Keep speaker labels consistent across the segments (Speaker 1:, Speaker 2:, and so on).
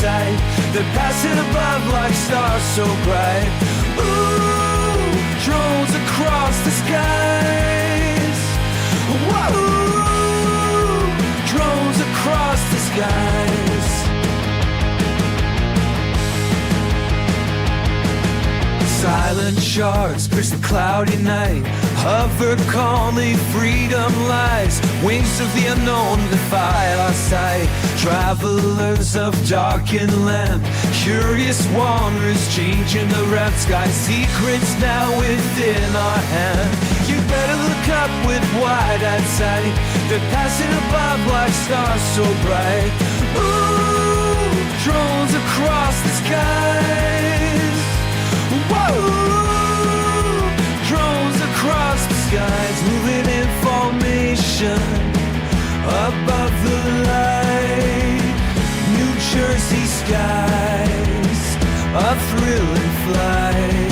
Speaker 1: sight. They're passing above like stars so bright. Ooh, drones across the skies. Whoa, drones across the skies. Silent sharks, crisp cloudy night. Hover calmly, freedom lies. Wings of the unknown defy our sight. Travelers of darkened land, curious wanderers changing the wrapped sky. Secrets now within our hand. You better look up with wide-eyed sight. They're passing above like stars so bright. Ooh, drones across the skies. Whoa, drones across the skies, moving in formation above the light. New Jersey skies, a thrilling flight.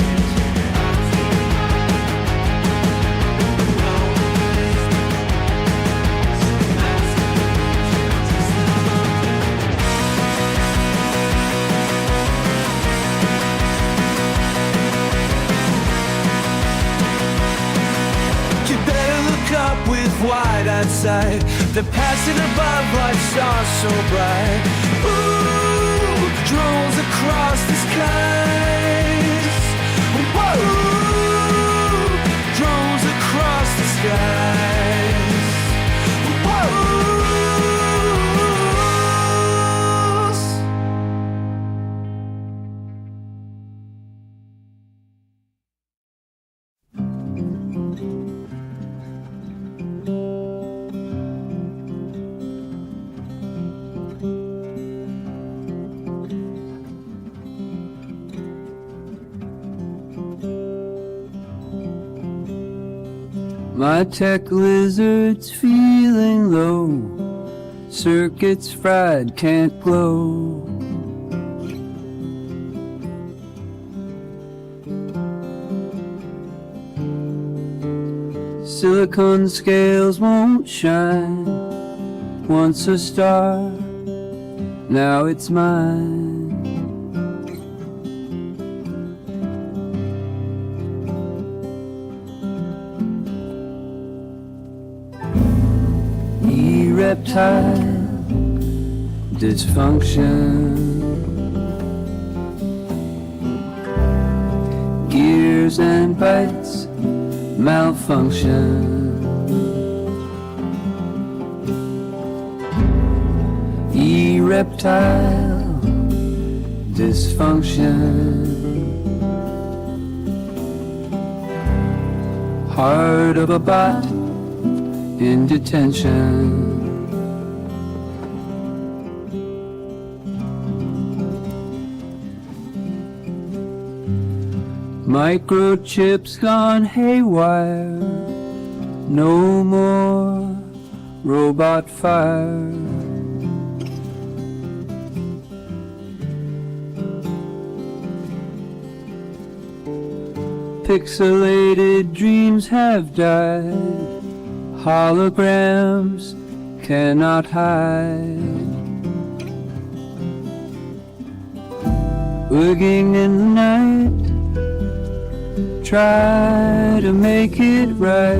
Speaker 1: Up with wide-eyed sight. They're passing above like stars so bright. Ooh, drones across the skies. Whoa, drones across the skies. Whoa.
Speaker 2: My tech lizard's feeling low, circuits fried, can't glow. Silicon scales won't shine. Once a star, now it's mine. Reptile dysfunction, gears and bites malfunction. Reptile dysfunction, heart of a bot in detention. Microchips gone haywire, no more robot fire. Pixelated dreams have died, holograms cannot hide. Wigging in the night, try to make it right.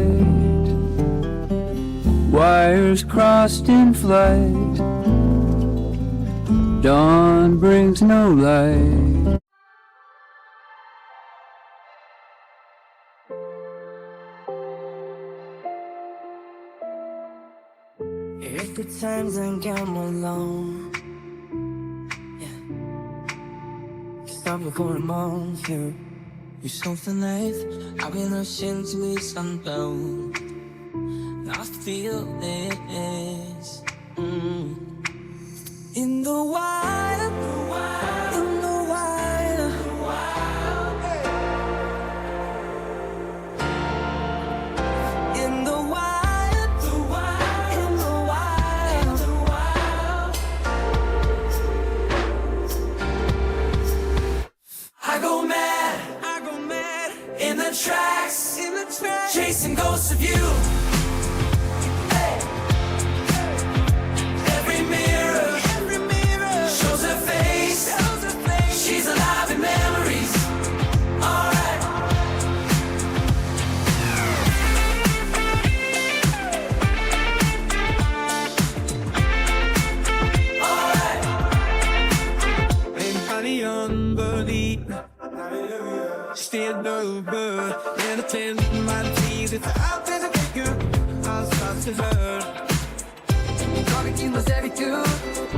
Speaker 2: Wires crossed in flight, dawn brings no light.
Speaker 3: If the times I come alone, yeah, stop recording on you. You're something life, I've been rushing to be sunbound. I feel this in the wild, in the wild, in the wild, in the wild, in the wild. I go mad in the tracks, chasing ghosts of you. Every mirror shows a face.
Speaker 4: still do good. Entertain my teeth, it's out there to get you. I'll start to hurt. Talking in the steady too.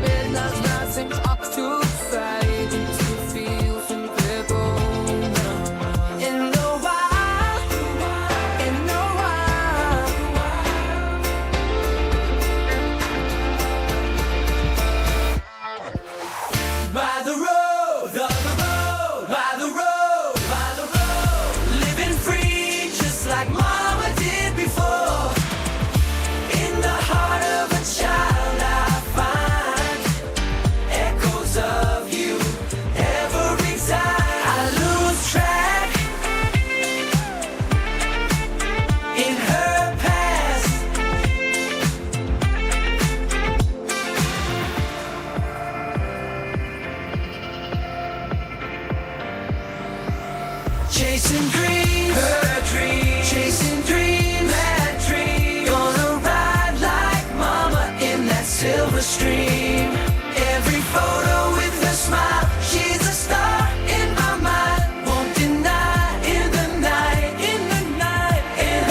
Speaker 4: When that's nothing up to side. To feel some people. In the wild, in the wild.
Speaker 3: By the road, on the road, by the road, by the road. Living free just like mama did before. In the heart of a child I find echoes of you every time I lose track in her past. Chasing dreams, her dreams, chasing dreams, that dream. Gonna ride like mama in that silver stream. Every photo with her smile, she's a star in my mind. Won't deny in the night, in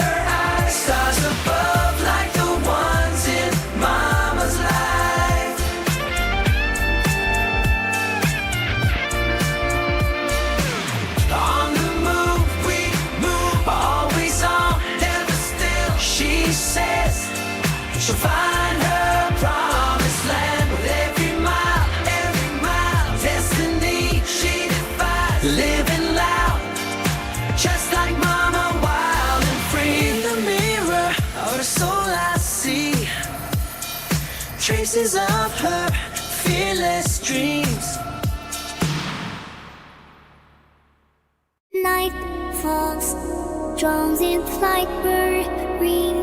Speaker 3: her eyes. Stars above like the ones in mama's life. On the move, we move, always on, never still. She says she'll find her promised land with every mile, destiny she defies. Living loud, just like mama, wild and free. In the mirror of her soul I see traces of her fearless dreams.
Speaker 5: Night falls, drones in flight whirring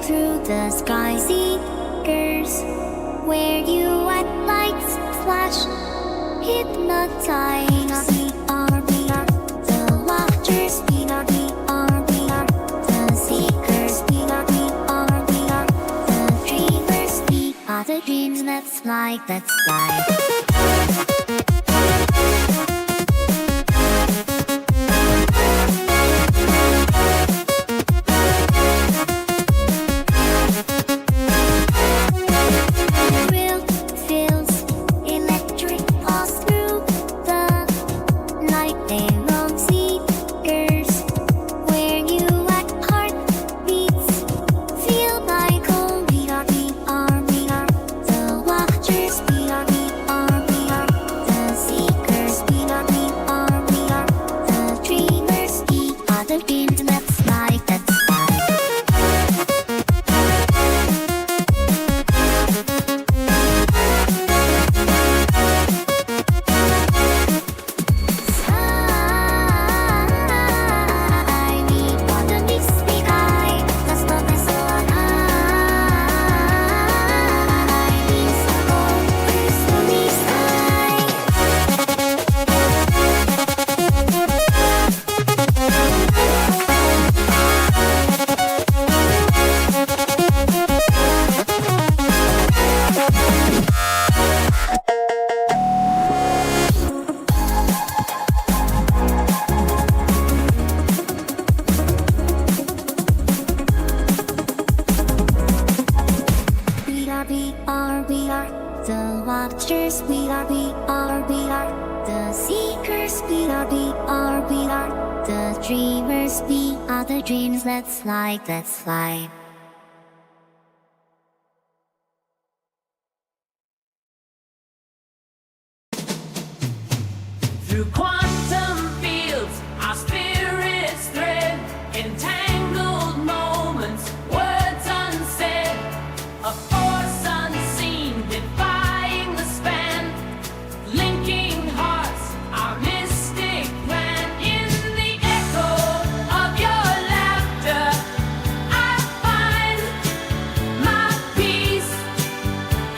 Speaker 5: through the sky. Seekers, where you at? Lights flash, hypnotizing. We are the watchers. We are the seekers. We are the dreamers. We are the dreams that fly, that fly. Thrill feels electric, pulse through the night. They roam seekers, where you at? Heartbeats feel like home. We are the watchers. We are the seekers. We are the dreamers. We are the dreams that fly, that fly. We are the watchers. We are the seekers. We are the dreamers. We are the dreams that fly, that fly.
Speaker 3: Through quantum fields, our spirits thread entangled moments, words unsaid, a force unseen defying the span, linking hearts, our mystic plan. In the echo of your laughter, I find my peace.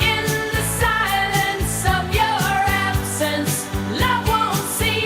Speaker 3: In the silence of your absence, love won't see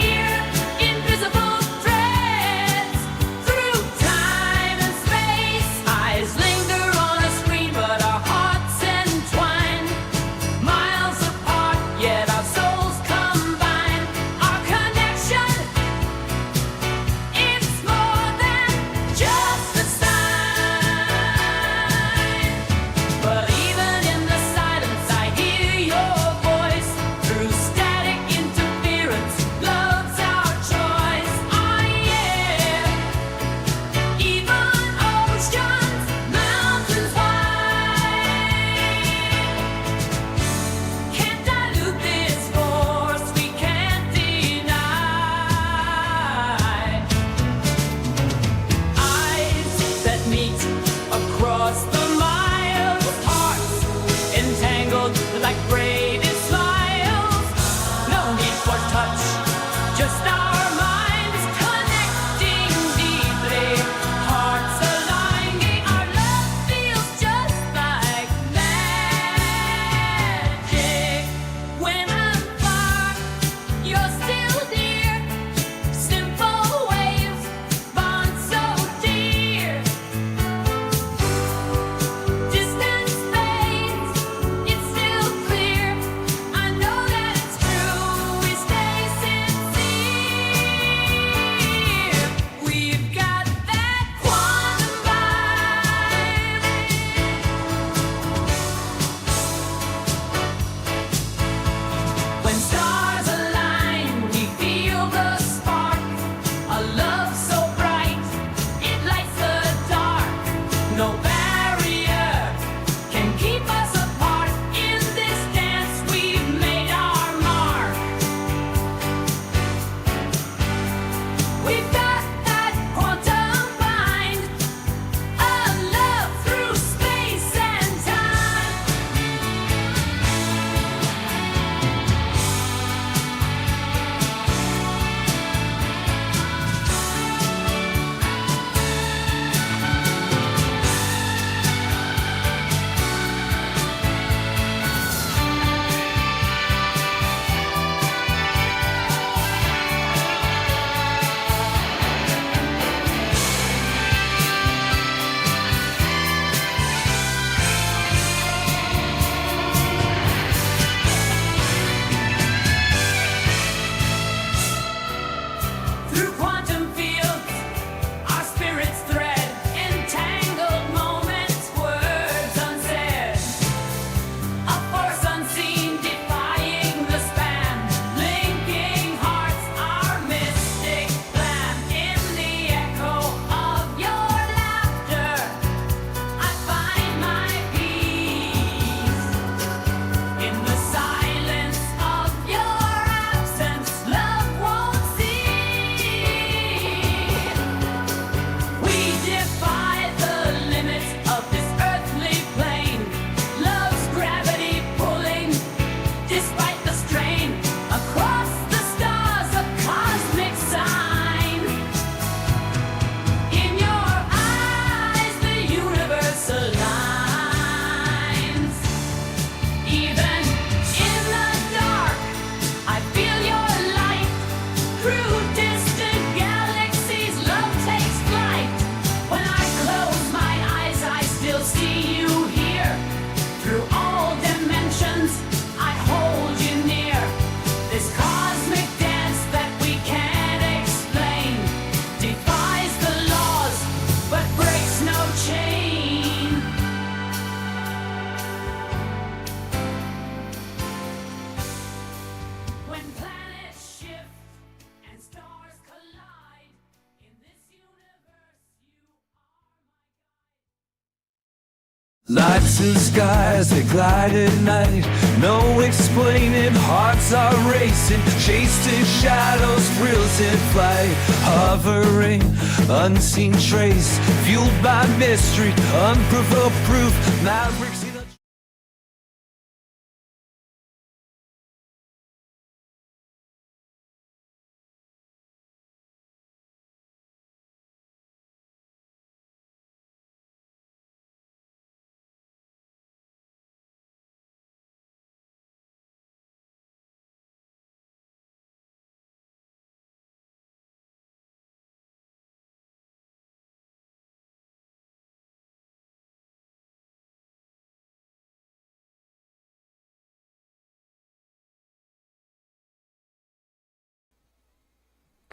Speaker 1: Lights in the sky as they glide at night. No explaining, hearts are racing. Chased in shadows, thrills in flight. Hovering, unseen trace. Fueled by mystery, unprovoked proof. Mavericks in a...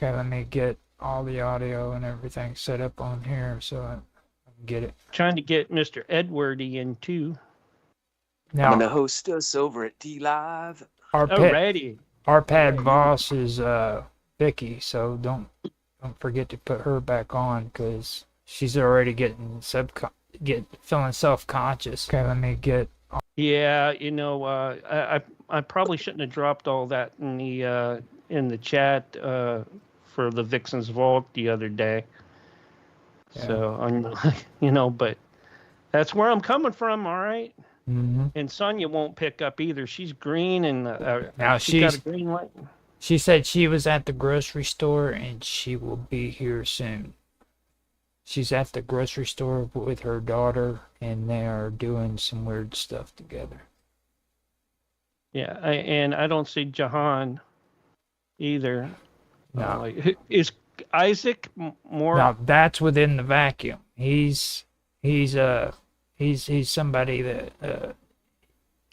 Speaker 6: Okay, let me get all the audio and everything set up on here so I can get it.
Speaker 7: Trying to get Mr. Edwardy in too.
Speaker 6: Now,
Speaker 8: I'm gonna host us over at T Live.
Speaker 7: Alrighty.
Speaker 6: our pad boss is Vicky, so don't forget to put her back on because she's already getting feeling self-conscious. Okay, let me get.
Speaker 7: Yeah, you know, I probably shouldn't have dropped all that in the chat for the Vixen's Vault the other day.
Speaker 6: Yeah.
Speaker 7: So I'm, you know, but that's where I'm coming from. All right.
Speaker 6: Mm-hmm.
Speaker 7: And Sonia won't pick up either. She's green and
Speaker 6: Now
Speaker 7: she's got a green light.
Speaker 6: She said she was at the grocery store and she will be here soon. She's at the grocery store with her daughter and they are doing some weird stuff together.
Speaker 7: Yeah, and I don't see Jahan either.
Speaker 6: No.
Speaker 7: Is Isaac more?
Speaker 6: No, that's within the vacuum. He's somebody that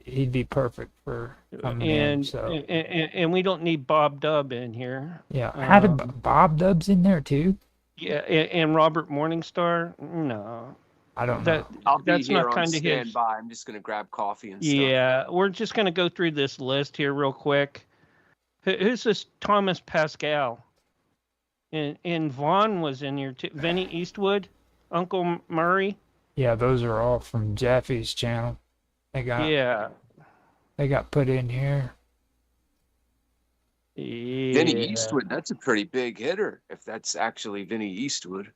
Speaker 6: he'd be perfect for coming in. So
Speaker 7: And we don't need Bob Dub in here.
Speaker 6: yeah, how did Bob Dub's in there too?
Speaker 7: Yeah, and Robert Morningstar. No,
Speaker 6: I don't know.
Speaker 8: I'll be
Speaker 7: that's
Speaker 8: here
Speaker 7: not
Speaker 8: on
Speaker 7: kind of his.
Speaker 8: standby. I'm just gonna grab coffee and stuff.
Speaker 7: Yeah, we're just gonna go through this list here real quick. Who's this Thomas Pascal? And Vaughn was in here too. Vinny Eastwood, Uncle Murray.
Speaker 6: Yeah, those are all from Jaffe's channel. They got put in here.
Speaker 7: Yeah.
Speaker 8: Vinny Eastwood, that's a pretty big hitter. If that's actually Vinny Eastwood.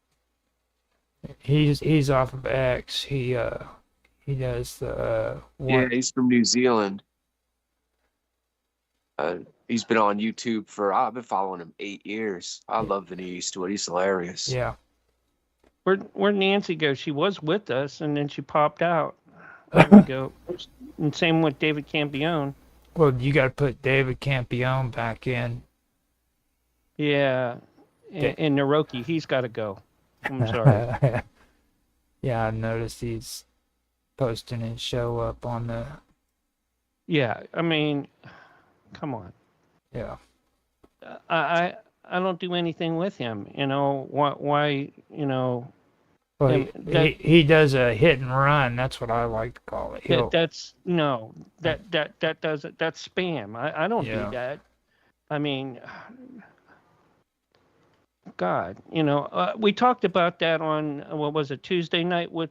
Speaker 6: He's off of X. He does the
Speaker 8: Yeah, he's from New Zealand. He's been on YouTube I've been following him 8 years. I love Vinny Eastwood. He's hilarious.
Speaker 6: yeah.
Speaker 7: Where'd Nancy go? She was with us and then she popped out. There we go. And same with David Campione.
Speaker 6: Well, you got to put David Campione back in.
Speaker 7: Yeah. And Naroki, he's got to go. I'm sorry.
Speaker 6: Yeah, I noticed he's posting his show up on the.
Speaker 7: Yeah, I mean, come on.
Speaker 6: Yeah.
Speaker 7: I don't do anything with him. You know why? You know.
Speaker 6: Well, he does a hit and run. That's what I like to call it.
Speaker 7: That's spam. I don't do that. I mean, God, you know, we talked about that on what was it, Tuesday night with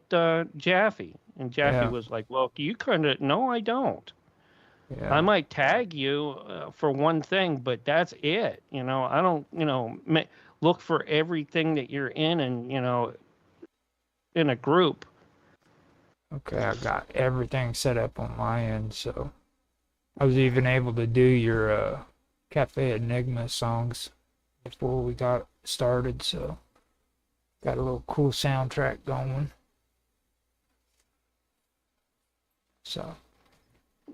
Speaker 7: Jaffe, and Jaffe was like, "Well, you kind of no, I don't.
Speaker 6: Yeah.
Speaker 7: I might tag you for one thing, but that's it. You know, I don't, you know, look for everything that you're in, and you know." In a group.
Speaker 6: Okay, I got everything set up on my end, so I was even able to do your Cafe Enigma songs before we got started, so got a little cool soundtrack going. So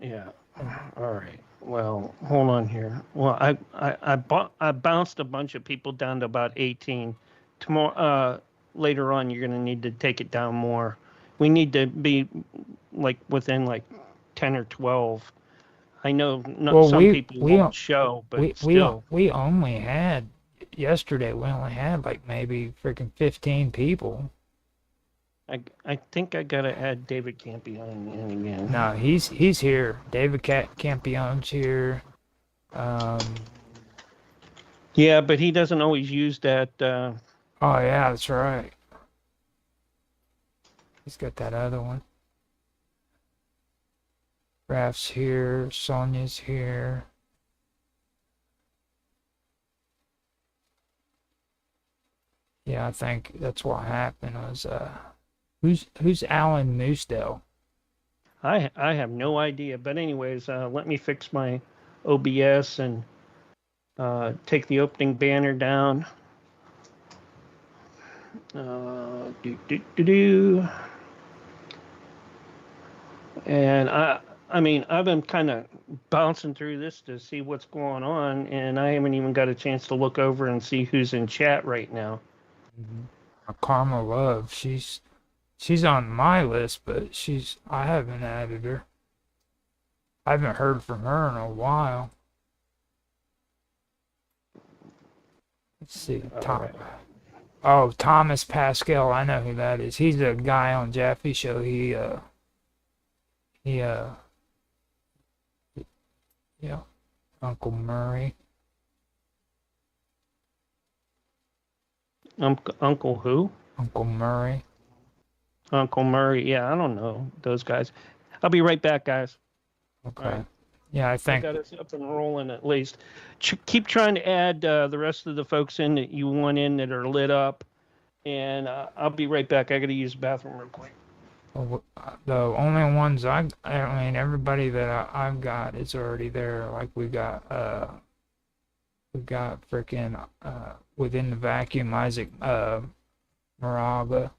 Speaker 7: yeah, all right. Well, hold on here. Well, I bounced a bunch of people down to about 18. Tomorrow. Later on, you're going to need to take it down more. We need to be like within like 10 or 12. I know some people won't show, but still.
Speaker 6: We only had, yesterday, we only had like maybe freaking 15 people.
Speaker 7: I think I got to add David Campione in again.
Speaker 6: No, he's here. David Campione's here.
Speaker 7: Yeah, but he doesn't always use that...
Speaker 6: Oh, yeah, that's right. He's got that other one. Raf's here. Sonia's here. Yeah, I think that's what happened was who's Alan Moosedale?
Speaker 7: I have no idea. But anyways, let me fix my OBS and take the opening banner down. And I mean, I've been kind of bouncing through this to see what's going on, and I haven't even got a chance to look over and see who's in chat right now.
Speaker 6: Karma Love. She's on my list, but I haven't added her. I haven't heard from her in a while. Let's see.
Speaker 7: Right.
Speaker 6: Oh, Thomas Pascal. I know who that is. He's a guy on Jaffe Show. Yeah, Uncle Murray.
Speaker 7: Uncle who?
Speaker 6: Uncle Murray.
Speaker 7: Uncle Murray. Yeah, I don't know those guys. I'll be right back, guys.
Speaker 6: Okay.
Speaker 7: All right.
Speaker 6: Yeah, I think.
Speaker 7: I got us up and rolling at least. Keep trying to add the rest of the folks in that you want in that are lit up, and I'll be right back. I got to use the bathroom real quick.
Speaker 6: The only ones I mean, everybody that I've got is already there. Like we got freaking within the vacuum, Isaac Moraga.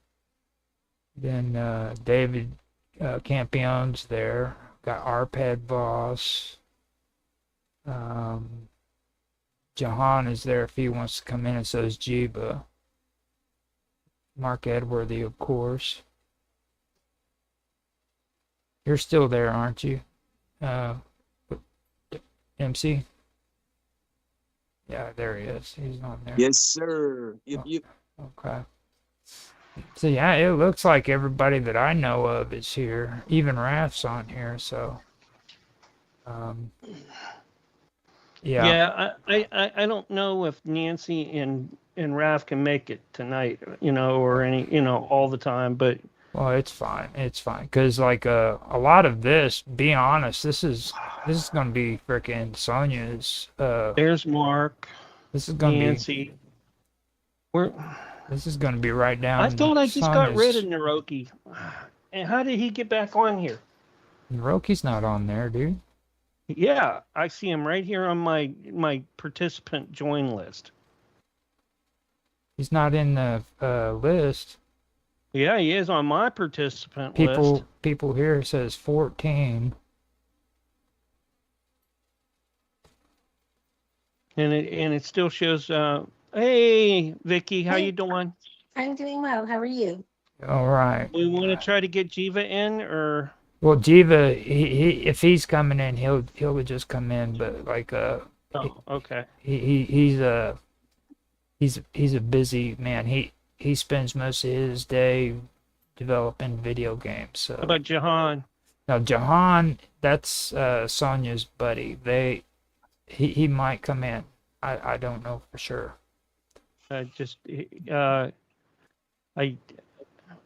Speaker 6: Then David Campion's there. Got Arpad Voss. Jahan is there if he wants to come in, and so is Jiba. Mark Edworthy, of course. You're still there, aren't you? MC? Yeah, there he is. He's on there.
Speaker 8: Yes, sir. Yep.
Speaker 6: Okay. So yeah, it looks like everybody that I know of is here. Even Raf's on here, so
Speaker 7: Yeah, I don't know if Nancy and Raf can make it tonight, or any, all the time, but
Speaker 6: well, it's fine. It's fine because like a lot of this, being honest, this is gonna be freaking Sonia's.
Speaker 7: There's Mark.
Speaker 6: This is gonna
Speaker 7: Nancy.
Speaker 6: This is gonna be right down.
Speaker 7: I thought I just got
Speaker 6: Sonia's.
Speaker 7: rid of Naroki. And how did he get back on here?
Speaker 6: Roki's not on there, dude.
Speaker 7: Yeah, I see him right here on my participant join list.
Speaker 6: He's not in the list.
Speaker 7: Yeah, he is on my participant list.
Speaker 6: People here says 14.
Speaker 7: And it still shows. Hey, Vicky, how you doing?
Speaker 9: I'm doing well. How are you?
Speaker 6: All right.
Speaker 7: We want to try to get Jiva in, or
Speaker 6: Well, Jiva, he if he's coming in, he'll just come in. But like
Speaker 7: oh, okay.
Speaker 6: he's a busy man. He spends most of his day developing video games. So
Speaker 7: How about Jahan?
Speaker 6: now Jahan, that's Sonia's buddy. He might come in. I don't know for sure.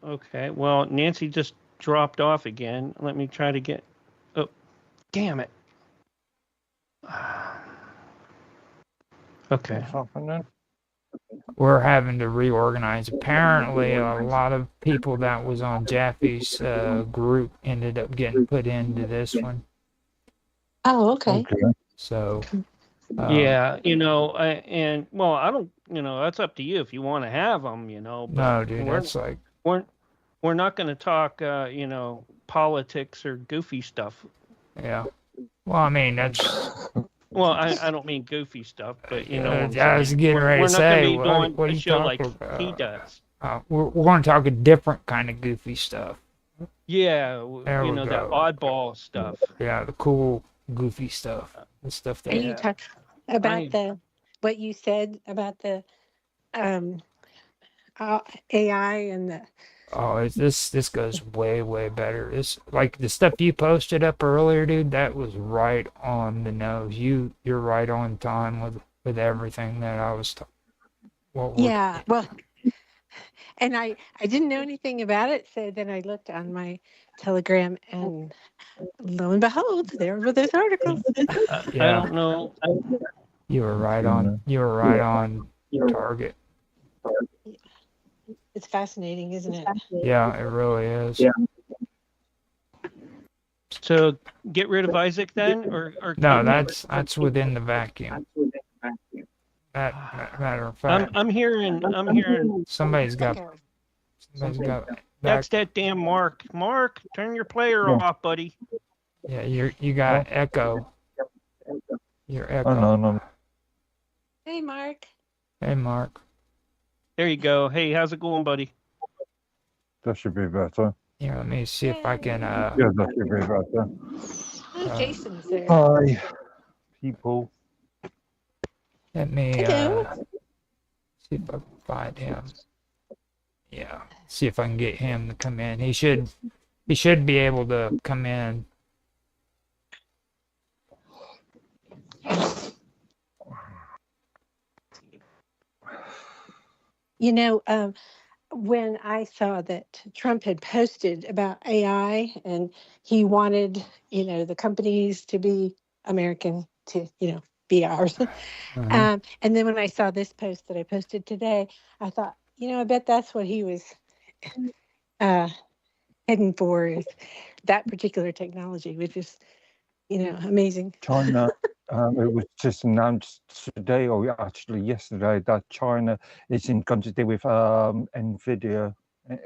Speaker 7: Okay. Well, Nancy just dropped off again. Let me try to get. Oh, damn it. Okay.
Speaker 6: We're having to reorganize. Apparently, a lot of people that was on Jaffe's group ended up getting put into this one.
Speaker 9: Oh, okay.
Speaker 6: So,
Speaker 7: Yeah, and well, I don't, that's up to you if you want to have them, but
Speaker 6: no, dude, that's like,
Speaker 7: we're not going to talk, politics or goofy stuff.
Speaker 6: yeah. Well, I mean, that's.
Speaker 7: Well, I don't mean goofy stuff, but
Speaker 6: I was getting ready to say, what are you
Speaker 7: show
Speaker 6: talking
Speaker 7: like
Speaker 6: about?
Speaker 7: he does.
Speaker 6: We're going to talk a different kind of goofy stuff.
Speaker 7: Yeah,
Speaker 6: There we
Speaker 7: that
Speaker 6: go.
Speaker 7: oddball stuff.
Speaker 6: Yeah, the cool, goofy stuff. The stuff
Speaker 9: Are
Speaker 6: that.
Speaker 9: you talking about what you said about the AI and the
Speaker 6: Oh, this goes way better. It's like the stuff you posted up earlier, dude. That was right on the nose. You're right on time with everything that I was.
Speaker 9: yeah, well, and I didn't know anything about it, so then I looked on my Telegram, and lo and behold, there were those articles.
Speaker 7: I
Speaker 6: Yeah.
Speaker 7: don't know.
Speaker 6: You were right on. You were right on target.
Speaker 9: It's fascinating, isn't it?
Speaker 6: Yeah, it really is.
Speaker 7: So get rid of Isaac then, or
Speaker 6: No,
Speaker 7: keep him?
Speaker 6: that's within the vacuum. Matter of fact,
Speaker 7: I'm hearing.
Speaker 6: somebody's got
Speaker 9: Echo.
Speaker 6: back.
Speaker 7: That's that damn Mark. Mark, turn your player off, buddy.
Speaker 6: Yeah, you got echo. Your echo.
Speaker 10: Oh, no.
Speaker 9: Hey, Mark.
Speaker 6: Hey, Mark.
Speaker 7: There you go. Hey, how's it going, buddy?
Speaker 10: That should be better.
Speaker 6: Here, let me see if I can.
Speaker 10: Yeah, that should be better.
Speaker 9: Oh, Jason's there.
Speaker 10: Hi, people.
Speaker 6: Let me
Speaker 9: Hello.
Speaker 6: see if I can find him. Yeah, see if I can get him to come in. He should be able to come in.
Speaker 9: You know, when I saw that Trump had posted about AI and he wanted, the companies to be American to, be ours.
Speaker 6: Uh-huh.
Speaker 9: And then when I saw this post that I posted today, I thought, I bet that's what he was heading for, is that particular technology, which is, amazing.
Speaker 10: China, it was just announced today, or actually yesterday, that China is going to deal with NVIDIA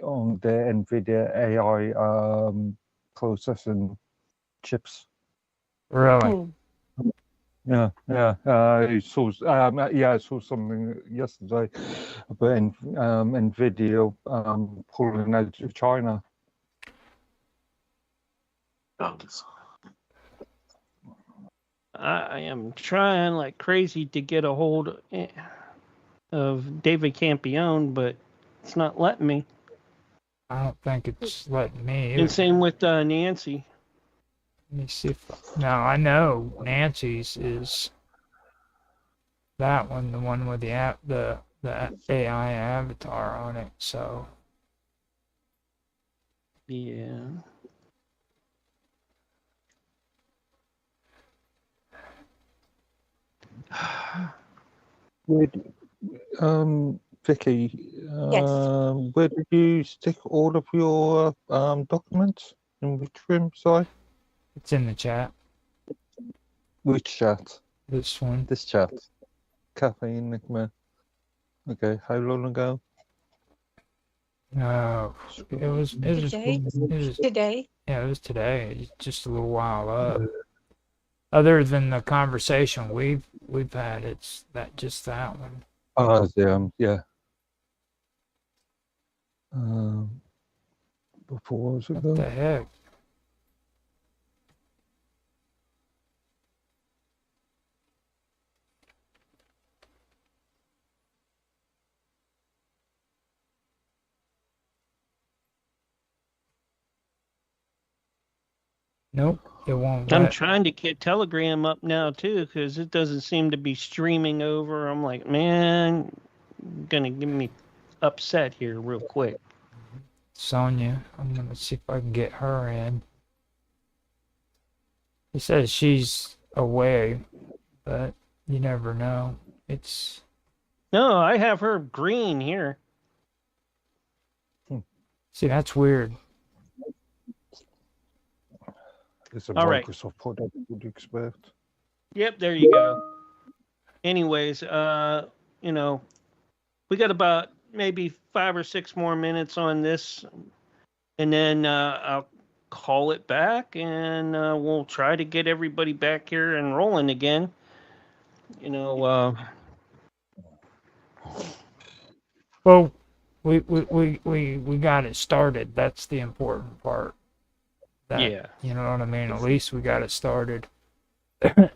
Speaker 10: on their NVIDIA AI processing chips.
Speaker 6: Really?
Speaker 10: Yeah. I saw something yesterday about NVIDIA pulling out of China.
Speaker 7: I am trying like crazy to get a hold of David Campione, but it's not letting me.
Speaker 6: I don't think it's letting me.
Speaker 7: And same with Nancy.
Speaker 6: Let me see if. Now I know Nancy's is that one, the one with the AI avatar on it. So
Speaker 7: Yeah.
Speaker 10: Vicky, where did you stick all of your documents? In which room, sorry?
Speaker 6: it's in the chat.
Speaker 10: Which chat?
Speaker 6: This one.
Speaker 10: This chat. Cafe Enigma. Okay, how long ago?
Speaker 6: No, it was
Speaker 9: Today?
Speaker 6: Yeah, it was today. It's just a little while up. Other than the conversation we've had, it's just that one.
Speaker 10: Yeah. 4 hours ago.
Speaker 6: What the heck? Nope, it won't.
Speaker 7: I'm
Speaker 6: let-
Speaker 7: trying to get Telegram up now too, because it doesn't seem to be streaming over. I'm like, man, gonna get me upset here real quick.
Speaker 6: Sonia, I'm gonna see if I can get her in. He says she's away, but you never know. It's
Speaker 7: No, I have her green here.
Speaker 6: see, that's weird.
Speaker 10: It's a
Speaker 7: All right.
Speaker 10: Microsoft product, would you expect?
Speaker 7: Yep, there you go. Anyways, we got about maybe 5 or 6 more minutes on this, and then I'll call it back, and we'll try to get everybody back here and rolling again.
Speaker 6: Well, we got it started. That's the important part.
Speaker 7: Yeah.
Speaker 6: You know what I mean? At least we got it started.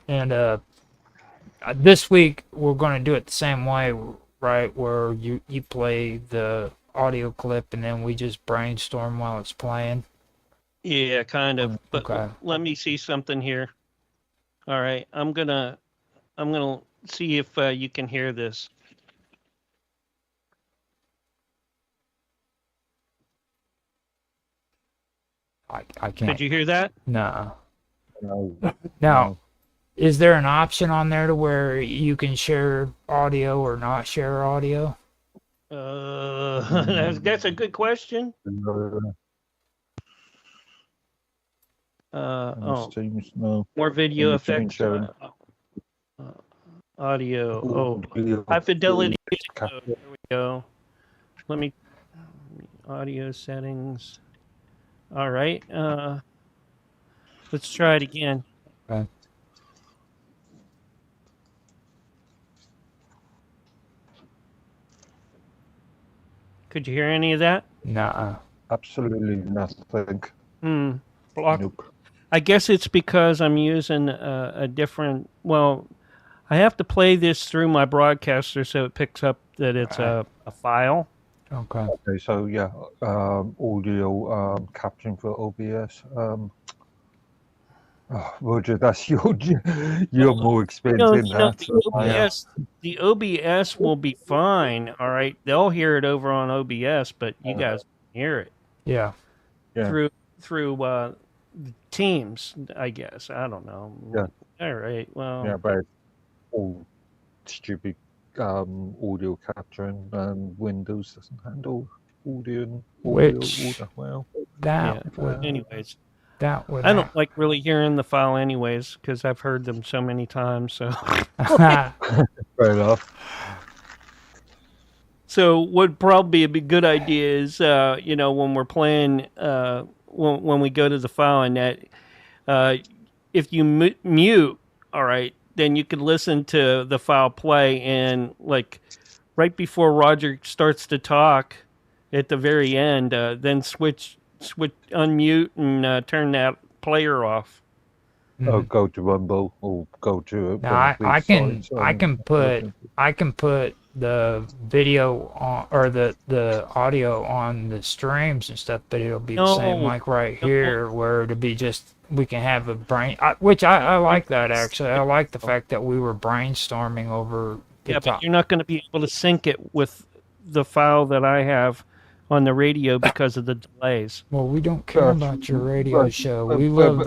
Speaker 6: And this week we're going to do it the same way, right? Where you play the audio clip and then we just brainstorm while it's playing.
Speaker 7: Yeah, kind of. But
Speaker 6: Okay.
Speaker 7: let me see something here. All right, I'm gonna see if you can hear this.
Speaker 6: I can't.
Speaker 7: Did you hear that?
Speaker 6: No.
Speaker 10: No.
Speaker 6: Now, is there an option on there to where you can share audio or not share audio?
Speaker 7: That's a good question.
Speaker 10: No. Seems no.
Speaker 7: More video
Speaker 10: Can you change
Speaker 7: effects.
Speaker 10: sharing?
Speaker 7: Audio. Oh,
Speaker 10: Audio.
Speaker 7: high fidelity.
Speaker 10: Cap-
Speaker 7: There we go. Let me audio settings. All right. Let's try it again.
Speaker 6: Okay.
Speaker 7: Could you hear any of that?
Speaker 6: Nuh-uh.
Speaker 10: Absolutely nothing.
Speaker 7: Block.
Speaker 10: Nope.
Speaker 7: I guess it's because I'm using a different. Well, I have to play this through my broadcaster so it picks up that it's a file.
Speaker 6: Okay.
Speaker 10: Okay, so yeah, audio caption for OBS. Roger, that's you're more experienced in that.
Speaker 7: The OBS will be fine. All right, they'll hear it over on OBS, but you guys hear it
Speaker 6: Yeah.
Speaker 7: through Teams, I guess. I don't know.
Speaker 10: Yeah.
Speaker 7: All right. Well.
Speaker 10: Yeah, but all stupid audio capturing and Windows doesn't handle audio and
Speaker 6: Which-
Speaker 10: audio well.
Speaker 6: That would,
Speaker 7: Anyways,
Speaker 6: that would
Speaker 7: I don't like really hearing the file anyways because I've heard them so many times. So.
Speaker 10: Fair enough.
Speaker 7: So what probably be a good idea is, when we're playing, when we go to the file and that, if you mute, all right, then you can listen to the file play and like right before Roger starts to talk at the very end, then switch, unmute and turn that player off.
Speaker 10: Or go to Rumble or go to.
Speaker 6: Now I can put the video on or the audio on the streams and stuff, but it'll be the same like right here where it'll be just we can have a which I like that actually. I like the fact that we were brainstorming over.
Speaker 7: But you're not going to be able to sync it with the file that I have on the radio because of the delays.
Speaker 6: Well, we don't care about your radio show. We love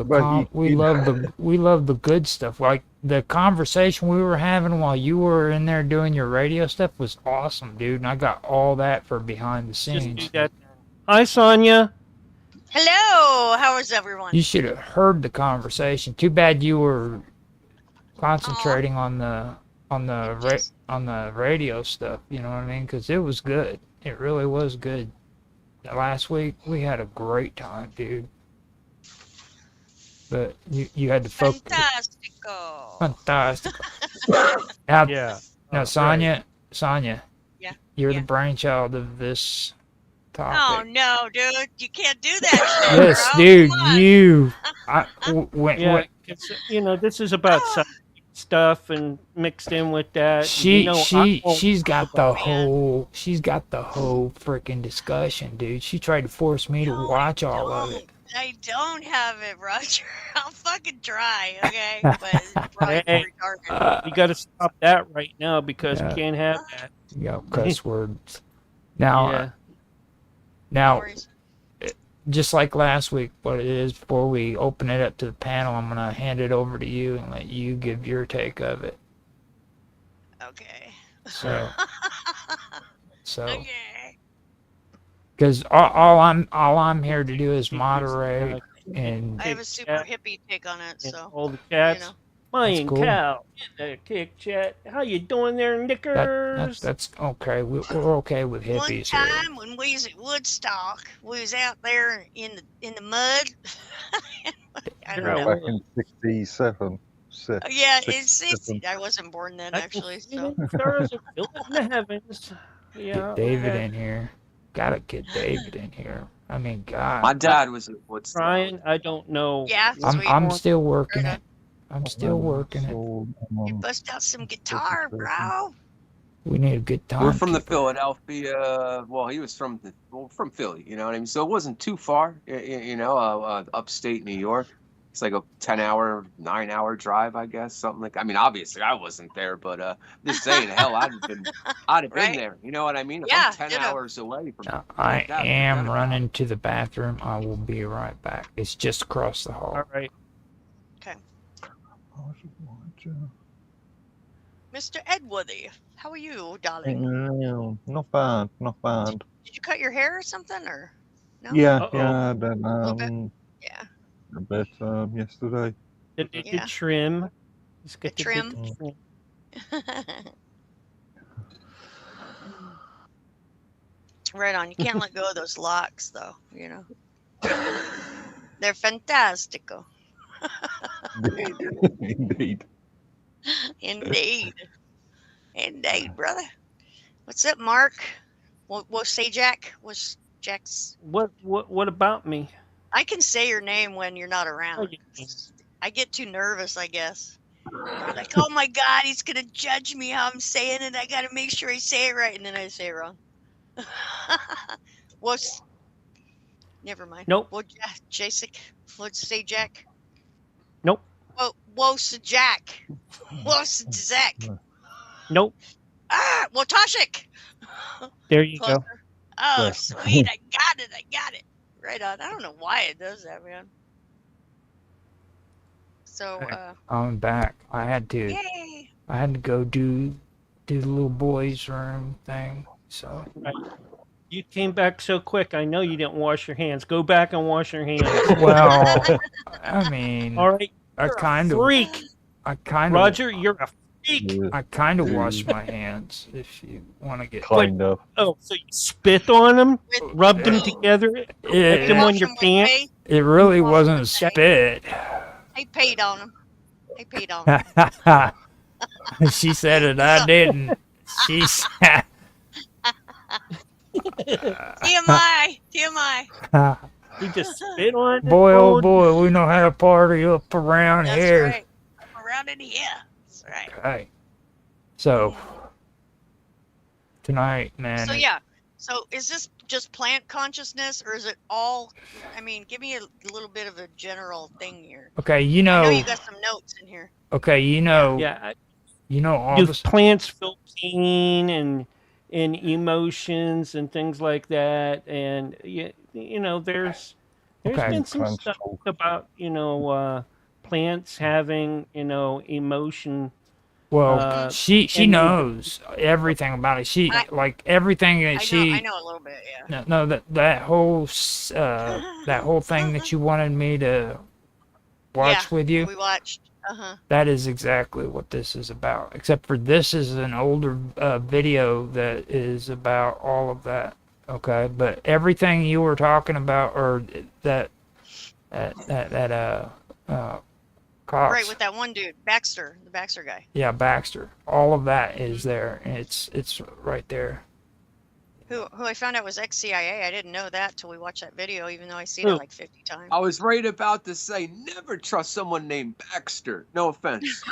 Speaker 6: the good stuff. Like the conversation we were having while you were in there doing your radio stuff was awesome, dude. And I got all that for behind the
Speaker 7: Just
Speaker 6: scenes.
Speaker 7: do that. Hi, Sonia.
Speaker 11: Hello, how is everyone?
Speaker 6: You should have heard the conversation. Too bad you were concentrating on the radio stuff. You know what I mean? Because it was good. It really was good. Last week we had a great time, dude. But you had to focus. Fantastico. Now, Sonia.
Speaker 11: Yeah.
Speaker 6: You're the brainchild of this topic.
Speaker 11: Oh no, dude! You can't do that shit,
Speaker 6: Yes,
Speaker 11: bro.
Speaker 6: dude.
Speaker 7: This is about stuff and mixed in with that.
Speaker 6: She's got the whole freaking discussion, dude. She tried to force me to watch all of it.
Speaker 11: I don't have it, Roger. I'll fucking try, okay? But it's probably retarded.
Speaker 7: You got to stop that right now because you can't have that.
Speaker 6: You got cuss words.
Speaker 7: Yeah.
Speaker 6: Now, just like last week, what it is, before we open it up to the panel, I'm going to hand it over to you and let you give your take of it.
Speaker 11: Okay.
Speaker 6: So,
Speaker 11: Okay.
Speaker 6: because all I'm here to do is moderate, and
Speaker 11: I have a super hippie take on it, so
Speaker 7: all the chats.
Speaker 11: you know.
Speaker 7: Mine
Speaker 6: cool.
Speaker 7: Cal in the kick chat. How you doing there, Knickers?
Speaker 6: that's okay. We're okay with
Speaker 11: One
Speaker 6: hippies here.
Speaker 11: time when we was at Woodstock, we was out there in the mud. I don't know.
Speaker 10: Back in 67.
Speaker 11: Yeah, it's 60. I wasn't born then, actually. So.
Speaker 7: Stars are filled in the heavens. Yeah.
Speaker 6: Get David in here. Gotta get David in here. I mean, God.
Speaker 8: My dad was at Woodstock.
Speaker 7: Brian, I don't know.
Speaker 11: Yeah, sweet.
Speaker 6: I'm still working it. I'm still working it.
Speaker 11: You bust out some guitar, bro.
Speaker 6: We need a good time.
Speaker 8: We're from the Philadelphia. Well, he was from Philly. You know what I mean? So it wasn't too far. Upstate New York. It's like a 10-hour, 9-hour drive, I guess, something like. I mean, obviously I wasn't there, but just saying, hell, I'd have been
Speaker 11: Right?
Speaker 8: there. You know what I mean? If
Speaker 11: Yeah,
Speaker 8: I'm 10
Speaker 11: ditto.
Speaker 8: hours away from
Speaker 6: Now,
Speaker 8: something
Speaker 6: I
Speaker 8: like that, forget
Speaker 6: am
Speaker 8: about
Speaker 6: running
Speaker 8: it.
Speaker 6: to the bathroom. I will be right back. It's just across the hall.
Speaker 7: All right.
Speaker 11: Okay. Mr. Edworthy, how are you, darling?
Speaker 10: No, not bad, not bad.
Speaker 11: Did you cut your hair or something, or no?
Speaker 10: Yeah,
Speaker 7: Uh-oh.
Speaker 10: yeah, then
Speaker 11: little bit? Yeah.
Speaker 10: a bit yesterday.
Speaker 7: The
Speaker 11: Yeah.
Speaker 7: trim. Let's get
Speaker 11: The
Speaker 7: the bit
Speaker 11: trim.
Speaker 7: to trim.
Speaker 11: Right on. You can't let go of those locks, though. You know, they're fantastico.
Speaker 10: Indeed.
Speaker 11: Indeed. Indeed, brother. What's up, Mark? What say Jack? What's Jack's?
Speaker 7: What about me?
Speaker 11: I can say your name when you're not
Speaker 7: Oh,
Speaker 11: around.
Speaker 7: you can.
Speaker 11: I get too nervous, I guess. Like, oh my God, he's gonna judge me how I'm saying it. I gotta make sure I say it right, and then I say it wrong. What's? Never mind.
Speaker 7: Nope.
Speaker 11: What, Jacek? What's say Jack?
Speaker 7: Nope.
Speaker 11: What's Jack? What's Zach?
Speaker 7: Nope.
Speaker 11: Ah, Wotashik.
Speaker 7: There you go.
Speaker 11: Closer. Oh,
Speaker 10: Yeah.
Speaker 11: sweet. I got it. Right on. I don't know why it does that, man. So,
Speaker 6: I'm back. I had to
Speaker 11: yay.
Speaker 6: go do the little boys' room thing. So
Speaker 7: Right. You came back so quick. I know you didn't wash your hands. Go back and wash your hands.
Speaker 6: well, I mean,
Speaker 7: All right.
Speaker 6: I
Speaker 7: You're
Speaker 6: kind
Speaker 7: a
Speaker 6: of,
Speaker 7: freak. Roger, you're a freak.
Speaker 6: I kind of wash my hands if you want to get.
Speaker 10: Kind of.
Speaker 7: Oh, so you spit on them,
Speaker 11: With-
Speaker 7: rubbed them together, put them
Speaker 6: It,
Speaker 7: on your
Speaker 11: Wash 'em with
Speaker 7: pants.
Speaker 11: pay.
Speaker 6: it really
Speaker 11: Wash 'em
Speaker 6: wasn't
Speaker 11: with pay.
Speaker 6: spit.
Speaker 11: I paid on him.
Speaker 6: She said it. I didn't. She said.
Speaker 11: TMI.
Speaker 7: You just spit on it.
Speaker 6: Boy, oh boy, we know how to party up around
Speaker 11: That's
Speaker 6: here.
Speaker 11: right. I'm around in here. That's right.
Speaker 6: Okay. So tonight, man.
Speaker 11: So yeah. So is this just plant consciousness, or is it all? I mean, give me a little bit of a general thing here.
Speaker 6: Okay,
Speaker 11: I know you got some notes in here.
Speaker 6: Okay,
Speaker 7: Yeah.
Speaker 6: all
Speaker 7: Do
Speaker 6: this.
Speaker 7: plants feel pain and emotions and things like that? And you know, there's
Speaker 6: Okay.
Speaker 7: been some
Speaker 10: Plants
Speaker 7: stuff
Speaker 10: talk.
Speaker 7: about plants having emotion.
Speaker 6: Well, she
Speaker 7: and-
Speaker 6: knows everything about it. She
Speaker 11: I-
Speaker 6: like everything that
Speaker 11: I know a little bit. Yeah.
Speaker 6: No, that whole that whole thing that you wanted me to watch with you.
Speaker 11: We watched.
Speaker 6: That is exactly what this is about. Except for this is an older video that is about all of that. Okay, but everything you were talking about, or that Cox.
Speaker 11: Right, with that one dude, Baxter, the Baxter guy.
Speaker 6: Yeah, Baxter. All of that is there, and it's right there.
Speaker 11: Who I found out was ex-CIA. I didn't know that till we watched that video, even though I seen
Speaker 7: Who?
Speaker 11: it like 50 times.
Speaker 8: I was right about to say, never trust someone named Baxter. No offense.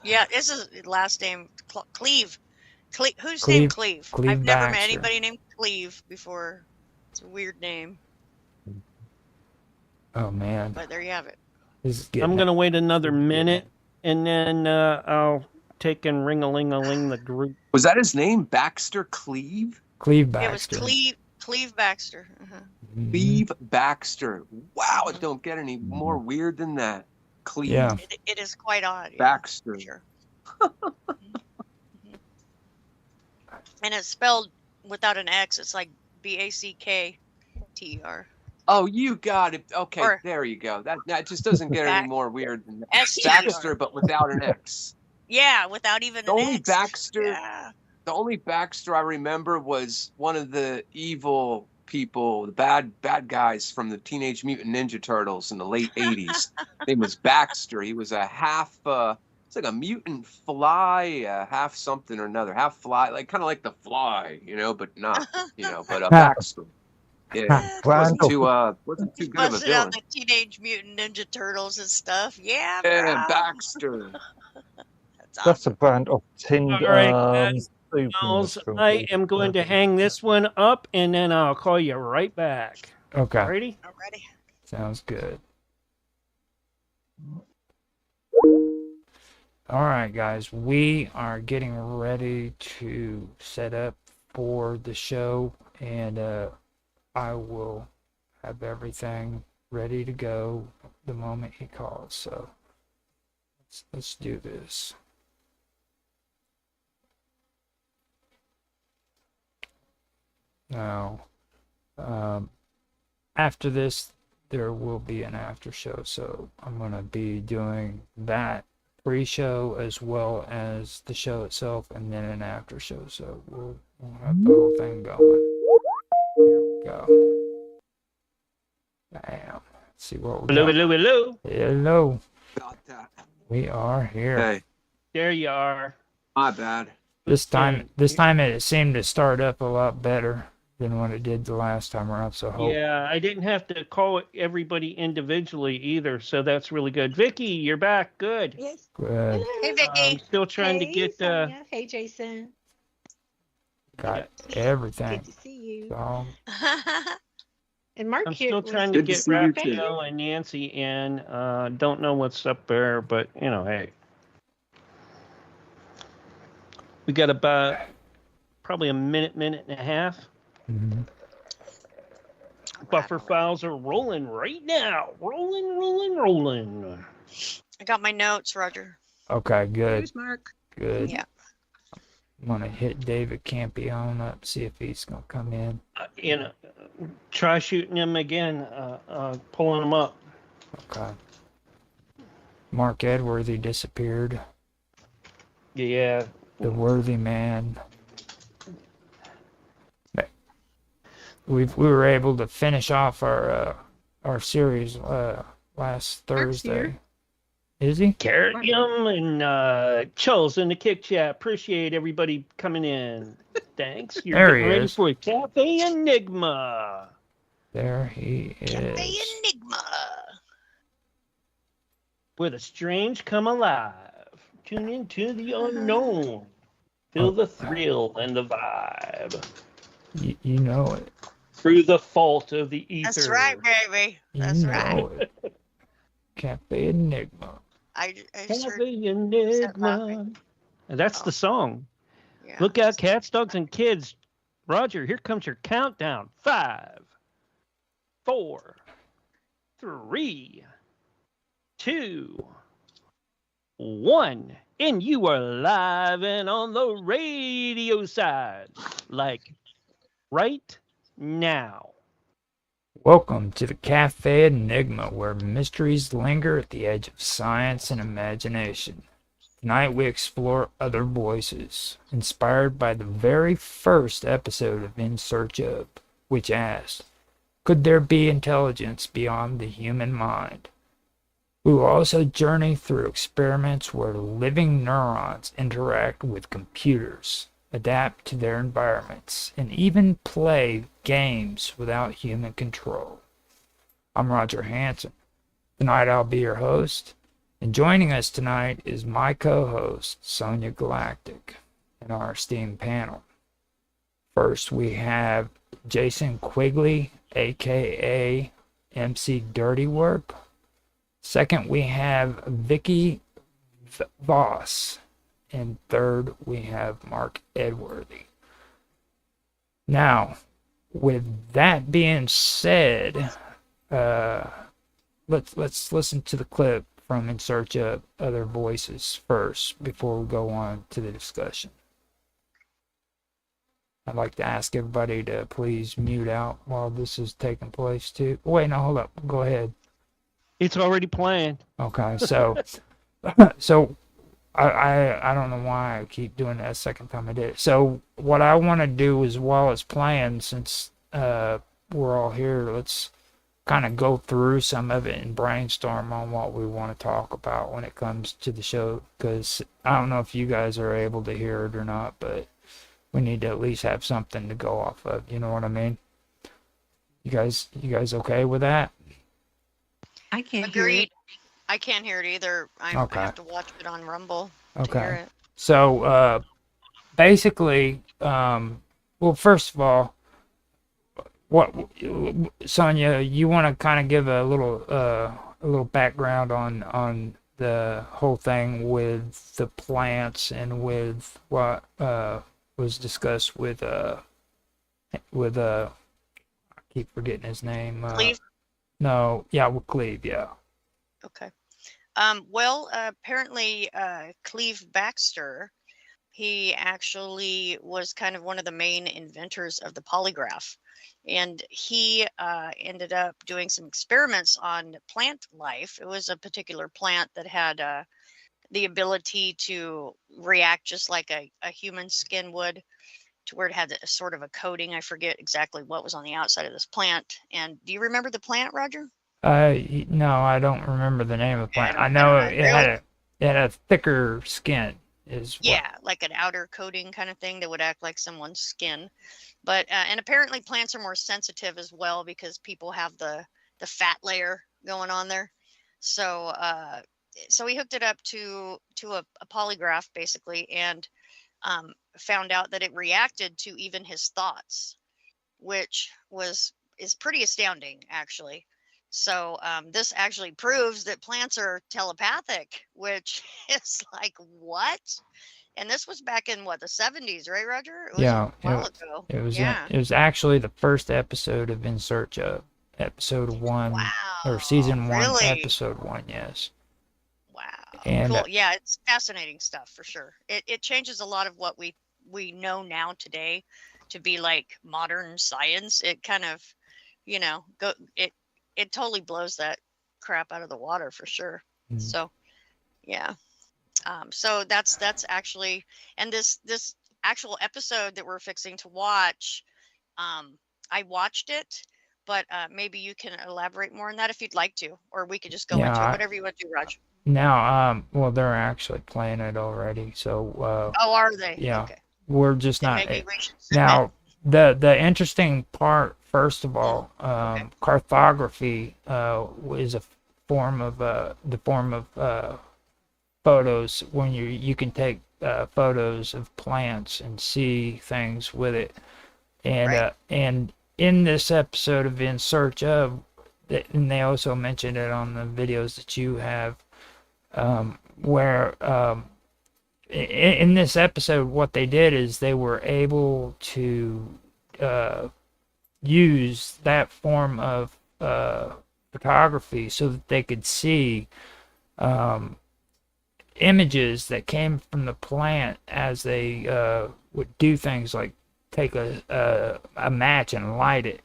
Speaker 11: Yeah, this is his last name, Cleve. Who's named Cleve?
Speaker 6: Cleve
Speaker 11: I've never met
Speaker 6: Baxter.
Speaker 11: anybody named Cleve before. It's a weird name,
Speaker 6: Oh man,
Speaker 11: but there you have it.
Speaker 6: this is getting
Speaker 7: I'm gonna wait another minute, and then I'll take and ring-a-ling-a-ling the group.
Speaker 8: Was that his name? Baxter Cleve?
Speaker 6: Cleve
Speaker 11: It was
Speaker 6: Baxter.
Speaker 11: Cleve Baxter.
Speaker 6: Mhm.
Speaker 8: Cleve Baxter. Wow, it don't get any more weird than that. Cleve
Speaker 6: Yeah.
Speaker 11: It is quite odd. Yeah,
Speaker 8: Baxter.
Speaker 11: for sure. And it's spelled without an X. It's like Backter.
Speaker 8: Oh, you got it. Okay,
Speaker 11: Or-
Speaker 8: there you go. That just doesn't get any more weird than that.
Speaker 11: STR.
Speaker 8: Baxter, but without an X.
Speaker 11: Yeah, without even
Speaker 8: The
Speaker 11: an
Speaker 8: only
Speaker 11: X.
Speaker 8: Baxter,
Speaker 11: Yeah.
Speaker 8: the only Baxter I remember was one of the evil people, the bad guys from the Teenage Mutant Ninja Turtles in the late '80s. His name was Baxter. He was a half. It's like a mutant fly, half something or another, half fly, like kind of like the Fly, but not, but Baxter. Yeah,
Speaker 10: Brand of
Speaker 8: wasn't too good of a
Speaker 11: Busted out
Speaker 8: villain.
Speaker 11: the Teenage Mutant Ninja Turtles and stuff. Yeah,
Speaker 8: Yeah,
Speaker 11: bro.
Speaker 8: Baxter.
Speaker 11: That's awesome.
Speaker 10: That's a brand of tinned
Speaker 7: All right, guys.
Speaker 10: soup.
Speaker 7: Miles, I am going to hang this one up, and then I'll call you right back.
Speaker 6: Okay.
Speaker 7: Alrighty?
Speaker 11: Alrighty.
Speaker 6: Sounds good. All right, guys, we are getting ready to set up for the show, and I will have everything ready to go the moment he calls. So let's do this. Now, after this, there will be an after show, so I'm going to be doing that pre-show as well as the show itself, and then an after show. So we'll have the whole thing going. Here we go. Bam. Let's see what we
Speaker 7: Hello,
Speaker 6: got.
Speaker 7: hello, hello.
Speaker 6: Hello.
Speaker 8: Got that.
Speaker 6: We are here.
Speaker 8: Hey,
Speaker 7: There you are.
Speaker 8: my bad.
Speaker 6: This time it seemed to start up a lot better than what it did the last time around. So hope.
Speaker 7: Yeah, I didn't have to call everybody individually either, so that's really good. Vicky, you're back. Good.
Speaker 9: Yes.
Speaker 6: Good.
Speaker 11: Hey,
Speaker 7: I'm
Speaker 11: Vicky.
Speaker 7: still trying to
Speaker 9: Hey,
Speaker 7: get
Speaker 9: Sonia. Hey, Jason.
Speaker 6: Got everything.
Speaker 9: Good to see you.
Speaker 6: So,
Speaker 9: And Mark
Speaker 7: I'm
Speaker 9: here
Speaker 7: still
Speaker 9: was-
Speaker 7: trying to
Speaker 8: Good to
Speaker 7: get
Speaker 8: see you too.
Speaker 7: Raphael and Nancy in. Don't know what's up there, but hey. We got about probably a minute and a half.
Speaker 6: mhm.
Speaker 7: Buffer files are rolling right now. Rolling.
Speaker 11: I got my notes, Roger.
Speaker 6: Okay, good.
Speaker 9: Here's Mark.
Speaker 6: Good.
Speaker 11: Yeah.
Speaker 6: I'm gonna hit David Campion up, see if he's gonna come in.
Speaker 7: Try shooting him again, pulling him up.
Speaker 6: Okay. Mark Edworthy disappeared.
Speaker 7: Yeah.
Speaker 6: The worthy man. We were able to finish off our series last Thursday. Is he?
Speaker 7: Carrium and Charles in the kick chat. Appreciate everybody coming in. Thanks. You're
Speaker 6: There he
Speaker 7: getting ready
Speaker 6: is.
Speaker 7: for Cafe Enigma.
Speaker 6: There he
Speaker 11: Cafe
Speaker 6: is.
Speaker 11: Enigma.
Speaker 7: Where the strange come alive. Tune into the unknown. Feel the thrill and the vibe.
Speaker 6: You know it.
Speaker 7: Through the fault of the ether.
Speaker 11: That's right, baby.
Speaker 6: You
Speaker 11: That's right.
Speaker 6: know it. Cafe Enigma.
Speaker 11: I sure.
Speaker 7: Cafe Enigma. And that's the song.
Speaker 11: Yeah.
Speaker 7: Look out, cats, dogs, and kids. Roger, here comes your countdown. 5, 4, 3, 2, 1. And you are live and on the radio side. Like right now.
Speaker 6: Welcome to the Cafe Enigma, where mysteries linger at the edge of science and imagination. Tonight we explore other voices, inspired by the very first episode of In Search Of, which asked, could there be intelligence beyond the human mind? We will also journey through experiments where living neurons interact with computers, adapt to their environments, and even play games without human control. I'm Roger Hanson. Tonight I'll be your host, and joining us tonight is my co-host, Sonia Galactic, and our esteemed panel. First, we have Jason Quigley, aka MC Dirty Work. Second, we have Vicky Voss. And third, we have Mark Edworthy. Now, with that being said, let's listen to the clip from In Search Of Other Voices first before we go on to the discussion. I'd like to ask everybody to please mute out while this is taking place too. Wait, no, hold up. Go ahead.
Speaker 7: It's already playing.
Speaker 6: Okay, so so I don't know why I keep doing that a second time I did it. So what I want to do is while it's playing, since we're all here, let's kind of go through some of it and brainstorm on what we want to talk about when it comes to the show. Because I don't know if you guys are able to hear it or not, but we need to at least have something to go off of. You know what I mean? You guys okay with that?
Speaker 9: I can't hear
Speaker 11: Agreed.
Speaker 9: it.
Speaker 11: I can't hear it either. I
Speaker 6: Okay.
Speaker 11: have to watch it on Rumble to
Speaker 6: Okay.
Speaker 11: hear it.
Speaker 6: So basically, well, first of all, what, Sonia, you want to kind of give a little background on the whole thing with the plants and with what was discussed with I keep forgetting his name.
Speaker 11: Cleve?
Speaker 6: No, yeah, with Cleve, yeah.
Speaker 11: Okay. Well, apparently, Cleve Baxter, he actually was kind of one of the main inventors of the polygraph. And he ended up doing some experiments on plant life. It was a particular plant that had the ability to react just like a human skin would, to where it had a sort of a coating. I forget exactly what was on the outside of this plant. And do you remember the plant, Roger?
Speaker 6: No, I don't remember the name of the plant. I know it had a thicker skin.
Speaker 11: Yeah, like an outer coating kind of thing that would act like someone's skin. But and apparently plants are more sensitive as well because people have the fat layer going on there. So so he hooked it up to a polygraph basically, and found out that it reacted to even his thoughts, which is pretty astounding actually. So this actually proves that plants are telepathic, which is like, what? And this was back in what, the 70s, right, Roger? It was a while ago.
Speaker 6: It was actually the first episode of In Search of, episode 1, or season 1,
Speaker 11: really?
Speaker 6: episode 1, yes.
Speaker 11: Wow.
Speaker 6: And
Speaker 11: cool. Yeah, it's fascinating stuff for sure. It changes a lot of what we know now today to be like modern science. It kind of, it totally blows that crap out of the water for sure. So yeah. So that's actually, and this actual episode that we're fixing to watch, I watched it, but maybe you can elaborate more on that if you'd like to, or we could just go into it, whatever you want to do, Raj.
Speaker 6: Now, well, they're actually playing it already, so
Speaker 11: oh, are they?
Speaker 6: Yeah.
Speaker 11: Okay.
Speaker 6: We're just
Speaker 11: Then
Speaker 6: not
Speaker 11: maybe we should
Speaker 6: now. The interesting part, first of all, cartography is a form of the form of photos when you can take photos of plants and see things with it, and and in this episode of In Search of, and they also mentioned it on the videos that you have, where in this episode, what they did is they were able to use that form of photography so that they could see images that came from the plant as they would do things like take a match and light it.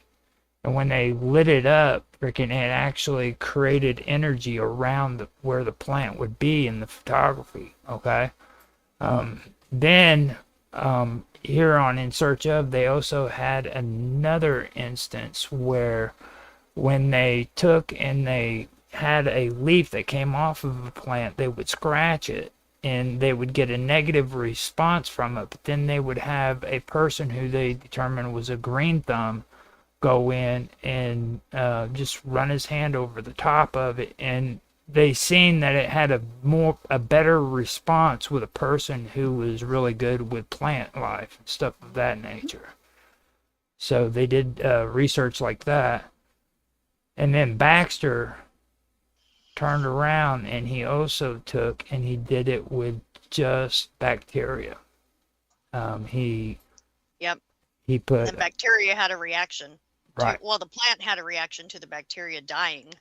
Speaker 6: And when they lit it up, freaking, it actually created energy around where the plant would be in the photography, okay? Then here on In Search Of, they also had another instance where when they took and they had a leaf that came off of a plant, they would scratch it and they would get a negative response from it, but then they would have a person who they determined was a green thumb go in and just run his hand over the top of it, and they seen that it had a better response with a person who was really good with plant life and stuff of that nature. So they did research like that. And then Baxter turned around and he also took and he did it with just bacteria. He put...
Speaker 11: The bacteria had a reaction.
Speaker 6: Right.
Speaker 11: Well, the plant had a reaction to the bacteria dying,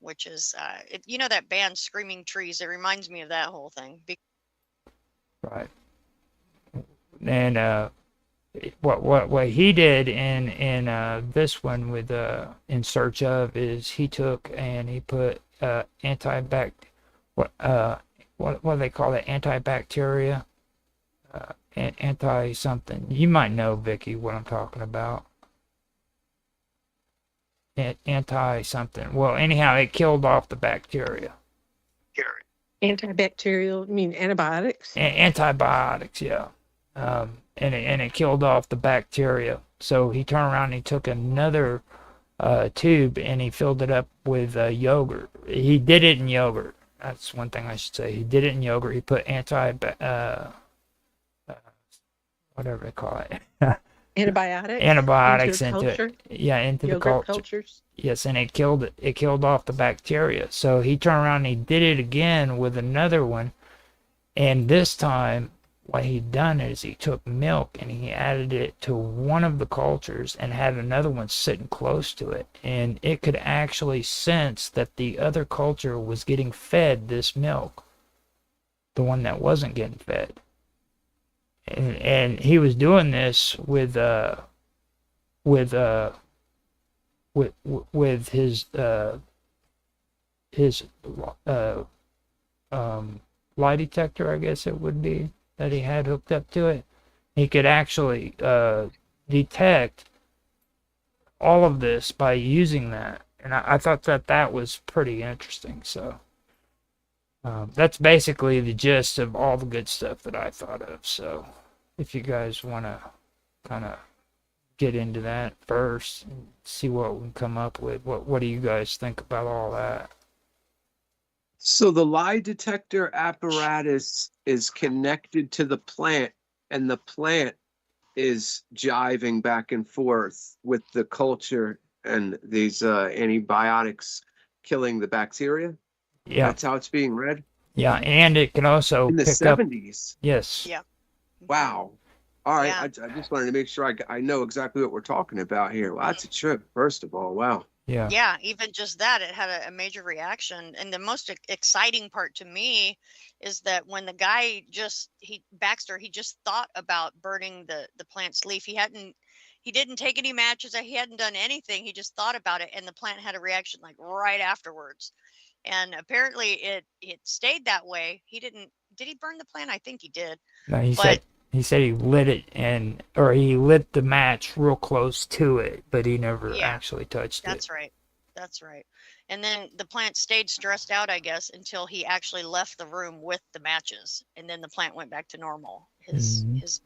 Speaker 11: which is, that band Screaming Trees, it reminds me of that whole thing.
Speaker 6: Right. And what he did in this one with In Search Of is he took and he put what do they call it, antibacteria, anti something. You might know, Vicky, what I'm talking about. Anti something. Well, anyhow, it killed off the bacteria.
Speaker 9: Antibacterial, you mean antibiotics?
Speaker 6: Antibiotics, yeah. And it killed off the bacteria. So he turned around and he took another tube and he filled it up with yogurt. He did it in yogurt. That's one thing I should say. He did it in yogurt. He put whatever they call it.
Speaker 9: Antibiotics
Speaker 6: antibiotics
Speaker 9: into
Speaker 6: into
Speaker 9: culture,
Speaker 6: into the
Speaker 9: yogurt
Speaker 6: culture.
Speaker 9: cultures.
Speaker 6: Yes, and it killed off the bacteria. So he turned around and he did it again with another one, and this time what he'd done is he took milk and he added it to one of the cultures and had another one sitting close to it, and it could actually sense that the other culture was getting fed this milk, the one that wasn't getting fed. And he was doing this with his lie detector, I guess it would be, that he had hooked up to it. He could actually detect all of this by using that, and I thought that was pretty interesting. So that's basically the gist of all the good stuff that I thought of. So if you guys want to kind of get into that first and see what we can come up with, what do you guys think about all that?
Speaker 8: So the lie detector apparatus is connected to the plant, and the plant is jiving back and forth with the culture and these antibiotics killing the bacteria.
Speaker 6: Yeah,
Speaker 8: That's how it's being read.
Speaker 6: yeah, and it can also
Speaker 8: In the
Speaker 6: pick up.
Speaker 8: 70s.
Speaker 6: Yes.
Speaker 11: Yeah.
Speaker 8: Wow. All right.
Speaker 11: Yeah.
Speaker 8: I just wanted to make sure I know exactly what we're talking about here. Well, that's a trip, first of all. Wow.
Speaker 6: Yeah.
Speaker 11: Yeah, even just that, it had a major reaction. And the most exciting part to me is that when the guy Baxter, he just thought about burning the plant's leaf. He didn't take any matches. He hadn't done anything. He just thought about it, and the plant had a reaction like right afterwards. And apparently it stayed that way. Did he burn the plant? I think he did.
Speaker 6: No, he said he lit it, or he lit the match real close to it, but he never actually touched it.
Speaker 11: That's right. And then the plant stayed stressed out, I guess, until he actually left the room with the matches, and then the plant went back to normal. His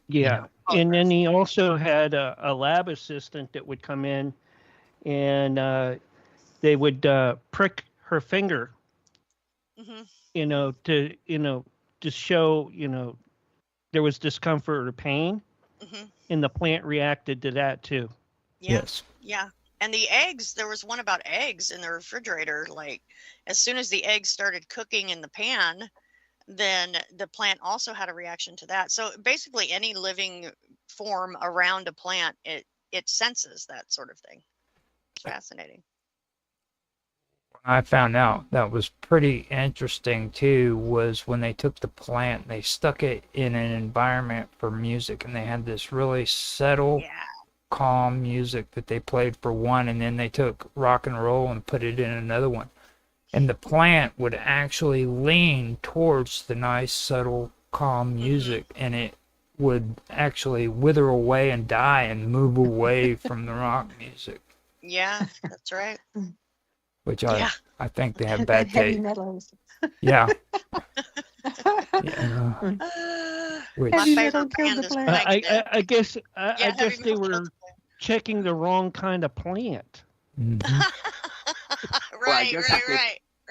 Speaker 7: Yeah. And then he also had a lab assistant that would come in, and they would prick her finger, to show, there was discomfort or pain, and the plant reacted to that too.
Speaker 11: Yeah.
Speaker 6: Yes.
Speaker 11: Yeah. And the eggs, there was one about eggs in the refrigerator. Like, as soon as the eggs started cooking in the pan, then the plant also had a reaction to that. So basically, any living form around a plant, it senses that sort of thing. It's fascinating.
Speaker 6: I found out that was pretty interesting too was when they took the plant and they stuck it in an environment for music, and they had this really settled, calm music that they played for one, and then they took rock and roll and put it in another one, and the plant would actually lean towards the nice, subtle, calm music, and it would actually wither away and die and move away from the rock music.
Speaker 11: Yeah, that's right.
Speaker 6: Which I think they have bad
Speaker 9: Heavy
Speaker 6: taste.
Speaker 9: metals.
Speaker 6: Yeah.
Speaker 11: My
Speaker 9: Heavy
Speaker 11: favorite
Speaker 9: metal killed
Speaker 11: band
Speaker 9: the
Speaker 11: is
Speaker 9: plant.
Speaker 11: Megadeth.
Speaker 7: I guess
Speaker 11: Heavy
Speaker 7: they
Speaker 11: metal
Speaker 7: were
Speaker 11: killed the
Speaker 7: checking the wrong kind of plant.
Speaker 6: Mhm.
Speaker 11: plant.
Speaker 8: Well, I
Speaker 11: Right,
Speaker 8: guess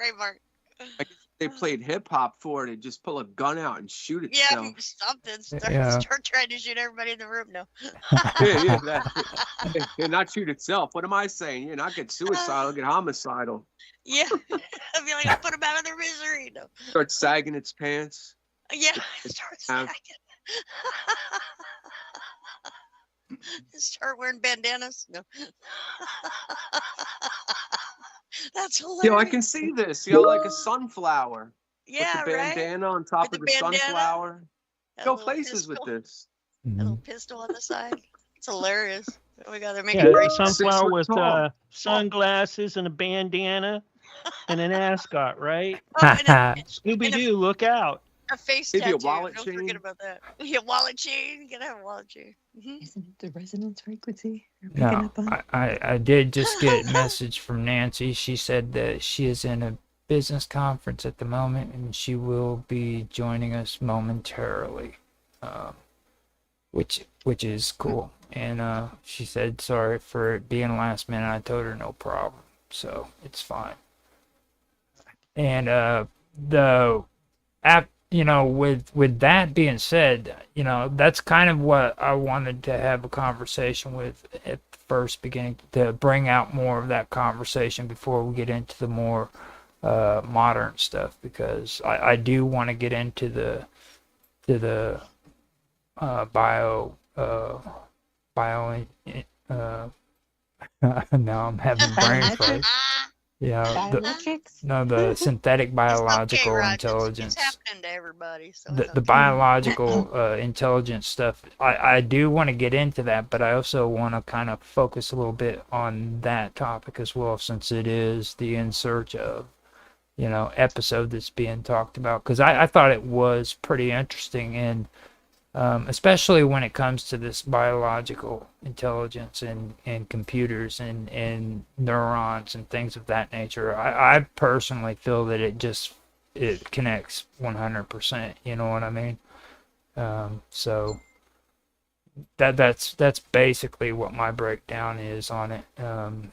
Speaker 11: right, Mark.
Speaker 8: they played hip hop for it and just pull a gun out and shoot
Speaker 11: Yeah,
Speaker 8: itself.
Speaker 11: something.
Speaker 6: Yeah.
Speaker 11: Start trying to shoot everybody in the room. No.
Speaker 8: Yeah, not shoot itself. What am I saying? Yeah, not get suicidal, get homicidal.
Speaker 11: Yeah. I'd be like, I'll put them out of their misery. No.
Speaker 8: Start sagging its pants.
Speaker 11: Yeah. Start
Speaker 8: Have-
Speaker 11: sagging. Start wearing bandanas. No. That's hilarious.
Speaker 8: You know, I can see this. You know, like a sunflower.
Speaker 11: Yeah,
Speaker 8: With the
Speaker 11: right.
Speaker 8: bandana on top
Speaker 11: With
Speaker 8: of
Speaker 11: the
Speaker 8: the
Speaker 11: bandana.
Speaker 8: sunflower.
Speaker 11: That
Speaker 8: Go
Speaker 11: little
Speaker 8: places with
Speaker 11: pistol.
Speaker 8: this.
Speaker 11: A little pistol on the side. It's hilarious. Oh my God, they're making
Speaker 7: Yeah,
Speaker 11: great.
Speaker 7: sunflower
Speaker 8: 6
Speaker 7: with
Speaker 8: foot tall.
Speaker 7: sunglasses and a bandana and an ascot, right?
Speaker 11: Oh, and
Speaker 7: Scooby Doo, look out!
Speaker 11: a face
Speaker 8: Maybe a
Speaker 11: tattoo.
Speaker 8: wallet
Speaker 11: Don't
Speaker 8: chain.
Speaker 11: forget about that. Yeah, wallet chain. You gotta have a wallet chain.
Speaker 9: Isn't it the resonance frequency you're picking
Speaker 6: No,
Speaker 9: up on?
Speaker 6: I did just get a message from Nancy. She said that she is in a business conference at the moment, and she will be joining us momentarily, which is cool. And she said sorry for it being last minute. I told her no problem, so it's fine. And with that being said, that's kind of what I wanted to have a conversation with at the first beginning, to bring out more of that conversation before we get into the more modern stuff, because I do want to get into the bio now I'm having brain fuzz. Yeah, the synthetic
Speaker 11: It's okay,
Speaker 6: biological
Speaker 11: Raj.
Speaker 6: intelligence.
Speaker 11: It's happening to everybody. So
Speaker 6: The
Speaker 11: it's
Speaker 6: the
Speaker 11: okay.
Speaker 6: biological intelligence stuff. I do want to get into that, but I also want to kind of focus a little bit on that topic as well, since it is the In Search of, episode that's being talked about. Because I thought it was pretty interesting, and especially when it comes to this biological intelligence and computers and neurons and things of that nature. I personally feel that it connects 100%. You know what I mean? So that's basically what my breakdown is on it. And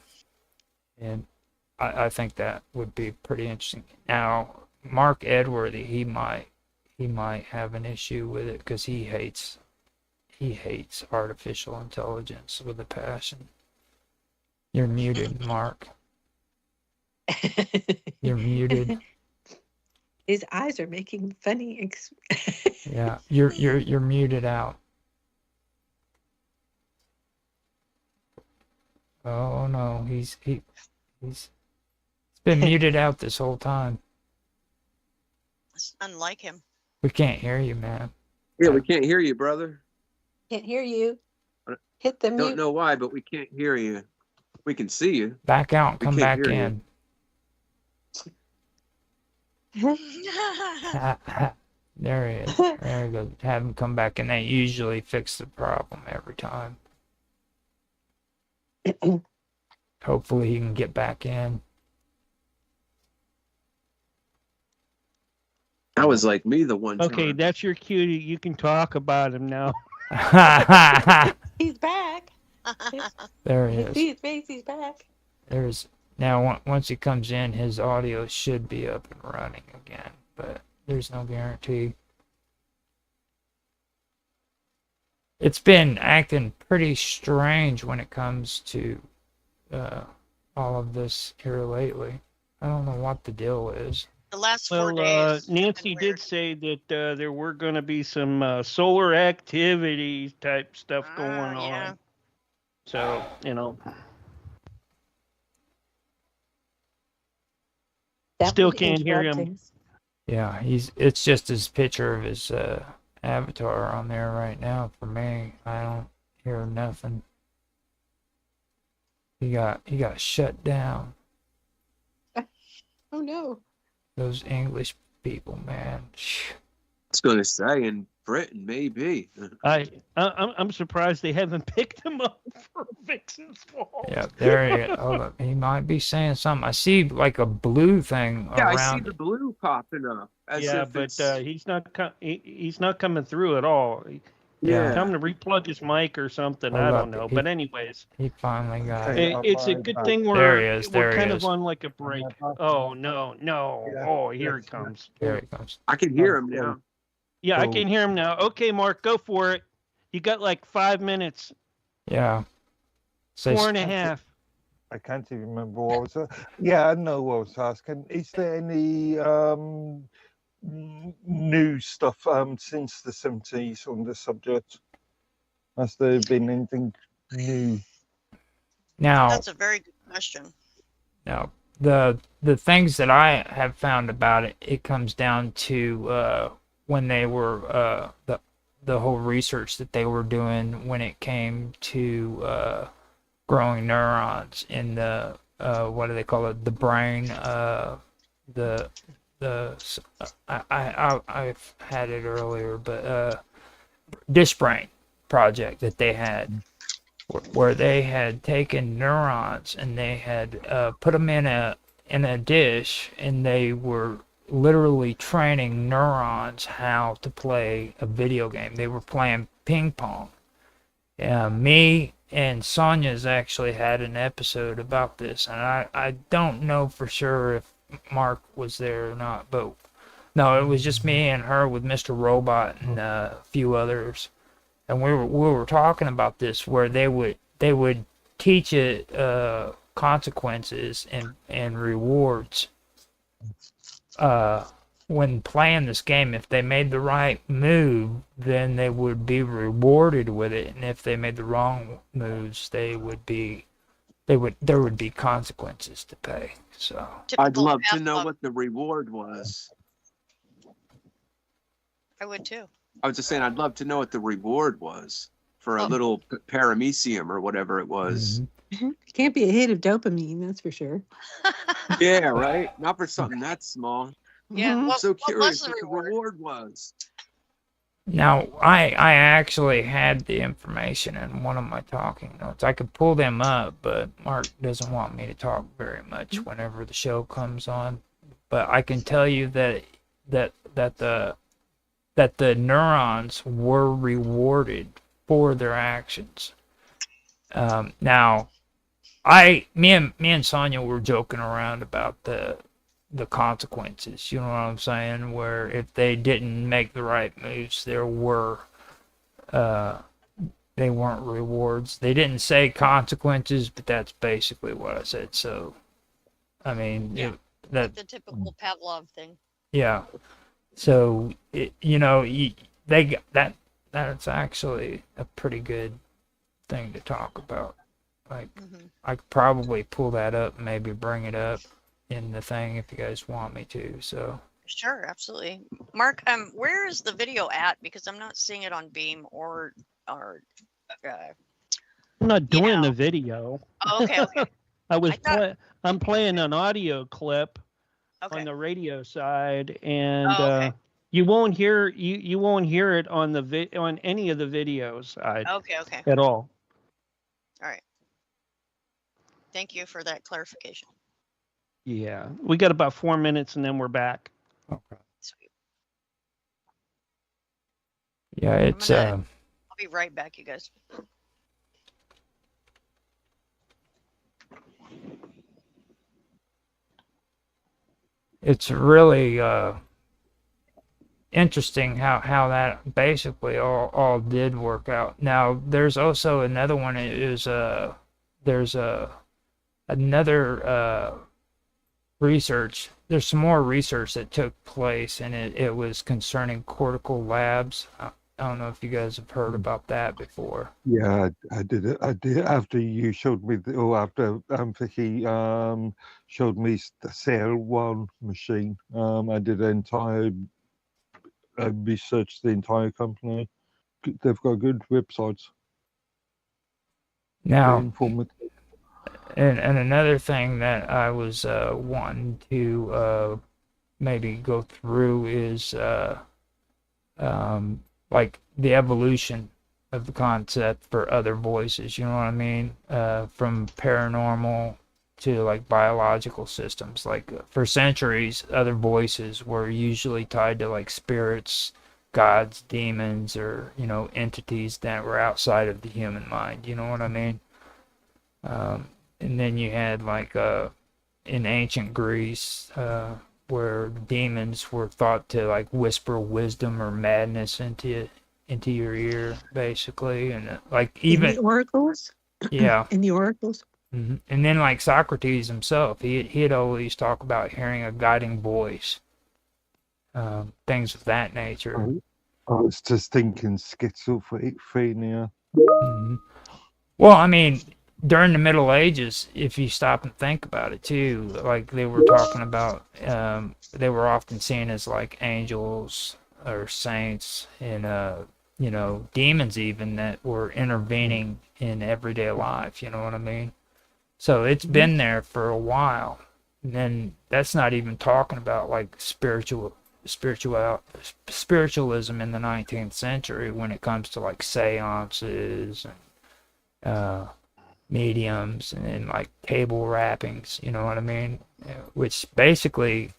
Speaker 6: I think that would be pretty interesting. Now, Mark Edworthy, he might have an issue with it, because he hates artificial intelligence with a passion. You're muted, Mark. You're muted.
Speaker 9: His eyes are making funny.
Speaker 6: Yeah, you're muted out. Oh no, he's been muted out this whole time.
Speaker 11: It's unlike him.
Speaker 6: We can't hear you, man.
Speaker 8: Yeah, we can't hear you, brother.
Speaker 9: Can't hear you. Hit the
Speaker 8: Don't
Speaker 9: mute.
Speaker 8: know why, but we can't hear you. We can see you.
Speaker 6: Back out and
Speaker 8: We
Speaker 6: come
Speaker 8: can't
Speaker 6: back
Speaker 8: hear you.
Speaker 6: in. There he is. There he goes. Have him come back, and they usually fix the problem every time. Hopefully he can get back in.
Speaker 8: That was like me the one
Speaker 7: Okay,
Speaker 8: time.
Speaker 7: that's your cue. You can talk about him now.
Speaker 9: He's back.
Speaker 6: There he
Speaker 9: I
Speaker 6: is.
Speaker 9: see his face. He's back.
Speaker 6: There's now once he comes in, his audio should be up and running again, but there's no guarantee. It's been acting pretty strange when it comes to all of this here lately. I don't know what the deal is.
Speaker 11: The last 4
Speaker 7: Well,
Speaker 11: days. have
Speaker 7: Nancy
Speaker 11: been
Speaker 7: did
Speaker 11: weird.
Speaker 7: say that there were going to be some solar activity type stuff going
Speaker 11: Yeah.
Speaker 7: on. So,
Speaker 9: That
Speaker 7: Still
Speaker 9: would
Speaker 7: can't hear
Speaker 9: interrupt
Speaker 7: him.
Speaker 9: things.
Speaker 6: Yeah, it's just his picture of his avatar on there right now for me. I don't hear nothing. He got shut down.
Speaker 9: Oh no.
Speaker 6: Those English people, man.
Speaker 8: I was going to say in Britain, maybe.
Speaker 7: I'm surprised they haven't picked him up for Vixen's fault.
Speaker 6: Yeah, there he is. Hold up. He might be saying something. I see like a blue thing
Speaker 8: Yeah,
Speaker 6: around.
Speaker 8: I see the blue popping up. As
Speaker 7: Yeah,
Speaker 8: if
Speaker 7: but
Speaker 8: it's-
Speaker 7: he's not coming through at all.
Speaker 6: Yeah.
Speaker 7: Tell him to replug his mic or something.
Speaker 6: Hold
Speaker 7: I
Speaker 6: up.
Speaker 7: don't know. But anyways,
Speaker 6: He finally got
Speaker 10: Okay.
Speaker 6: it.
Speaker 7: it's a good thing
Speaker 6: There he is, there
Speaker 7: we're
Speaker 6: he
Speaker 7: kind
Speaker 6: is.
Speaker 7: of on like a break. Oh no. Oh, here it comes.
Speaker 6: There he comes.
Speaker 8: I can hear him now.
Speaker 7: Yeah, I
Speaker 10: Cool.
Speaker 7: can hear him now. Okay, Mark, go for it. You got like 5 minutes.
Speaker 6: Yeah. Say,
Speaker 7: 4.5.
Speaker 10: I can't even remember what I was. Yeah, I know what I was asking. Is there any new stuff since the 70s on the subject? Has there been anything new?
Speaker 6: now,
Speaker 11: That's a very good question.
Speaker 6: now the things that I have found about it, it comes down to when they were the whole research that they were doing when it came to growing neurons in the what do they call it, the brain, I've had it earlier, but dish brain project that they had, where they had taken neurons and they had put them in a dish, and they were literally training neurons how to play a video game. They were playing ping pong. Me and Sonya's actually had an episode about this, and I don't know for sure if Mark was there or not, but No, it was just me and her with Mr. Robot and a few others, and we were talking about this where they would teach it consequences and rewards when playing this game. If they made the right move, then they would be rewarded with it, and if they made the wrong moves, there would be consequences to pay. So
Speaker 8: I'd
Speaker 11: Typical
Speaker 8: love to know
Speaker 11: Pavlov.
Speaker 8: what the reward was.
Speaker 11: I would too.
Speaker 8: I was just saying, I'd love to know what the reward was for a little paramecium or whatever it was.
Speaker 9: Can't be a hit of dopamine, that's for sure.
Speaker 8: Yeah, right. Not for something that small.
Speaker 11: Yeah.
Speaker 9: Mhm.
Speaker 8: I'm so
Speaker 11: What was
Speaker 8: curious
Speaker 11: the
Speaker 8: what the
Speaker 11: reward?
Speaker 8: reward was.
Speaker 6: now I actually had the information in one of my talking notes. I could pull them up, but Mark doesn't want me to talk very much whenever the show comes on. But I can tell you that the neurons were rewarded for their actions. Now, me and Sonia were joking around about the consequences. You know what I'm saying? Where if they didn't make the right moves, they weren't rewards. They didn't say consequences, but that's basically what I said. So, I mean,
Speaker 11: Yeah.
Speaker 6: that
Speaker 11: The typical Pavlov thing.
Speaker 6: yeah. So they got that. That's actually a pretty good thing to talk about. Like, I could probably pull that up, and maybe bring it up in the thing if you guys want me to. So
Speaker 11: Sure, absolutely. Mark, where is the video at? Because I'm not seeing it on Beam or uh,
Speaker 7: I'm not doing
Speaker 11: know.
Speaker 7: the video.
Speaker 11: oh, okay, okay,
Speaker 7: I'm playing an audio clip
Speaker 11: okay.
Speaker 7: on the radio side, and
Speaker 11: Oh, okay.
Speaker 7: you won't hear it on the on any of the video side
Speaker 11: Okay, okay.
Speaker 7: at all.
Speaker 11: All right. Thank you for that clarification.
Speaker 7: Yeah, we got about 4 minutes, and then we're back.
Speaker 11: Sweet.
Speaker 6: yeah, it's
Speaker 11: I'll be right back, you guys.
Speaker 6: it's really interesting how that basically all did work out. Now there's also another one. There's another research. There's some more research that took place, and it was concerning cortical labs. I don't know if you guys have heard about that before.
Speaker 10: Yeah, I did it. I did after you showed me, or after Vicky showed me the Cell One machine. I did an entire research the entire company. They've got good websites. Very
Speaker 6: Now,
Speaker 10: informative.
Speaker 6: and another thing that I was wanting to maybe go through is like the evolution of the concept for other voices. You know what I mean? From paranormal to like biological systems. Like for centuries, other voices were usually tied to like spirits, gods, demons, or entities that were outside of the human mind. You know what I mean? And then you had like in ancient Greece, where demons were thought to like whisper wisdom or madness into your ear, basically, and like
Speaker 9: In
Speaker 6: even
Speaker 9: the oracles?
Speaker 6: yeah.
Speaker 9: In the oracles?
Speaker 6: And then like Socrates himself, he'd always talk about hearing a guiding voice, things of that nature.
Speaker 10: I was just thinking schizophrenia.
Speaker 6: Well, I mean, during the Middle Ages, if you stop and think about it too, like they were talking about, they were often seen as like angels or saints, and demons even that were intervening in everyday life. You know what I mean? So it's been there for a while. And then that's not even talking about like spiritualism in the 19th century when it comes to like seances and mediums and like table rappings, you know what I mean? Which basically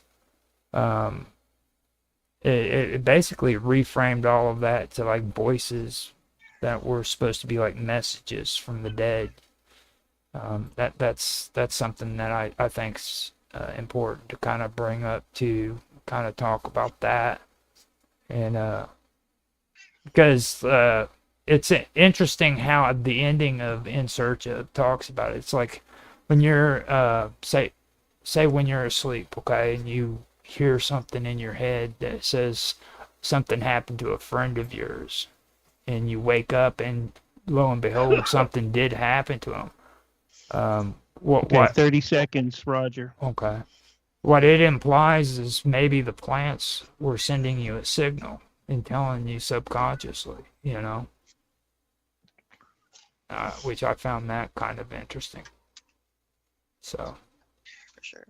Speaker 6: it basically reframed all of that to like voices that were supposed to be like messages from the dead. That's something that I think's important to kind of bring up too, kind of talk about that. And because it's interesting how the ending of In Search Of talks about it. It's like when you're say when you're asleep, okay, and you hear something in your head that says something happened to a friend of yours, and you wake up and lo and behold, something did happen to him. What?
Speaker 7: 30 seconds, Roger.
Speaker 6: Okay. What it implies is maybe the plants were sending you a signal and telling you subconsciously, which I found that kind of interesting. So.
Speaker 11: For sure.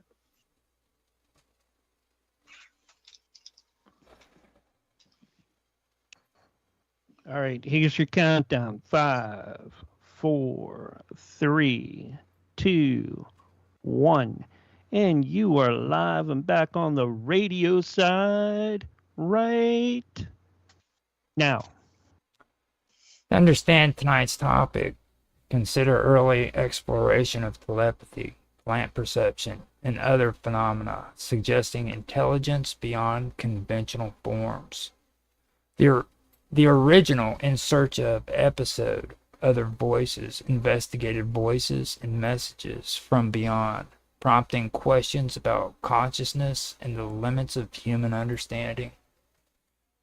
Speaker 7: All right, here's your countdown. 5, 4, 3, 2, 1. And you are live and back on the radio side right now.
Speaker 6: To understand tonight's topic, consider early exploration of telepathy, plant perception, and other phenomena suggesting intelligence beyond conventional forms. The original In Search Of episode, Other Voices, investigated voices and messages from beyond, prompting questions about consciousness and the limits of human understanding.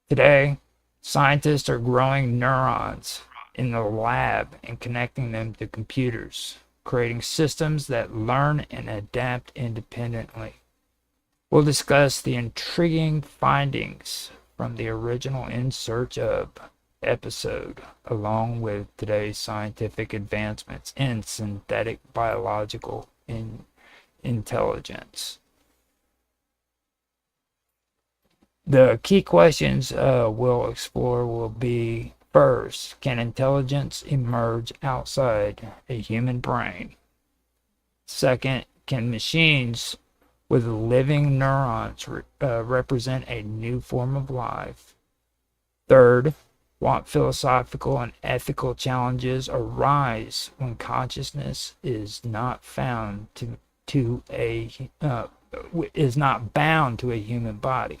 Speaker 6: Today, scientists are growing neurons in the lab and connecting them to computers, creating systems that learn and adapt independently. We'll discuss the intriguing findings from the original In Search Of episode, along with today's scientific advancements in synthetic biological intelligence. The key questions we'll explore will be: first, can intelligence emerge outside a human brain? Second, can machines with living neurons represent a new form of life? Third, what philosophical and ethical challenges arise when consciousness is not bound to a human body?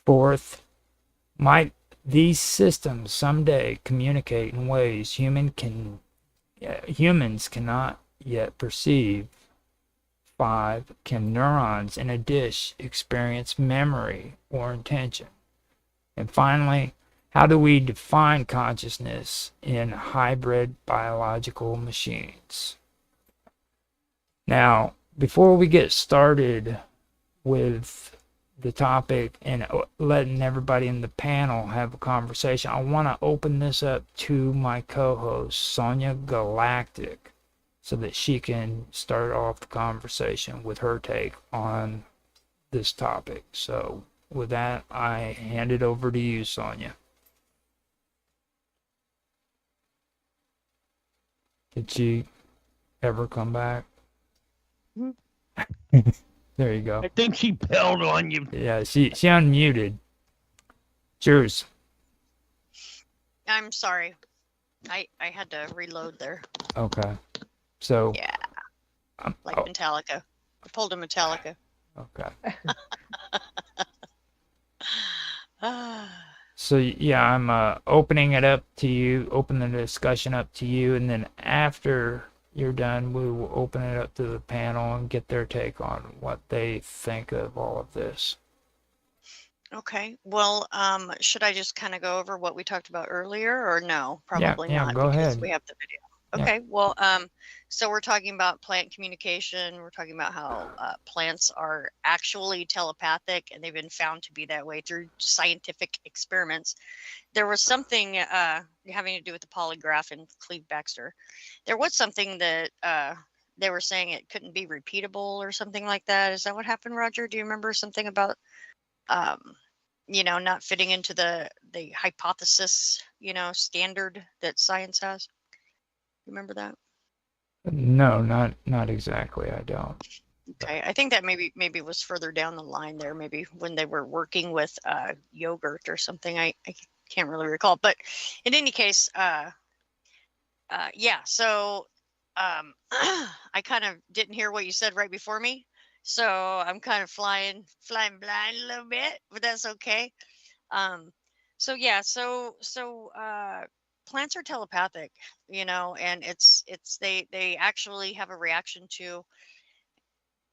Speaker 6: Fourth, might these systems someday communicate in ways humans cannot yet perceive? 5, can neurons in a dish experience memory or intention? And finally, how do we define consciousness in hybrid biological machines? Now, before we get started with the topic and letting everybody in the panel have a conversation, I want to open this up to my co-host, Sonia Galactic, so that she can start off the conversation with her take on this topic. So with that, I hand it over to you, Sonia. Did she ever come back? There you go.
Speaker 7: I think she bailed on you.
Speaker 6: Yeah, she unmuted. Cheers.
Speaker 11: I'm sorry. I had to reload there.
Speaker 6: Okay. So
Speaker 11: yeah, like Metallica. I pulled a Metallica.
Speaker 6: Okay. So yeah, I'm opening it up to you, open the discussion up to you, and then after you're done, we will open it up to the panel and get their take on what they think of all of this.
Speaker 11: Okay. Well, should I just kind of go over what we talked about earlier, or no? Probably
Speaker 6: yeah,
Speaker 11: not,
Speaker 6: go
Speaker 11: because
Speaker 6: ahead.
Speaker 11: we have the video.
Speaker 6: Yeah.
Speaker 11: Okay. Well, so we're talking about plant communication. We're talking about how plants are actually telepathic, and they've been found to be that way through scientific experiments. There was something having to do with the polygraph and Cleve Baxter. There was something that they were saying it couldn't be repeatable or something like that. Is that what happened, Roger? Do you remember something about not fitting into the hypothesis, standard that science has? Remember that?
Speaker 6: No, not exactly. I don't.
Speaker 11: Okay, I think that maybe was further down the line there. Maybe when they were working with yogurt or something. I can't really recall. But in any case, yeah. So I kind of didn't hear what you said right before me. So I'm kind of flying blind a little bit, but that's okay. Um, so yeah, plants are telepathic, and they actually have a reaction to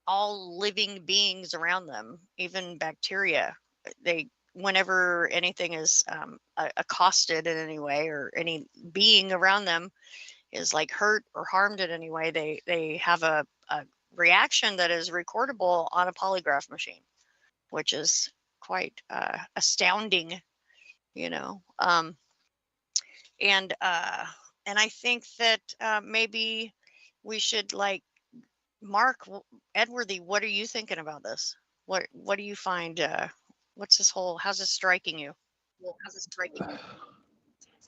Speaker 11: all living beings around them, even bacteria. They Whenever anything is accosted in any way, or any being around them is like hurt or harmed in any way, they have a reaction that is recordable on a polygraph machine, which is quite astounding, you know. And I think that maybe we should, like, Mark Edworthy, what are you thinking about this? What do you find? What's this whole? How's this striking you?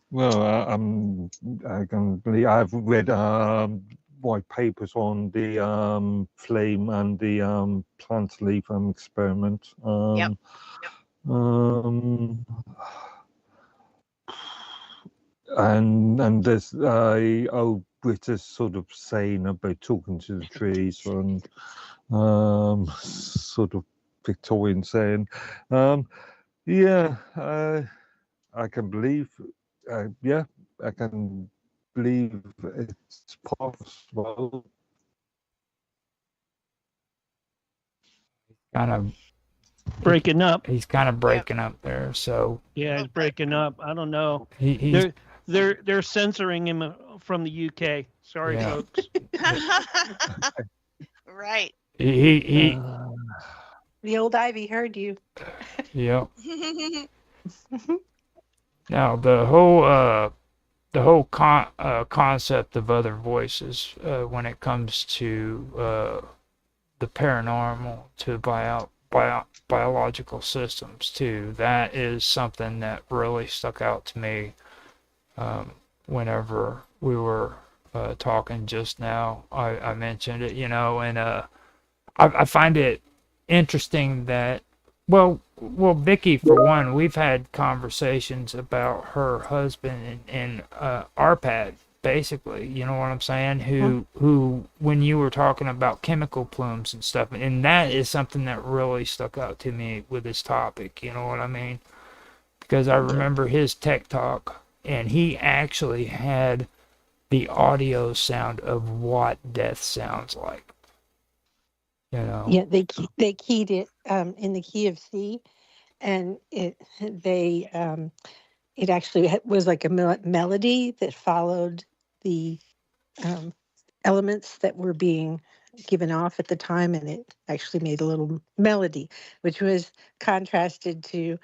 Speaker 10: Well, I can believe I've read white papers on the flame and the plant leaf experiment.
Speaker 11: Yep.
Speaker 10: Um, and there's a old British sort of saying about talking to the trees, and sort of Victorian saying. Yeah, I can believe. Yeah, I can believe it's possible.
Speaker 6: Kind of
Speaker 7: Breaking up.
Speaker 6: he's kind of breaking up there. So
Speaker 7: Yeah, he's breaking up. I don't know.
Speaker 6: he's
Speaker 7: They're censoring him from the UK. Sorry,
Speaker 6: Yeah.
Speaker 7: folks.
Speaker 11: Right.
Speaker 6: he
Speaker 9: The old Ivy heard you.
Speaker 6: yeah. Now the whole concept of other voices when it comes to the paranormal, to biological systems too, that is something that really stuck out to me whenever we were talking just now. I mentioned it, and I find it interesting that, well, Vicky, for one, we've had conversations about her husband and Arpad, basically, you know what I'm saying? Who, when you were talking about chemical plumes and stuff, and that is something that really stuck out to me with this topic, you know what I mean? Because I remember his tech talk, and he actually had the audio sound of what death sounds like.
Speaker 9: Yeah, they keyed it in the key of C, and it actually was like a melody that followed the elements that were being given off at the time, and it actually made a little melody, which was contrasted to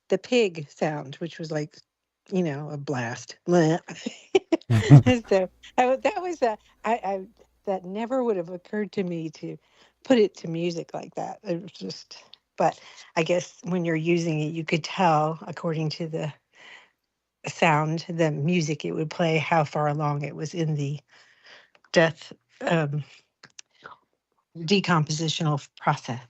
Speaker 9: the pig sound, which was like, a blast. So that was that never would have occurred to me to put it to music like that. It was just, but I guess when you're using it, you could tell according to the sound, the music it would play, how far along it was in the death decompositional process.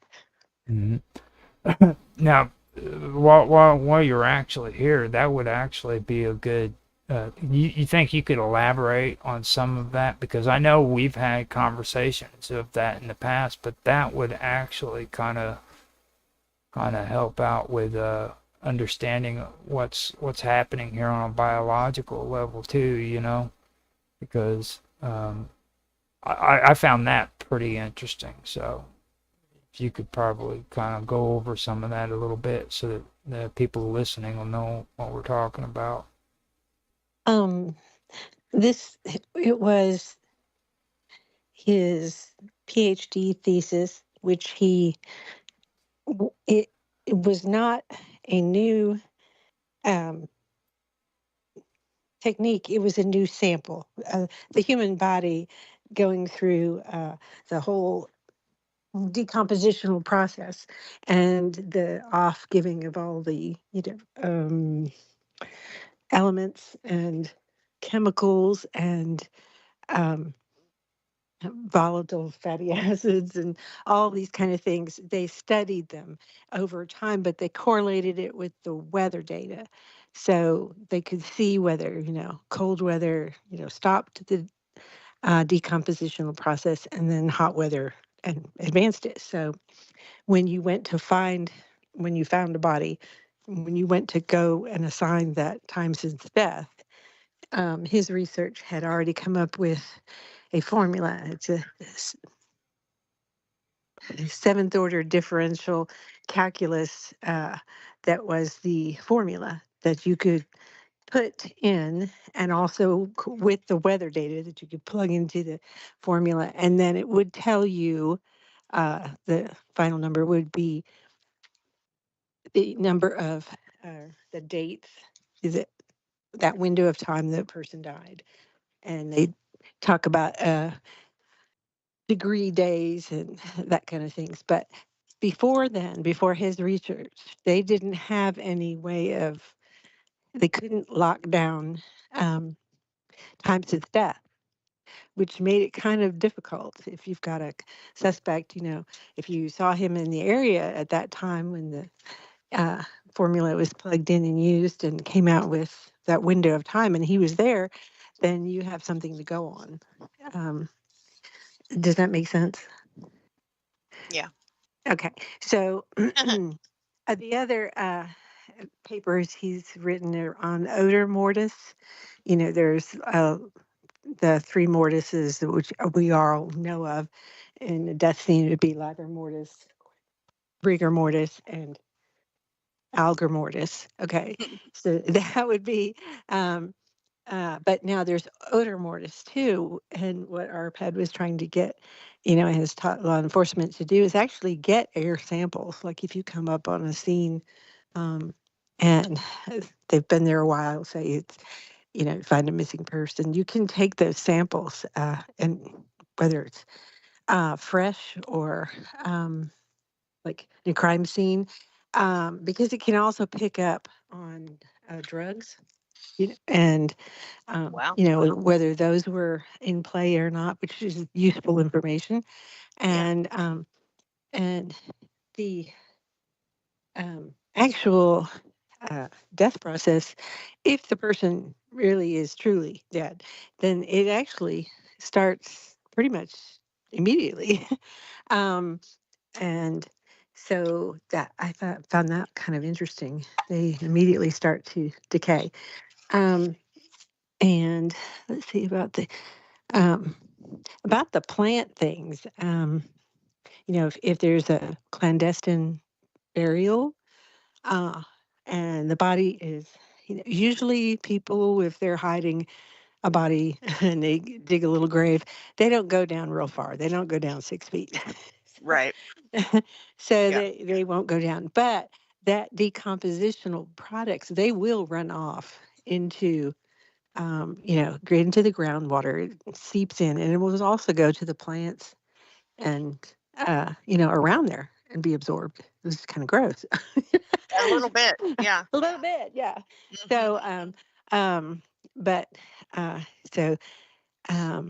Speaker 6: Mm-hmm. Now, while you're actually here, that would actually be a good. You think you could elaborate on some of that? Because I know we've had conversations of that in the past, but that would actually kind of help out with understanding what's happening here on a biological level too. Because I found that pretty interesting. So if you could probably kind of go over some of that a little bit so that the people listening will know what we're talking about.
Speaker 9: It was his PhD thesis, which it was not a new technique. It was a new sample. The human body going through the whole decompositional process and the off giving of all the elements and chemicals and volatile fatty acids and all these kind of things. They studied them over time, but they correlated it with the weather data. So they could see whether, cold weather, stopped the decompositional process, and then hot weather and advanced it. So when you found a body, when you went to go and assign that time since death, his research had already come up with a formula. It's a seventh order differential calculus that was the formula that you could put in, and also with the weather data that you could plug into the formula, and then it would tell you the final number would be the number of the dates, is it that window of time the person died, and they talk about degree days and that kind of things. But before then, before his research, they didn't have any way of, they couldn't lock down time since death, which made it kind of difficult if you've got a suspect, if you saw him in the area at that time when the formula was plugged in and used and came out with that window of time and he was there, then you have something to go on. Does that make sense?
Speaker 11: Yeah.
Speaker 9: Okay. So the other papers he's written are on odor mortis. There's the three mortises which we all know of. And the death scene would be livor mortis, rigor mortis, and algor mortis. Okay. So that would be, but now there's odor mortis too. And what ARPAD was trying to get, has taught law enforcement to do is actually get air samples. Like if you come up on a scene and they've been there a while, say it's, find a missing person, you can take those samples and whether it's fresh or like a crime scene, because it can also pick up on drugs, and
Speaker 11: Wow.
Speaker 9: whether those were in play or not, which is useful information. And and the actual death process, if the person really is truly dead, then it actually starts pretty much immediately. And so that found that kind of interesting. They immediately start to decay. And let's see um, about the plant things. If there's a clandestine burial, and the body is, usually people, if they're hiding a body and they dig a little grave, they don't go down real far. They don't go down 6 feet.
Speaker 11: Right.
Speaker 9: So
Speaker 11: Yeah.
Speaker 9: they won't go down. But that decompositional products, they will run off into, into the groundwater. It seeps in, and it will also go to the plants and, around there and be absorbed. This is kind of gross.
Speaker 11: A little bit. Yeah.
Speaker 9: A little bit, yeah.
Speaker 11: Mhm.
Speaker 9: So, but so I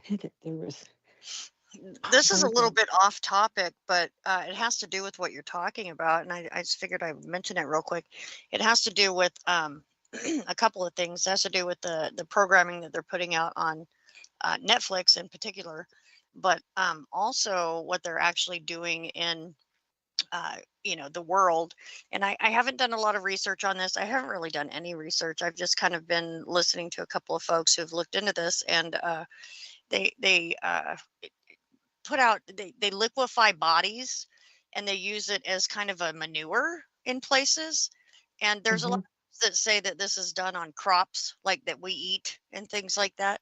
Speaker 9: knew that there was.
Speaker 11: This is a little bit off topic, but it has to do with what you're talking about, and I just figured I would mention it real quick. It has to do with a couple of things. It has to do with the programming that they're putting out on Netflix in particular, but also what they're actually doing in the world. And I haven't done a lot of research on this. I haven't really done any research. I've just kind of been listening to a couple of folks who've looked into this, and they put out, they liquefy bodies and they use it as kind of a manure in places. And there's a lot that say that this is done on crops like that we eat and things like that.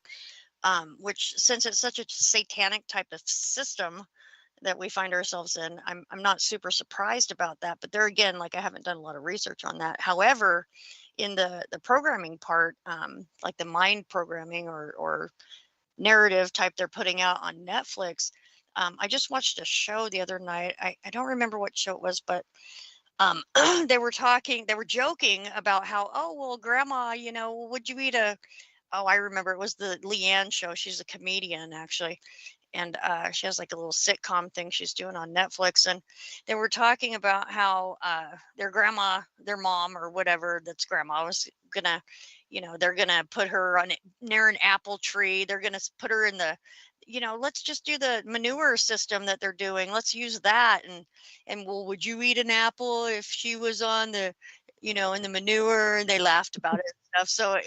Speaker 11: Which, since it's such a satanic type of system that we find ourselves in, I'm not super surprised about that. But there again, like, I haven't done a lot of research on that. However, in the programming part, like the mind programming or narrative type they're putting out on Netflix, I just watched a show the other night. I don't remember what show it was, but they were joking about how, oh, well, grandma, would you eat oh, I remember, it was the Leanne show. She's a comedian, actually. And she has like a little sitcom thing she's doing on Netflix. And they were talking about how their grandma, their mom or whatever, that's grandma, was gonna, they're gonna put her near an apple tree. They're gonna put her in the, let's just do the manure system that they're doing. Let's use that. And well, would you eat an apple if she was on the, in the manure? And they laughed about it and stuff. So,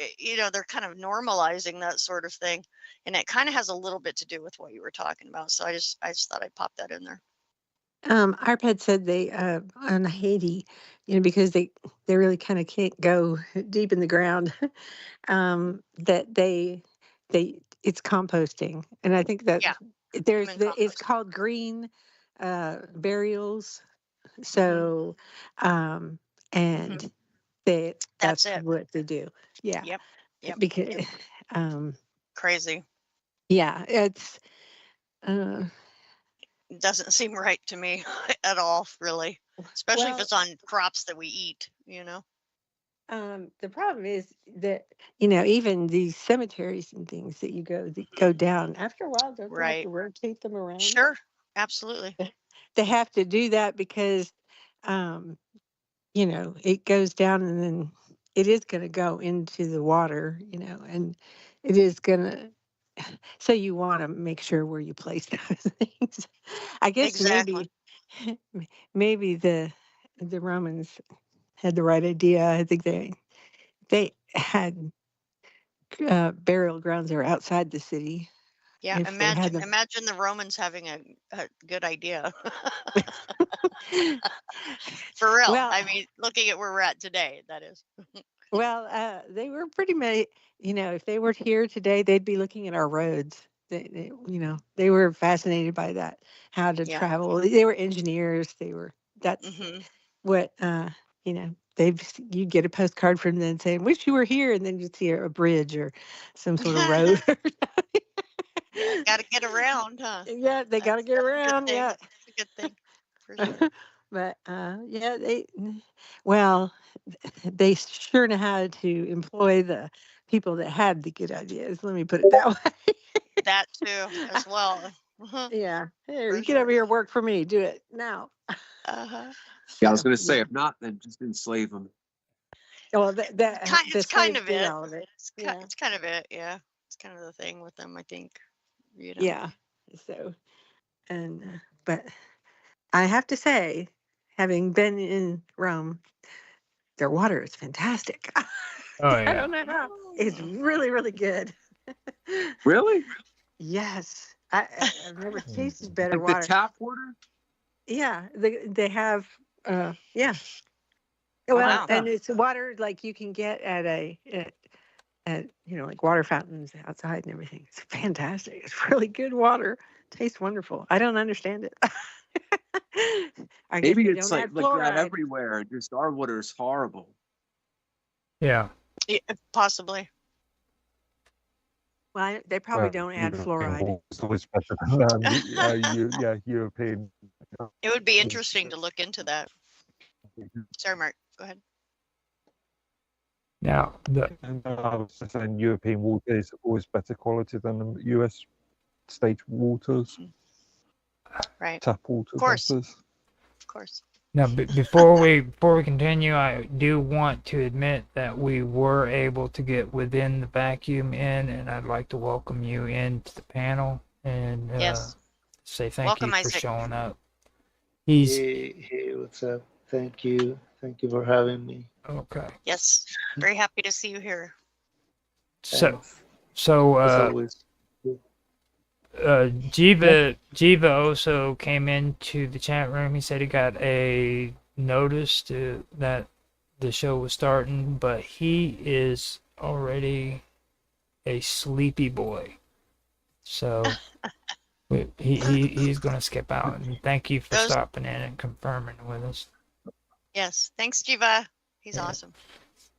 Speaker 11: they're kind of normalizing that sort of thing. And it kind of has a little bit to do with what you were talking about. So I just thought I'd pop that in there.
Speaker 9: ARPAD said they on Haiti, because they really kind of can't go deep in the ground, that it's composting, and I think that
Speaker 11: Yeah.
Speaker 9: there's
Speaker 11: Human
Speaker 9: it's
Speaker 11: compost.
Speaker 9: called green burials. So, and that's
Speaker 11: That's it.
Speaker 9: what they do. Yeah,
Speaker 11: Yep.
Speaker 9: because
Speaker 11: Crazy.
Speaker 9: yeah, it's uh,
Speaker 11: It doesn't seem right to me at all, really. Especially if
Speaker 9: well,
Speaker 11: it's on crops that we eat,
Speaker 9: the problem is that even these cemeteries and things that you go down after a while, don't they have to
Speaker 11: Right.
Speaker 9: rotate them around?
Speaker 11: Sure. Absolutely.
Speaker 9: They have to do that because um, it goes down and then it is going to go into the water, and it is going to. So you want to make sure where you place those things. I guess
Speaker 11: Exactly.
Speaker 9: maybe the Romans had the right idea. I think they had burial grounds that were outside the city.
Speaker 11: Yeah.
Speaker 9: If they had them.
Speaker 11: Imagine the Romans having a good idea. For real.
Speaker 9: Well,
Speaker 11: I mean, looking at where we're at today, that is.
Speaker 9: well, they were pretty much, if they were here today, they'd be looking at our roads. They were fascinated by that, how to
Speaker 11: Yeah.
Speaker 9: travel. They were engineers. That's
Speaker 11: Hmm.
Speaker 9: what, you get a postcard from them saying, wish you were here. And then you'd see a bridge or some sort of road.
Speaker 11: Got to get around, huh?
Speaker 9: Yeah, they got to get around. Yeah.
Speaker 11: It's a good thing. For sure.
Speaker 9: But yeah, they sure know how to employ the people that had the good ideas. Let me put it that way.
Speaker 11: That too, as well.
Speaker 9: Yeah. Here,
Speaker 11: For
Speaker 9: you get over
Speaker 11: sure.
Speaker 9: here, work for me. Do it now.
Speaker 11: Uh-huh.
Speaker 8: Yeah, I was
Speaker 9: So,
Speaker 8: going to say, if not, then just enslave them.
Speaker 9: well,
Speaker 11: It's
Speaker 9: the
Speaker 11: kind
Speaker 9: slaves
Speaker 11: of
Speaker 9: did
Speaker 11: it.
Speaker 9: all of it. Yeah.
Speaker 11: It's kind of it. Yeah. It's kind of the thing with them, I think.
Speaker 9: Yeah. So, but I have to say, having been in Rome, their water is fantastic.
Speaker 6: Oh
Speaker 9: I
Speaker 6: yeah.
Speaker 9: don't know how. It's really, really good.
Speaker 8: Really?
Speaker 9: Yes. I've never tasted better
Speaker 8: Like the
Speaker 9: water.
Speaker 8: tap water?
Speaker 9: Yeah, they have yeah.
Speaker 11: Oh,
Speaker 9: Well,
Speaker 11: wow.
Speaker 9: and it's water like you can get at like water fountains outside and everything. It's fantastic. It's really good water. Tastes wonderful. I don't understand it. I guess
Speaker 8: Maybe
Speaker 9: they
Speaker 8: it's
Speaker 9: don't
Speaker 8: like
Speaker 9: add
Speaker 8: that
Speaker 9: fluoride.
Speaker 8: everywhere. Just our water is horrible.
Speaker 6: Yeah.
Speaker 11: Yeah, possibly.
Speaker 9: Well, they probably don't add fluoride.
Speaker 10: It's always better than European.
Speaker 11: It would be interesting to look into that. Sorry, Mark. Go ahead.
Speaker 6: Now
Speaker 10: I was just saying European water is always better quality than the US state waters,
Speaker 11: Right.
Speaker 10: tap water.
Speaker 11: Of course.
Speaker 10: that is.
Speaker 11: Of course.
Speaker 6: Now, before we continue, I do want to admit that we were able to get within the vacuum in, and I'd like to welcome you into the panel and
Speaker 11: Yes.
Speaker 6: say thank
Speaker 11: Welcome,
Speaker 6: you for
Speaker 11: Isaac.
Speaker 6: showing up. He's
Speaker 12: Hey, what's up? Thank you for having me.
Speaker 6: okay.
Speaker 11: Yes. Very happy to see you here.
Speaker 6: So
Speaker 12: Thanks.
Speaker 6: so
Speaker 12: As always.
Speaker 6: Jiva also came into the chat room. He said he got a notice that the show was starting, but he is already a sleepy boy. So he's going to skip out. And thank you for
Speaker 11: Those-
Speaker 6: stopping in and confirming with us.
Speaker 11: Yes. Thanks, Jiva. He's
Speaker 6: Yeah.
Speaker 11: awesome.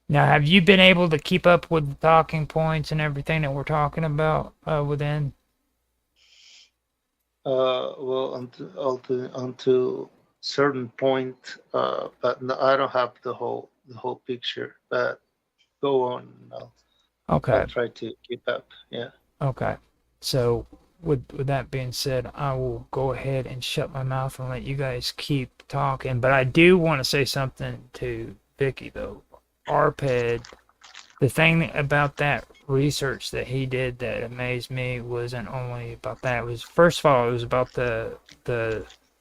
Speaker 6: Now, have you been able to keep up with the talking points and everything that we're talking about within?
Speaker 12: Well, until certain point, but no, I don't have the whole picture. But go on.
Speaker 6: Okay.
Speaker 12: I'll try to keep up. Yeah.
Speaker 6: Okay. So with that being said, I will go ahead and shut my mouth and let you guys keep talking. But I do want to say something to Vicky though. ARPAD, the thing about that research that he did that amazed me wasn't only about that. It was, first of all, it was about the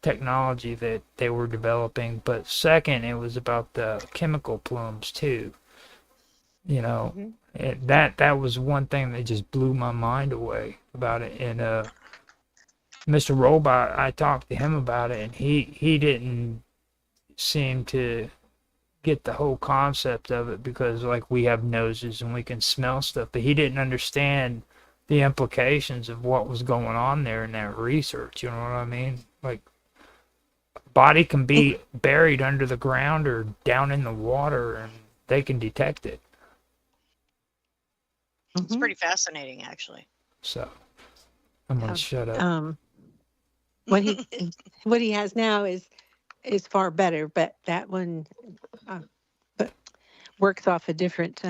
Speaker 6: technology that they were developing, but second, it was about the chemical plumes too. You know, that was one thing that just blew my mind away about it. And Mr. Robot, I talked to him about it, and he didn't seem to get the whole concept of it, because like we have noses and we can smell stuff, but he didn't understand the implications of what was going on there in that research. You know what I mean? Like, body can be buried under the ground or down in the water, and they can detect it.
Speaker 11: It's pretty fascinating, actually.
Speaker 6: So I'm gonna shut up.
Speaker 9: What he has now is far better, but that one but works off a different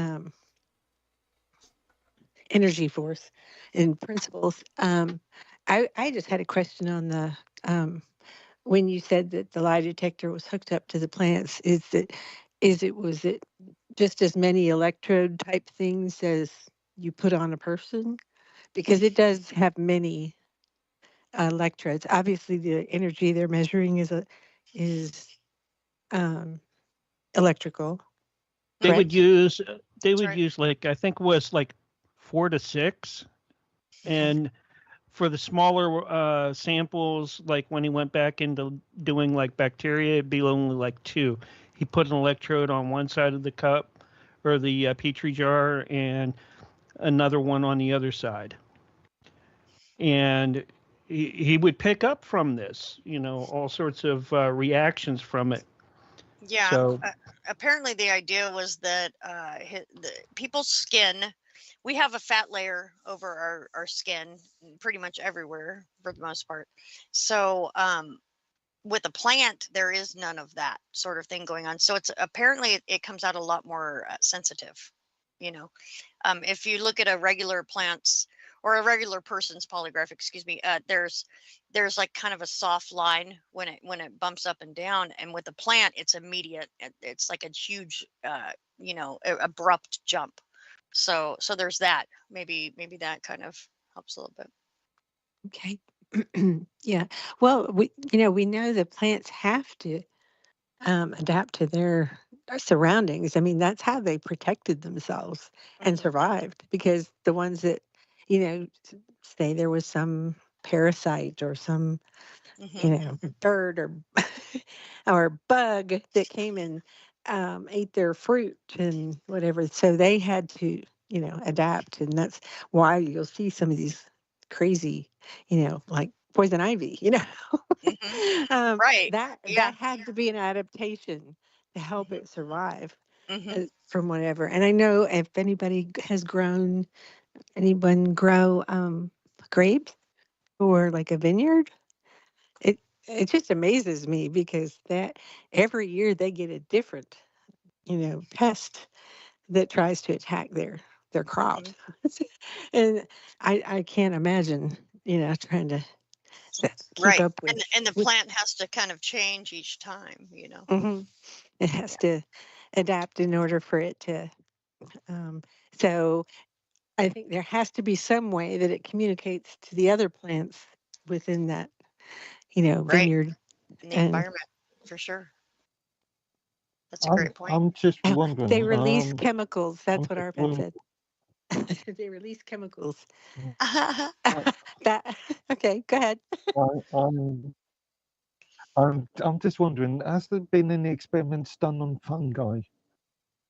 Speaker 9: energy force and principles. I just had a question on the when you said that the lie detector was hooked up to the plants. Was it just as many electrode type things as you put on a person? Because it does have many electrodes. Obviously, the energy they're measuring is electrical.
Speaker 7: They would
Speaker 9: Correct?
Speaker 7: use
Speaker 11: right.
Speaker 7: like, I think it was like 4 to 6, and for the smaller samples, like when he went back into doing like bacteria, it'd be only like 2. He put an electrode on one side of the cup or the petri jar, and another one on the other side, and he would pick up from this, all sorts of reactions from it.
Speaker 11: Yeah.
Speaker 7: So
Speaker 11: Apparently, the idea was that people's skin, we have a fat layer over our skin pretty much everywhere for the most part. So with a plant, there is none of that sort of thing going on. So it's apparently it comes out a lot more sensitive. If you look at a regular plant's or a regular person's polygraph, excuse me, there's like kind of a soft line when it bumps up and down, and with the plant, it's immediate. It's like a huge, abrupt jump. So there's that. Maybe that kind of helps a little bit.
Speaker 9: Okay. Yeah. Well, we know the plants have to adapt to their surroundings. I mean, that's how they protected themselves and survived, because the ones that, say there was some parasite or some, bird or or bug that came and ate their fruit and whatever. So they had to, adapt. And that's why you'll see some of these crazy, like poison ivy,
Speaker 11: Right.
Speaker 9: that had to be an adaptation to help it survive
Speaker 11: Mm-hmm.
Speaker 9: from whatever. And I know if anyone grow grapes or like a vineyard, it just amazes me, because that every year they get a different, pest that tries to attack their crops. And I can't imagine, trying to keep
Speaker 11: Right.
Speaker 9: up with.
Speaker 11: And the plant has to kind of change each time,
Speaker 9: Mhm. It has to adapt in order for it to. So I think there has to be some way that it communicates to the other plants within that,
Speaker 11: Right.
Speaker 9: vineyard.
Speaker 11: In the
Speaker 9: And
Speaker 11: environment, for sure. That's a great point.
Speaker 10: I'm just wondering.
Speaker 9: they release chemicals. That's
Speaker 10: I'm
Speaker 9: what
Speaker 10: just
Speaker 9: our vet
Speaker 10: wondering.
Speaker 9: said. They release chemicals.
Speaker 10: I,
Speaker 9: That okay? Go ahead.
Speaker 10: I'm just wondering. Has there been any experiments done on fungi?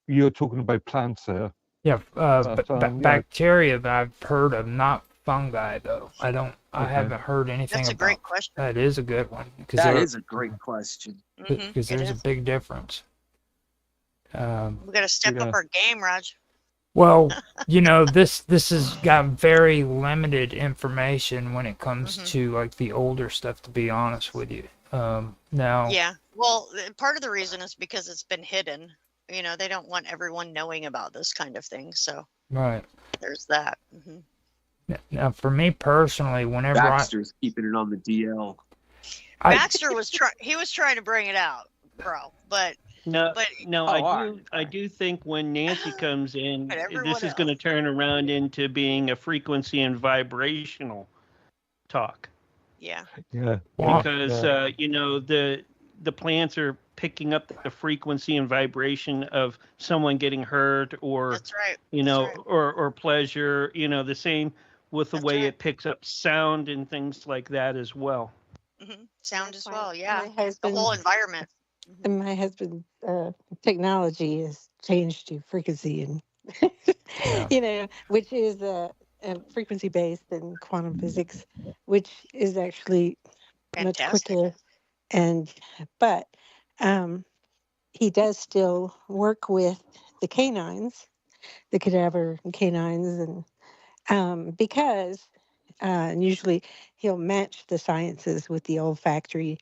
Speaker 10: You're talking about plants there.
Speaker 6: Yeah,
Speaker 10: But, yeah.
Speaker 6: bacteria that I've heard of, not fungi though. I
Speaker 10: Okay.
Speaker 6: haven't heard anything
Speaker 11: That's a
Speaker 6: about.
Speaker 11: great question.
Speaker 6: That is a good one, because
Speaker 8: That is a great question.
Speaker 6: because
Speaker 11: It
Speaker 6: there's a
Speaker 11: is.
Speaker 6: big difference.
Speaker 11: We got to step
Speaker 10: Yeah.
Speaker 11: up our game, Raj.
Speaker 6: Well, this has got very limited information when it comes to like the older stuff, to be honest with you. Now,
Speaker 11: Yeah. Well, part of the reason is because it's been hidden. They don't want everyone knowing about this kind of thing. So
Speaker 6: right.
Speaker 11: there's that.
Speaker 6: Now, for me personally, whenever
Speaker 8: Baxter's keeping it on the DL.
Speaker 6: I
Speaker 11: Baxter was trying to bring it out, bro, but
Speaker 7: No,
Speaker 11: But
Speaker 7: no,
Speaker 8: Oh, all right.
Speaker 7: I do think when Nancy comes in,
Speaker 11: but everyone
Speaker 7: this is going to
Speaker 11: else.
Speaker 7: turn around into being a frequency and vibrational talk.
Speaker 11: Yeah.
Speaker 10: Yeah.
Speaker 7: Because
Speaker 10: Yeah.
Speaker 7: the plants are picking up the frequency and vibration of someone getting hurt, or
Speaker 11: That's right.
Speaker 7: you
Speaker 11: That's
Speaker 7: know
Speaker 11: right.
Speaker 7: or pleasure, the same with the
Speaker 11: That's
Speaker 7: way
Speaker 11: right.
Speaker 7: it picks up sound and things like that as well.
Speaker 11: Sound
Speaker 9: That's
Speaker 11: as
Speaker 9: why
Speaker 11: well.
Speaker 9: my
Speaker 11: Yeah. The
Speaker 9: husband
Speaker 11: whole environment.
Speaker 9: and my husband technology has changed to frequency and
Speaker 6: Yeah.
Speaker 9: which is frequency based in quantum physics, which is actually much
Speaker 11: Fantastic.
Speaker 9: quicker. And but um, he does still work with the canines, the cadaver canines, and because and usually he'll match the sciences with the olfactory,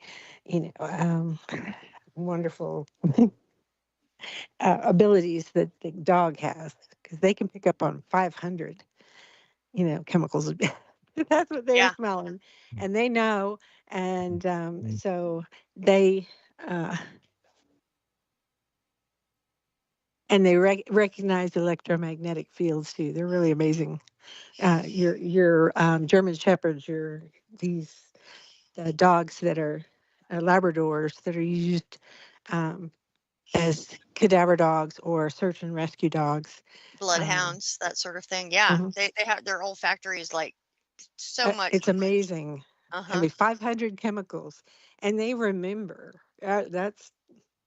Speaker 9: wonderful abilities that the dog has, because they can pick up on 500 chemicals. That's what they're
Speaker 11: Yeah.
Speaker 9: smelling, and they know. And
Speaker 10: Mm.
Speaker 9: so they uh, recognize electromagnetic fields too. They're really amazing. Your German shepherds, your these dogs that are Labradors that are used um, as cadaver dogs or search and rescue dogs.
Speaker 11: Bloodhounds, that sort of thing. Yeah.
Speaker 9: Mhm.
Speaker 11: They have their olfactory is like so much.
Speaker 9: It's amazing. I
Speaker 11: Uh-huh.
Speaker 9: mean, 500 chemicals, and they remember. That's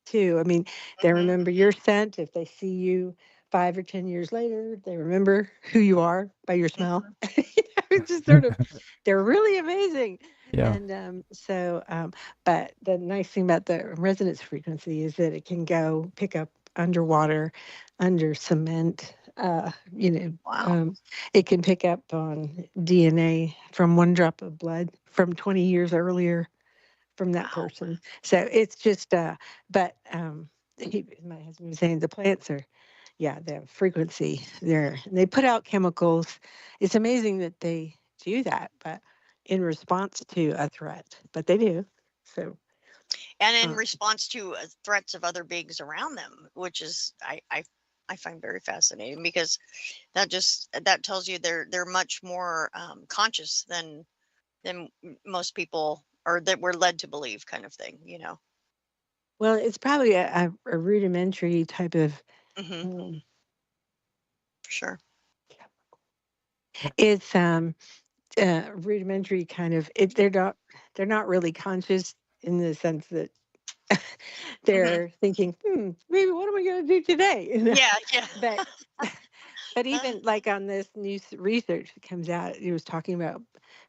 Speaker 9: too. I mean, they
Speaker 11: hmm
Speaker 9: remember your scent. If they see you 5 or 10 years later, they remember who you are by your smell. It's just sort of, they're really amazing.
Speaker 6: Yeah.
Speaker 9: And but the nice thing about the resonance frequency is that it can go pick up underwater, under cement.
Speaker 11: Wow.
Speaker 9: It can pick up on DNA from one drop of blood from 20 years earlier from that
Speaker 11: Wow.
Speaker 9: person. So it's just, but my husband was saying the plants are, yeah, the frequency. They put out chemicals. It's amazing that they do that, but in response to a threat, but they do. So
Speaker 11: And in
Speaker 9: uh,
Speaker 11: response to threats of other beings around them, which is I find very fascinating, because that tells you they're much more conscious than most people, or that we're led to believe, kind of thing.
Speaker 9: well, it's probably a rudimentary type of.
Speaker 11: hmm
Speaker 9: um,
Speaker 11: For sure.
Speaker 9: It's rudimentary kind of. They're not really conscious in the sense that
Speaker 11: hmm
Speaker 9: they're thinking, maybe what am I going to do today?
Speaker 11: Yeah. Yeah.
Speaker 9: But but even like on this new research that comes out, it was talking about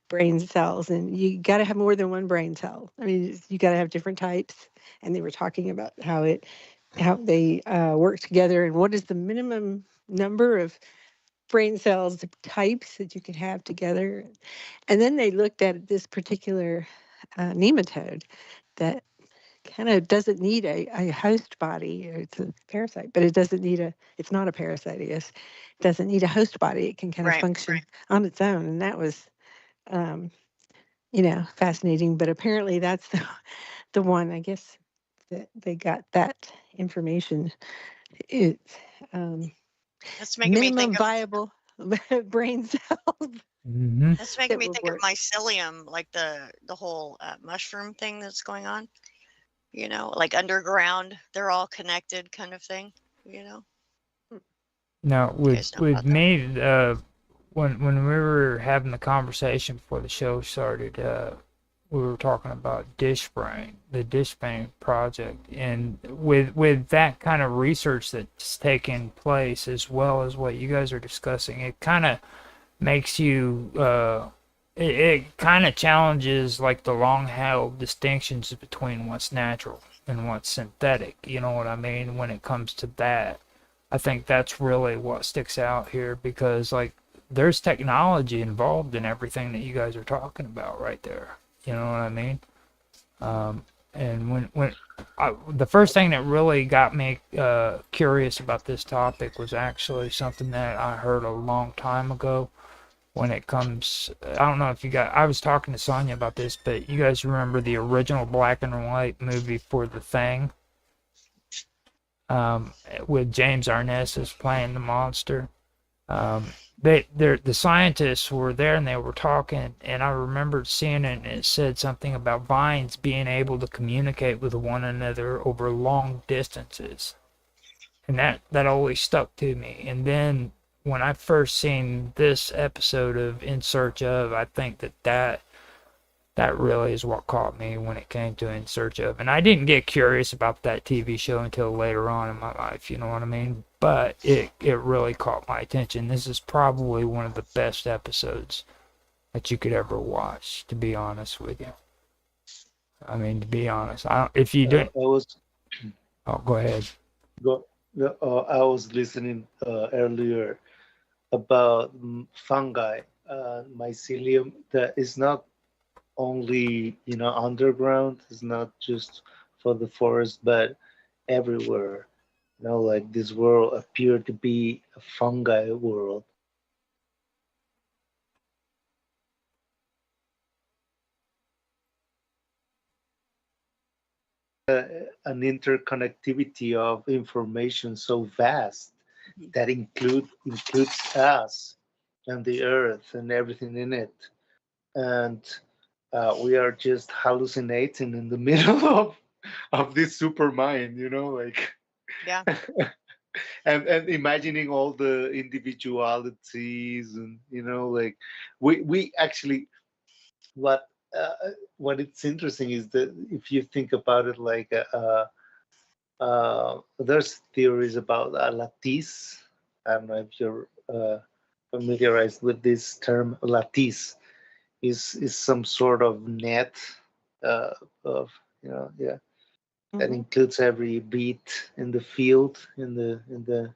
Speaker 9: brain cells, and you got to have more than one brain cell. I mean, you got to have different types, and they were talking about how they work together, and what is the minimum number of brain cells types that you can have together. And then they looked at this particular nematode that kind of doesn't need a host body. It's a parasite, but it's not a parasite. It doesn't need a host body. It can kind of
Speaker 11: Right.
Speaker 9: function on its own. And that was, um, fascinating. But apparently that's the one, I guess, that they got that information. It's
Speaker 11: That's making me think
Speaker 9: minimum
Speaker 11: of
Speaker 9: viable brain cells
Speaker 6: Mm-hmm.
Speaker 11: that's making
Speaker 9: that
Speaker 11: me
Speaker 9: would
Speaker 11: think of
Speaker 9: work.
Speaker 11: mycelium, like the whole mushroom thing that's going on. Like underground, they're all connected, kind of thing. You know.
Speaker 6: Now,
Speaker 11: You
Speaker 6: with
Speaker 11: guys know
Speaker 6: with
Speaker 11: about that?
Speaker 6: me, when we were having the conversation before the show started, we were talking about dish brain, the dish brain project, and with that kind of research that's taking place, as well as what you guys are discussing, it kind of makes you it kind of challenges like the long held distinctions between what's natural and what's synthetic, you know what I mean, when it comes to that. I think that's really what sticks out here, because like there's technology involved in everything that you guys are talking about right there, you know what I mean. And the first thing that really got me curious about this topic was actually something that I heard a long time ago. When it comes, I don't know if you got, I was talking to Sonya about this, but you guys remember the original black and white movie for The Thing? with James Arness playing the monster. The scientists were there and they were talking, and I remembered seeing it, and it said something about vines being able to communicate with one another over long distances, and that always stuck to me. And then when I first seen this episode of In Search of, I think that really is what caught me when it came to In Search of. And I didn't get curious about that TV show until later on in my life, you know what I mean? But it really caught my attention. This is probably one of the best episodes that you could ever watch, to be honest with you. I mean, to be honest, if you didn't...
Speaker 12: Oh,
Speaker 6: go ahead.
Speaker 12: I was listening earlier about fungi, mycelium, that is not only underground. It's not just for the forest, but everywhere. Like this world appeared to be a fungi world. An interconnectivity of information so vast that includes us and the earth and everything in it, and we are just hallucinating in the middle of this super mind, like
Speaker 11: Yeah.
Speaker 12: and imagining all the individualities, and like we actually, what it's interesting is that if you think about it, like there's theories about lattice. I don't know if you're familiarized with this term. Lattice is some sort of net of that includes every beat in the field in the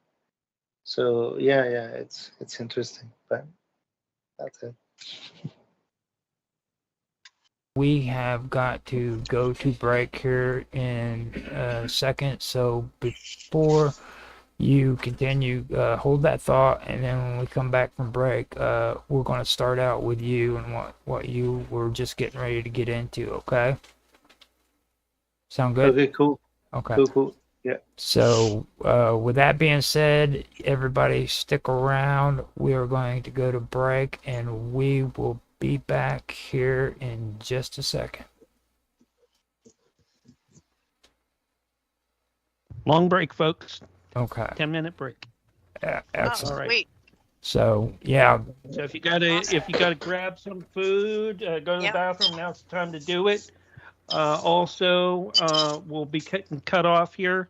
Speaker 12: so it's interesting, but that's it.
Speaker 6: We have got to go to break here in a second, so before you continue, hold that thought, and then when we come back from break, we're going to start out with you and what you were just getting ready to get into, okay? Sound good?
Speaker 12: Okay, cool.
Speaker 6: Okay.
Speaker 12: Cool. Yeah.
Speaker 6: So, with that being said, everybody stick around. We are going to go to break, and we will be back here in just a second.
Speaker 7: Long break, folks.
Speaker 6: Okay.
Speaker 7: 10-minute break.
Speaker 6: Excellent.
Speaker 11: Oh, sweet.
Speaker 6: So, yeah.
Speaker 7: So if you gotta grab some food, go to the bathroom, now's the time to do it. Also, we'll be cut off here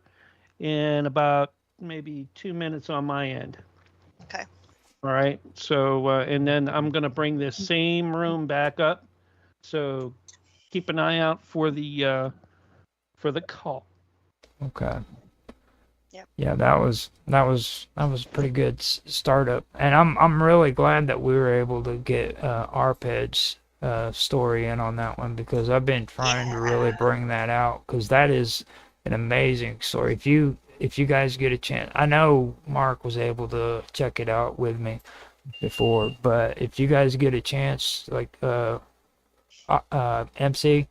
Speaker 7: in about maybe 2 minutes on my end.
Speaker 11: Okay.
Speaker 7: All right. So, and then I'm going to bring this same room back up. So keep an eye out for the call.
Speaker 6: Okay.
Speaker 11: Yep.
Speaker 6: Yeah, that was pretty good startup, and I'm really glad that we were able to get Arpeg's story in on that one, because I've been trying to really bring that out, because that is an amazing story. If you guys get a chance, I know Mark was able to check it out with me before, but if you guys get a chance, like MC,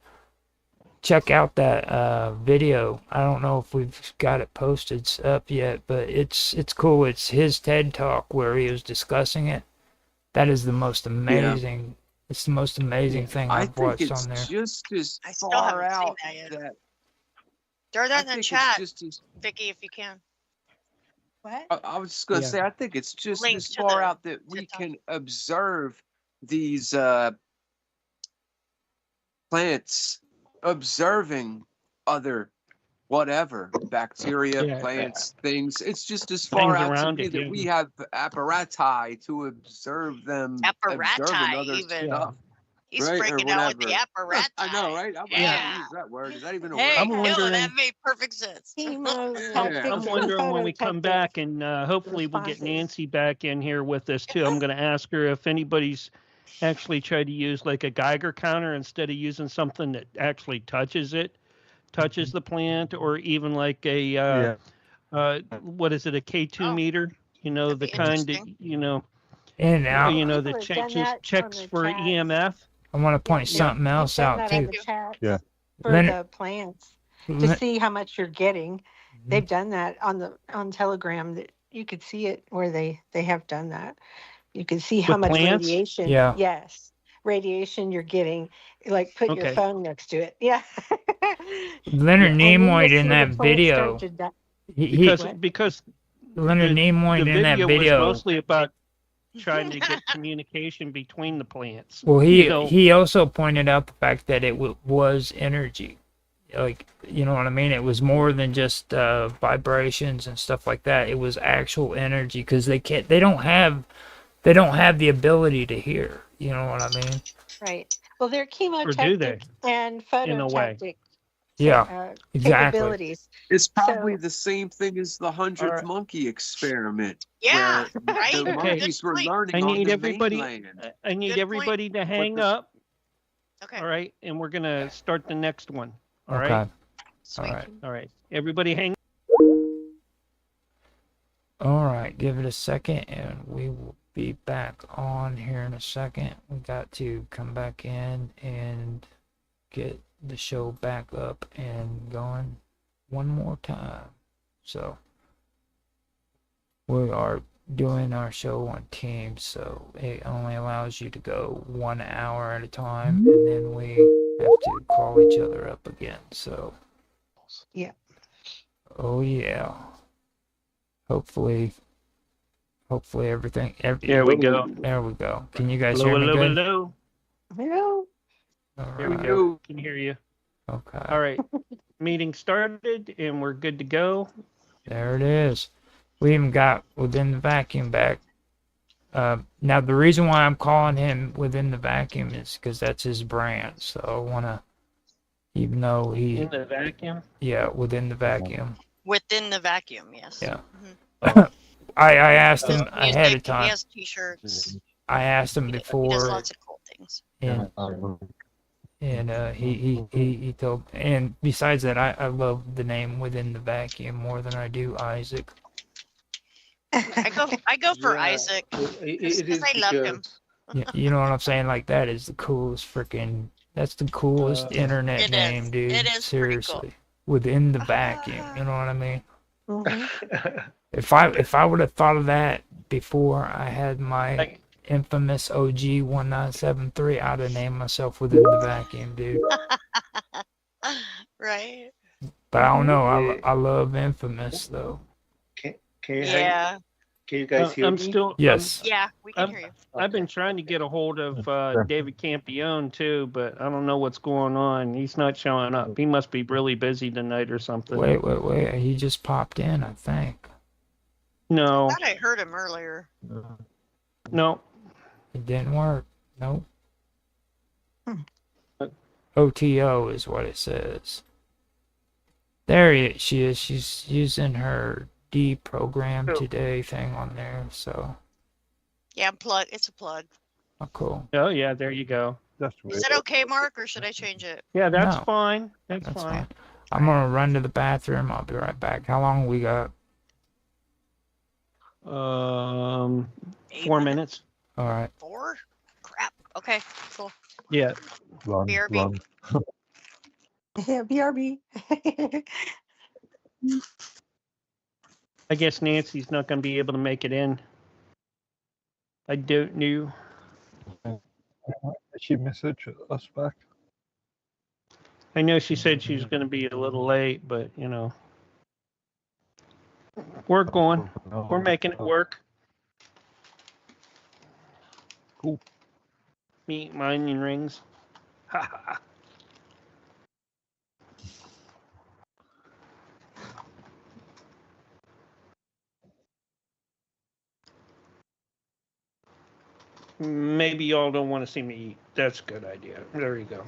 Speaker 6: check out that video. I don't know if we've got it posted up yet, but it's cool. It's his TED Talk where he was discussing it. That is the most amazing. Yeah. It's the most amazing thing I've watched on there.
Speaker 8: I think it's just as
Speaker 11: I still
Speaker 8: far
Speaker 11: haven't
Speaker 8: out
Speaker 11: seen that yet.
Speaker 8: that.
Speaker 11: Throw that in the chat,
Speaker 8: Just as,
Speaker 11: Vicky, if you can.
Speaker 9: What?
Speaker 8: I was just going to say, I think it's just
Speaker 11: Link
Speaker 8: as
Speaker 11: to
Speaker 8: far
Speaker 11: the
Speaker 8: out that we
Speaker 11: TikTok.
Speaker 8: can observe these plants observing other whatever bacteria, plants, things. It's just as far
Speaker 7: Things
Speaker 8: out to
Speaker 7: around
Speaker 8: me
Speaker 7: it,
Speaker 8: that we have apparati to observe them observing
Speaker 11: Apparati,
Speaker 8: other
Speaker 11: even.
Speaker 8: stuff.
Speaker 11: He's
Speaker 8: Right, or
Speaker 11: freaking out with the
Speaker 8: whatever.
Speaker 11: apparati.
Speaker 8: I know, right? I'm
Speaker 11: Yeah.
Speaker 8: use that word. Is that even a
Speaker 11: Hey,
Speaker 8: word?
Speaker 11: no, that made perfect sense.
Speaker 7: I'm wondering when we come back, and hopefully we'll get Nancy back in here with us too. I'm going to ask her if anybody's actually tried to use like a Geiger counter instead of using something that actually touches the plant, or even like a what is it, a K2 meter? The kind that
Speaker 6: in and out.
Speaker 7: that checks for EMF.
Speaker 6: I want to point something else out too.
Speaker 9: For the plants to see how much you're getting. They've done that on Telegram. That you could see it where they have done that. You can see how
Speaker 7: With
Speaker 9: much
Speaker 7: plants?
Speaker 9: radiation.
Speaker 6: Yeah.
Speaker 9: Yes, radiation you're getting. Like put your
Speaker 7: Okay.
Speaker 9: phone next to it. Yeah.
Speaker 6: Leonard
Speaker 9: And then you'll
Speaker 6: Nimoy
Speaker 9: see
Speaker 6: in
Speaker 9: the
Speaker 6: that
Speaker 9: plants start
Speaker 6: video,
Speaker 9: to die.
Speaker 6: he
Speaker 9: What?
Speaker 7: Because
Speaker 6: Leonard Nimoy
Speaker 7: the
Speaker 6: in that
Speaker 7: video was
Speaker 6: video.
Speaker 7: mostly about trying to get communication between the plants.
Speaker 6: Well,
Speaker 7: You know,
Speaker 6: he also pointed out the fact that it was energy, like, you know what I mean. It was more than just vibrations and stuff like that. It was actual energy, because they don't have the ability to hear. You know what I mean?
Speaker 9: Right. Well, they're
Speaker 7: or do they?
Speaker 9: chemotactic and
Speaker 7: In a way.
Speaker 9: phototactic
Speaker 6: Yeah, exactly.
Speaker 9: capabilities.
Speaker 8: It's probably
Speaker 9: So
Speaker 8: the same thing as the 100th
Speaker 7: Alright.
Speaker 8: monkey experiment,
Speaker 11: Yeah,
Speaker 8: where
Speaker 11: right?
Speaker 8: the
Speaker 7: Okay.
Speaker 8: monkeys were
Speaker 11: Good point.
Speaker 8: learning
Speaker 7: I
Speaker 8: on
Speaker 7: need
Speaker 8: the
Speaker 7: everybody.
Speaker 8: mainland.
Speaker 7: I need
Speaker 11: Good
Speaker 7: everybody to hang
Speaker 8: the-
Speaker 7: up.
Speaker 11: Okay.
Speaker 7: All right, and we're gonna start the next one. All right.
Speaker 6: Okay.
Speaker 11: Sweet.
Speaker 6: All right.
Speaker 7: All right. Everybody hang.
Speaker 6: All right. Give it a second, and we will be back on here in a second. We got to come back in and get the show back up and going one more time. So we are doing our show on Teams, so it only allows you to go 1 hour at a time, and then we have to call each other up again. So
Speaker 9: yeah.
Speaker 6: oh yeah, hopefully everything.
Speaker 7: There we go.
Speaker 6: There we go. Can you guys
Speaker 7: Hello,
Speaker 6: hear me
Speaker 7: hello,
Speaker 6: good?
Speaker 7: hello.
Speaker 9: Hello.
Speaker 6: All
Speaker 7: There we
Speaker 6: right.
Speaker 7: go. Can hear you.
Speaker 6: Okay.
Speaker 7: All right. Meeting started, and we're good to go.
Speaker 6: There it is. We even got Within the Vacuum back. Now, the reason why I'm calling him Within the Vacuum is because that's his brand. So I want to, even though he,
Speaker 7: In the vacuum.
Speaker 6: yeah, Within the Vacuum.
Speaker 11: Within the vacuum, yes.
Speaker 6: Yeah.
Speaker 11: Mhm.
Speaker 6: I asked
Speaker 11: He does
Speaker 6: him ahead of
Speaker 11: music,
Speaker 6: time.
Speaker 11: He has t-shirts.
Speaker 6: I asked him
Speaker 11: He does
Speaker 6: before,
Speaker 11: lots of cool things.
Speaker 6: and he told. And besides that, I love the name Within the Vacuum more than I do Isaac.
Speaker 11: I go for
Speaker 12: Yeah,
Speaker 11: Isaac
Speaker 12: it
Speaker 11: because
Speaker 12: is
Speaker 11: I love him.
Speaker 12: because
Speaker 6: You know what I'm saying? Like, that is the coolest freaking. That's the coolest internet
Speaker 11: It
Speaker 6: name,
Speaker 11: is.
Speaker 6: dude.
Speaker 11: It is pretty cool.
Speaker 6: Seriously, Within the Vacuum. You know what I mean?
Speaker 9: Mhm.
Speaker 6: If I would have thought of that before I had my
Speaker 7: Like,
Speaker 6: infamous OG 1973, I'd have named myself Within the Vacuum, dude.
Speaker 11: Right?
Speaker 6: But I don't know.
Speaker 12: Yeah.
Speaker 6: I love Infamous though.
Speaker 12: can you
Speaker 11: Yeah.
Speaker 12: can you guys hear
Speaker 7: I'm
Speaker 12: me?
Speaker 7: still.
Speaker 6: Yes.
Speaker 11: Yeah, we can
Speaker 7: I'm-
Speaker 11: hear you.
Speaker 7: I've been trying to get a hold of
Speaker 10: Sure.
Speaker 7: David Campione too, but I don't know what's going on. He's not showing up. He must be really busy tonight or something.
Speaker 6: Wait. He just popped in, I think.
Speaker 7: No,
Speaker 11: I thought I heard him earlier.
Speaker 7: no.
Speaker 6: It didn't work. Nope.
Speaker 9: Hmm.
Speaker 6: OTO is what it says. There she is. She's using her deprogram today thing on there. So,
Speaker 11: Yeah, plug. It's a plug.
Speaker 6: oh, cool.
Speaker 7: Oh yeah, there you go.
Speaker 10: That's
Speaker 11: Is
Speaker 10: weird.
Speaker 11: that okay, Mark, or should I change it?
Speaker 7: Yeah, that's
Speaker 6: No.
Speaker 7: fine. That's
Speaker 6: That's
Speaker 7: fine.
Speaker 6: fine. I'm gonna run to the bathroom. I'll be right back. How long we got?
Speaker 7: 4 minutes.
Speaker 6: All right.
Speaker 11: 4? Crap. Okay, cool.
Speaker 7: Yeah.
Speaker 10: Run,
Speaker 11: BRB.
Speaker 10: run.
Speaker 9: Yeah, BRB.
Speaker 7: I guess Nancy's not going to be able to make it in. I don't know.
Speaker 10: She messaged us back.
Speaker 7: I know she said she was going to be a little late, but you know, we're going. We're making it work.
Speaker 10: Cool.
Speaker 7: Me eat my onion rings. Ha ha. Maybe y'all don't want to see me eat. That's a good idea. There you go.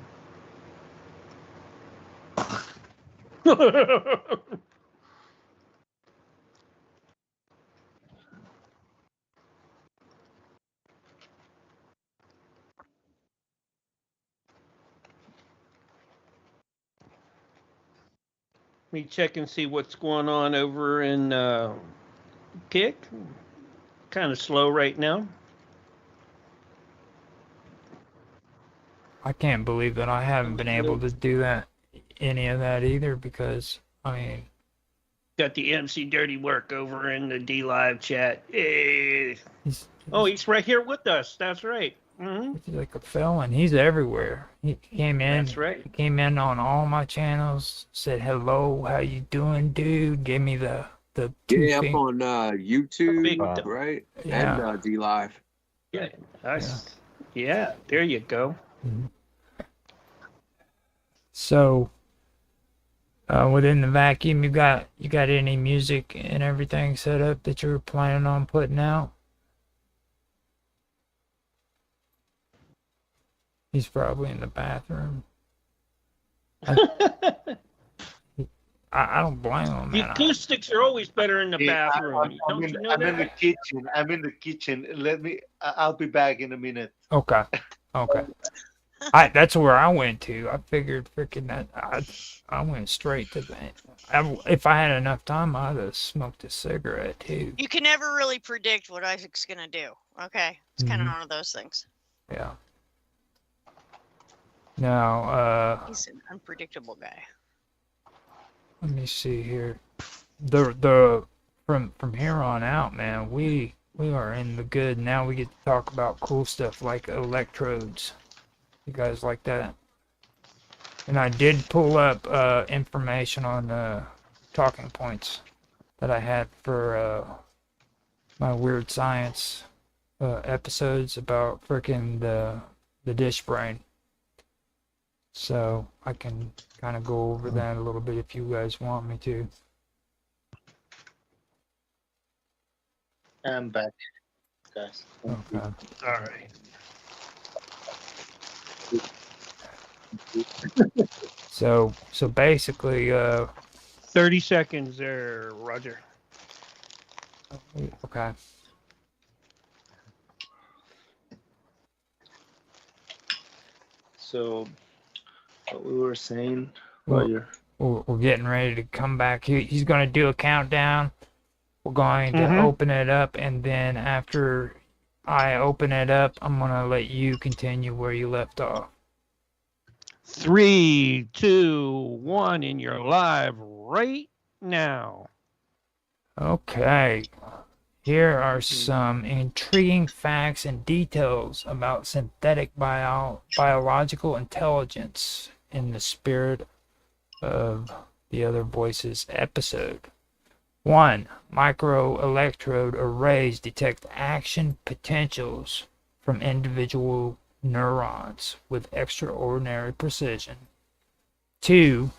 Speaker 7: Let me check and see what's going on over in Kick. Kind of slow right now.
Speaker 6: I can't believe that I haven't been able to do that, any of that either, because I mean,
Speaker 7: Got the MC Dirty Work over in the D Live chat. Hey.
Speaker 6: He's
Speaker 7: He's right here with us. That's right. Mm-hmm.
Speaker 6: he's like a felon. He's everywhere. He came in.
Speaker 7: That's right.
Speaker 6: He came in on all my channels. Said hello. How you doing, dude? Gave me the
Speaker 8: Yeah, up
Speaker 6: two
Speaker 8: on YouTube,
Speaker 7: Big-
Speaker 8: right?
Speaker 6: Yeah.
Speaker 8: And D Live.
Speaker 7: Yeah. Yeah. There you go.
Speaker 6: So, within the vacuum, you got any music and everything set up that you're planning on putting out? He's probably in the bathroom. I don't blame him,
Speaker 7: The
Speaker 6: man.
Speaker 7: acoustics are always better in the
Speaker 12: Yeah,
Speaker 7: bathroom. Don't you know
Speaker 12: I'm
Speaker 7: that?
Speaker 12: in the kitchen. I'm in the kitchen. I'll be back in a minute.
Speaker 6: Okay. That's where I went to. I figured freaking that I went straight to that. If I had enough time, I'd have smoked a cigarette too.
Speaker 11: You can never really predict what Isaac's gonna do. Okay, it's kind of
Speaker 6: Mhm.
Speaker 11: one of those things.
Speaker 6: Yeah. Now,
Speaker 11: He's an unpredictable guy.
Speaker 6: let me see here. The from here on out, man, we are in the good. Now we get to talk about cool stuff like electrodes. You guys like that? And I did pull up information on talking points that I had for my weird science episodes about frickin' the dish brain. So I can kind of go over that a little bit if you guys want me to.
Speaker 12: I'm back, guys.
Speaker 6: Okay.
Speaker 7: All right.
Speaker 6: So basically,
Speaker 7: 30 seconds there, Roger.
Speaker 6: okay.
Speaker 12: So, what we were saying,
Speaker 6: Well,
Speaker 12: Roger.
Speaker 6: We're getting ready to come back. He's going to do a countdown. We're going to open it up, and then after I open it up, I'm going to let you continue where you left off.
Speaker 7: 3, 2, 1, and you're live right now.
Speaker 6: Okay. Here are some intriguing facts and details about synthetic biological intelligence in the spirit of the Other Voices episode. 1. Microelectrode arrays detect action potentials from individual neurons with extraordinary precision. 2.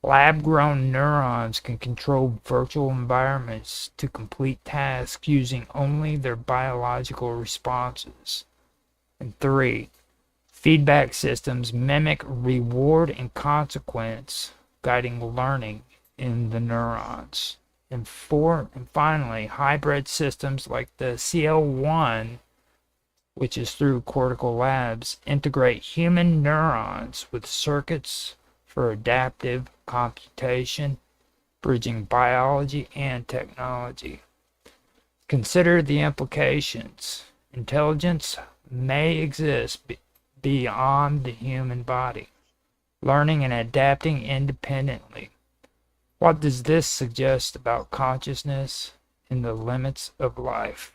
Speaker 6: Lab-grown neurons can control virtual environments to complete tasks using only their biological responses. And 3. Feedback systems mimic reward and consequence, guiding learning in the neurons. And 4, and finally, hybrid systems like the CL1, which is through Cortical Labs, integrate human neurons with circuits for adaptive computation, bridging biology and technology. Consider the implications. Intelligence may exist beyond the human body, learning and adapting independently. What does this suggest about consciousness and the limits of life?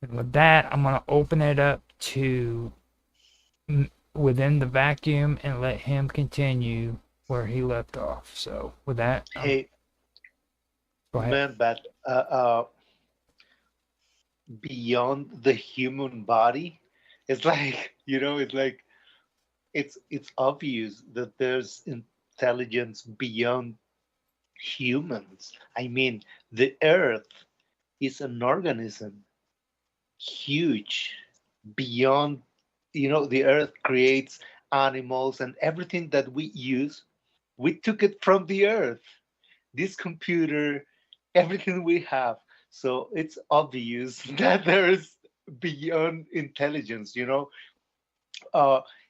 Speaker 6: And with that, I'm going to open it up to within the vacuum and let him continue where he left off. So with that,
Speaker 12: Hey,
Speaker 6: go ahead.
Speaker 12: man, but beyond the human body, it's like it's obvious that there's intelligence beyond humans. I mean, the Earth is an organism huge beyond, the Earth creates animals and everything that we use. We took it from the Earth. This computer, everything we have. So it's obvious that there's beyond intelligence.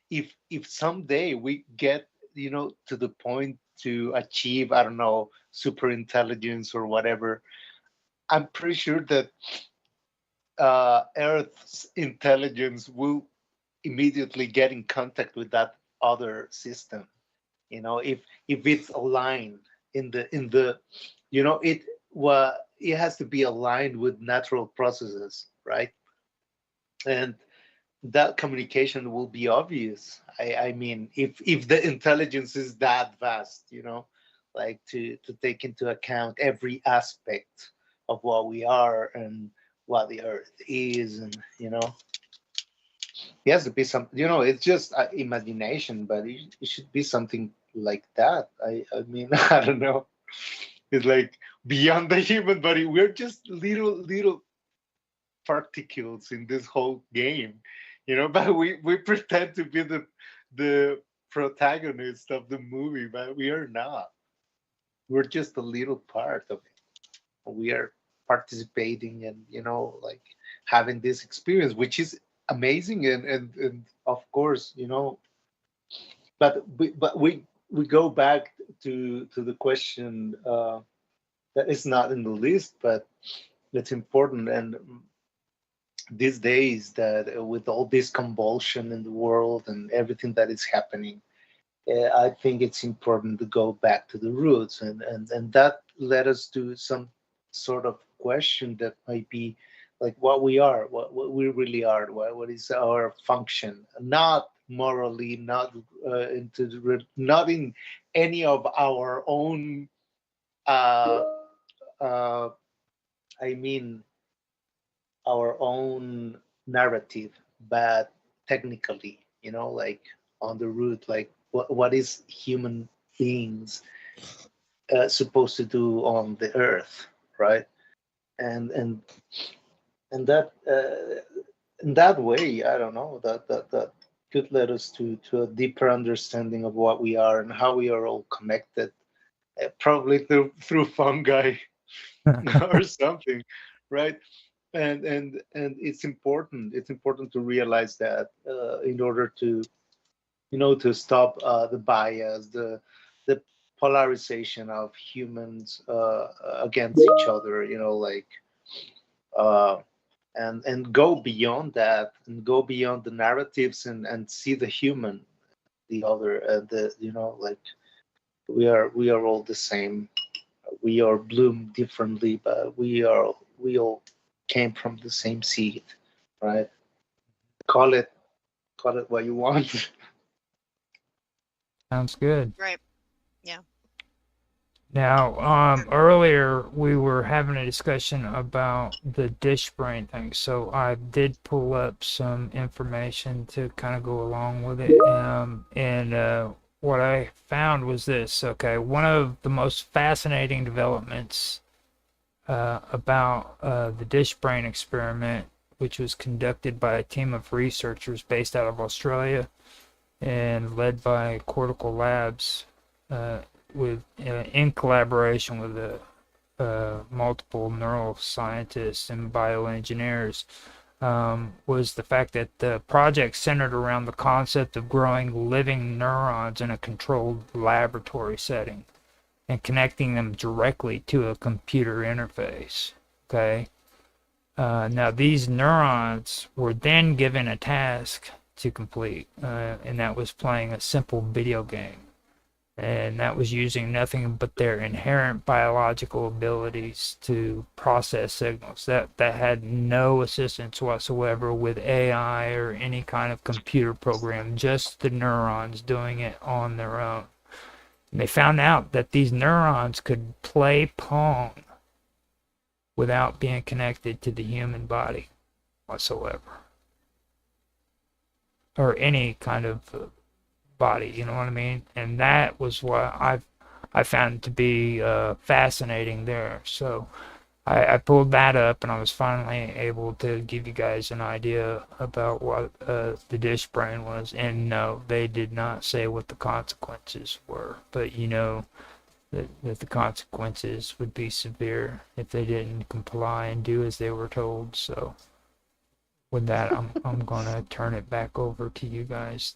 Speaker 12: If someday we get to the point to achieve, I don't know, super intelligence or whatever, I'm pretty sure that Earth's intelligence will immediately get in contact with that other system. If it's aligned, in the it has to be aligned with natural processes, right? And that communication will be obvious. I mean, if the intelligence is that vast, like to take into account every aspect of what we are and what the earth is, and it has to be some, it's just imagination, but it should be something like that. I mean, I don't know. It's like beyond the human body. We're just little particles in this whole game, but we pretend to be the protagonist of the movie, but we are not. We're just a little part of it. We are participating and like having this experience, which is amazing, and of course, but we go back to the question that is not in the list, but it's important. And these days, that with all this convulsion in the world and everything that is happening, I think it's important to go back to the roots, and that led us to some sort of question that might be like what we are, what we really are, what is our function, not morally, not not in any of our own. I mean, our own narrative, but technically, like on the root, like what is human beings supposed to do on the earth, right? And that in that way, I don't know, that could lead us to a deeper understanding of what we are and how we are all connected, probably through fungi or something, right? And it's important to realize that in order to to stop the bias, the polarization of humans against each other, like and go beyond that, and go beyond the narratives, and see the human, the other, the like we are all the same. We are bloomed differently, but we all came from the same seed, right? Call it what you want.
Speaker 6: Sounds good.
Speaker 11: Right. Yeah.
Speaker 6: Now, earlier we were having a discussion about the dish brain thing, so I did pull up some information to kind of go along with it. And what I found was this. Okay, one of the most fascinating developments about the dish brain experiment, which was conducted by a team of researchers based out of Australia and led by Cortical Labs, in collaboration with multiple neuroscientists and bioengineers, was the fact that the project centered around the concept of growing living neurons in a controlled laboratory setting and connecting them directly to a computer interface. Okay. Now these neurons were then given a task to complete, and that was playing a simple video game. And that was using nothing but their inherent biological abilities to process signals. That had no assistance whatsoever with AI or any kind of computer program, just the neurons doing it on their own. And they found out that these neurons could play Pong without being connected to the human body whatsoever, or any kind of body, you know what I mean? And that was what I found to be fascinating there. So I pulled that up, and I was finally able to give you guys an idea about what the dish brain was. And no, they did not say what the consequences were, but that the consequences would be severe if they didn't comply and do as they were told. So with that, I'm gonna turn it back over to you guys.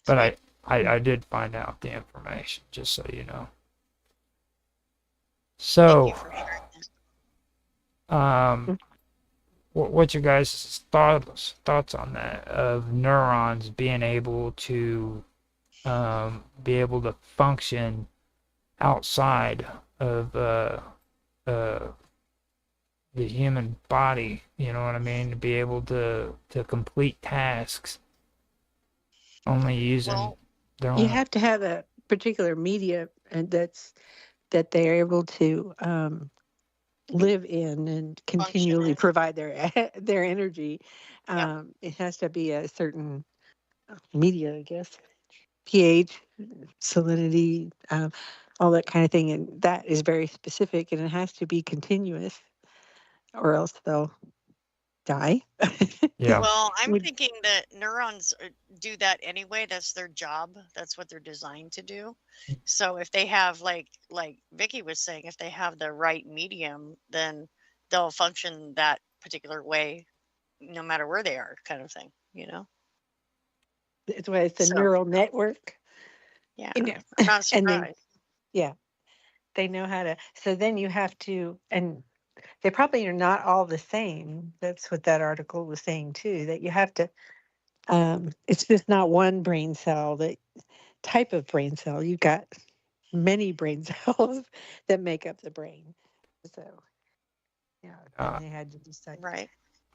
Speaker 6: But I did find out the information, just so you know. So, what's your guys' thoughts on that, of neurons being able to be able to function outside of the human body. You know what I mean? To be able to complete tasks only using
Speaker 11: Well,
Speaker 6: their
Speaker 9: You
Speaker 6: own.
Speaker 9: have to have a particular media and that they're able to live in and
Speaker 11: function
Speaker 9: continually
Speaker 11: in.
Speaker 9: provide their energy.
Speaker 11: Yep.
Speaker 9: It has to be a certain media, I guess, pH, salinity, all that kind of thing, and that is very specific, and it has to be continuous, or else they'll die.
Speaker 6: Yeah.
Speaker 11: Well, I'm
Speaker 9: Would-
Speaker 11: thinking that neurons do that anyway. That's their job. That's what they're designed to do. So if they have like Vicky was saying, if they have the right medium, then they'll function that particular way no matter where they are, kind of thing, you know?
Speaker 9: That's why it's a
Speaker 11: So
Speaker 9: neural network.
Speaker 11: yeah,
Speaker 9: You know,
Speaker 11: I'm not
Speaker 9: and then
Speaker 11: surprised.
Speaker 9: yeah, they know how to. So then you have to, and they probably are not all the same. That's what that article was saying too. That you have to. It's just not one brain cell. That type of brain cell. You've got many brain cells that make up the brain. So yeah, then
Speaker 6: Uh,
Speaker 9: they had to decide.
Speaker 11: Right.